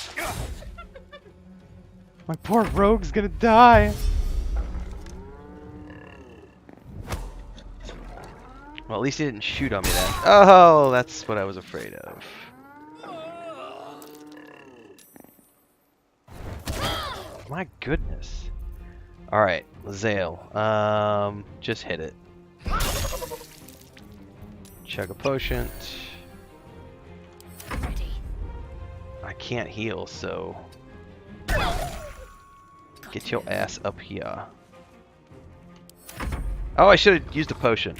My poor rogue's gonna die. Well, at least he didn't shoot on me then. Oh, that's what I was afraid of. My goodness. All right, Lae'zel. Just hit it. Chug a potion. Ready. I can't heal, so get your ass up here. Oh, I should have used a potion.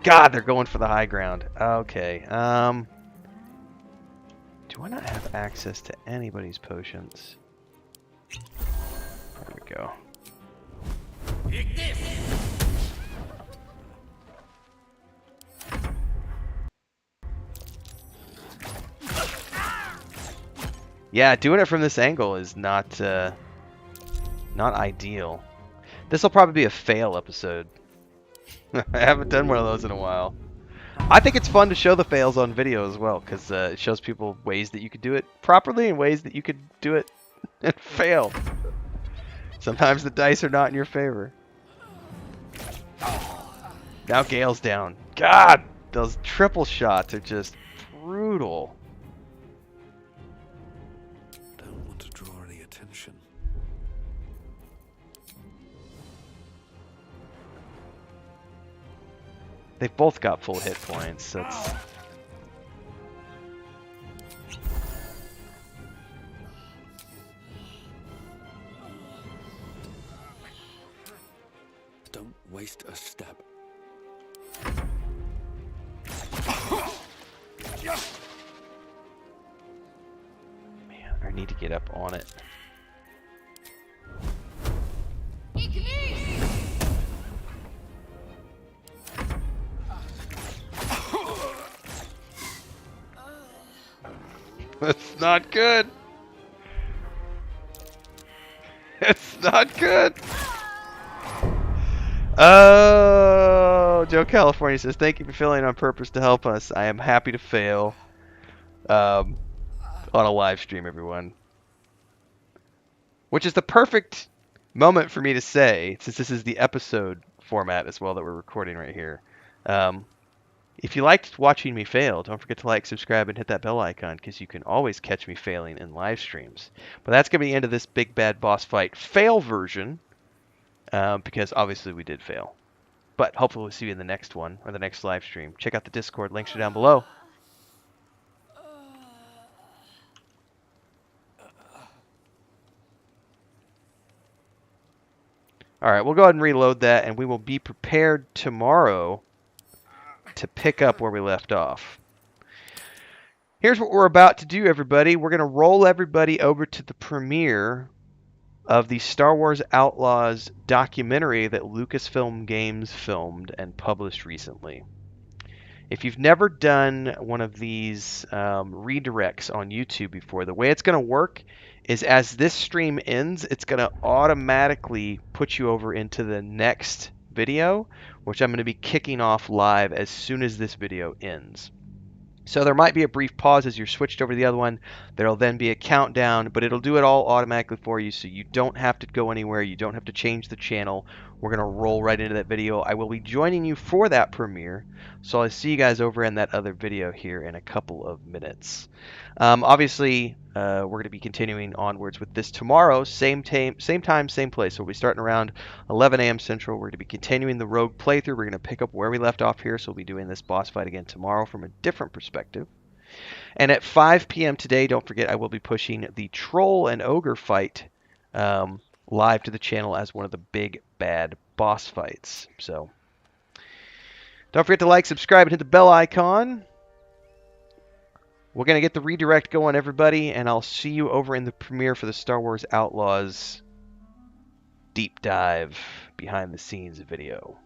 God, they're going for the high ground. Okay. Do I not have access to anybody's potions? There we go. Yeah, doing it from this angle is not ideal. This will probably be a fail episode. I haven't done one of those in a while. I think it's fun to show the fails on video as well, because it shows people ways that you could do it properly and ways that you could do it and fail. Sometimes the dice are not in your favor. Now Gale's down. God, those triple shots are just brutal. Don't want to draw any attention. They've both got full hit points. That's... Don't waste a step. Man, I need to get up on it. That's not good. It's not good. Oh, Joe California says, thank you for filling on purpose to help us. I am happy to fail on a live stream, everyone. Which is the perfect moment for me to say, since this is the episode format as well that we're recording right here. If you liked watching me fail, don't forget to like, subscribe, and hit that bell icon, because you can always catch me failing in live streams. But that's going to be the end of this big bad boss fight fail version, because obviously we did fail. But hopefully we'll see you in the next one, or the next live stream. Check out the Discord, links are down below. Alright, we'll go ahead and reload that, and we will be prepared tomorrow to pick up where we left off. Here's what we're about to do, everybody. We're going to roll everybody over to the premiere of the Star Wars Outlaws documentary that Lucasfilm Games filmed and published recently. If you've never done one of these redirects on YouTube before, the way it's going to work is as this stream ends, it's going to automatically put you over into the next video, which I'm going to be kicking off live as soon as this video ends. So there might be a brief pause as you're switched over to the other one. There'll then be a countdown, but it'll do it all automatically for you, so you don't have to go anywhere. You don't have to change the channel. We're going to roll right into that video. I will be joining you for that premiere, so I'll see you guys over in that other video here in a couple of minutes. Obviously, we're going to be continuing onwards with this tomorrow, same time, same place. So we'll be starting around 11 a.m. Central. We're going to be continuing the Rogue playthrough. We're going to pick up where we left off here, so we'll be doing this boss fight again tomorrow from a different perspective. And at 5 p.m. today, don't forget, I will be pushing the Troll and Ogre fight live to the channel as one of the big bad boss fights. So don't forget to like, subscribe, and hit the bell icon. We're going to get the redirect going, everybody, and I'll see you over in the premiere for the Star Wars Outlaws deep dive behind the scenes video.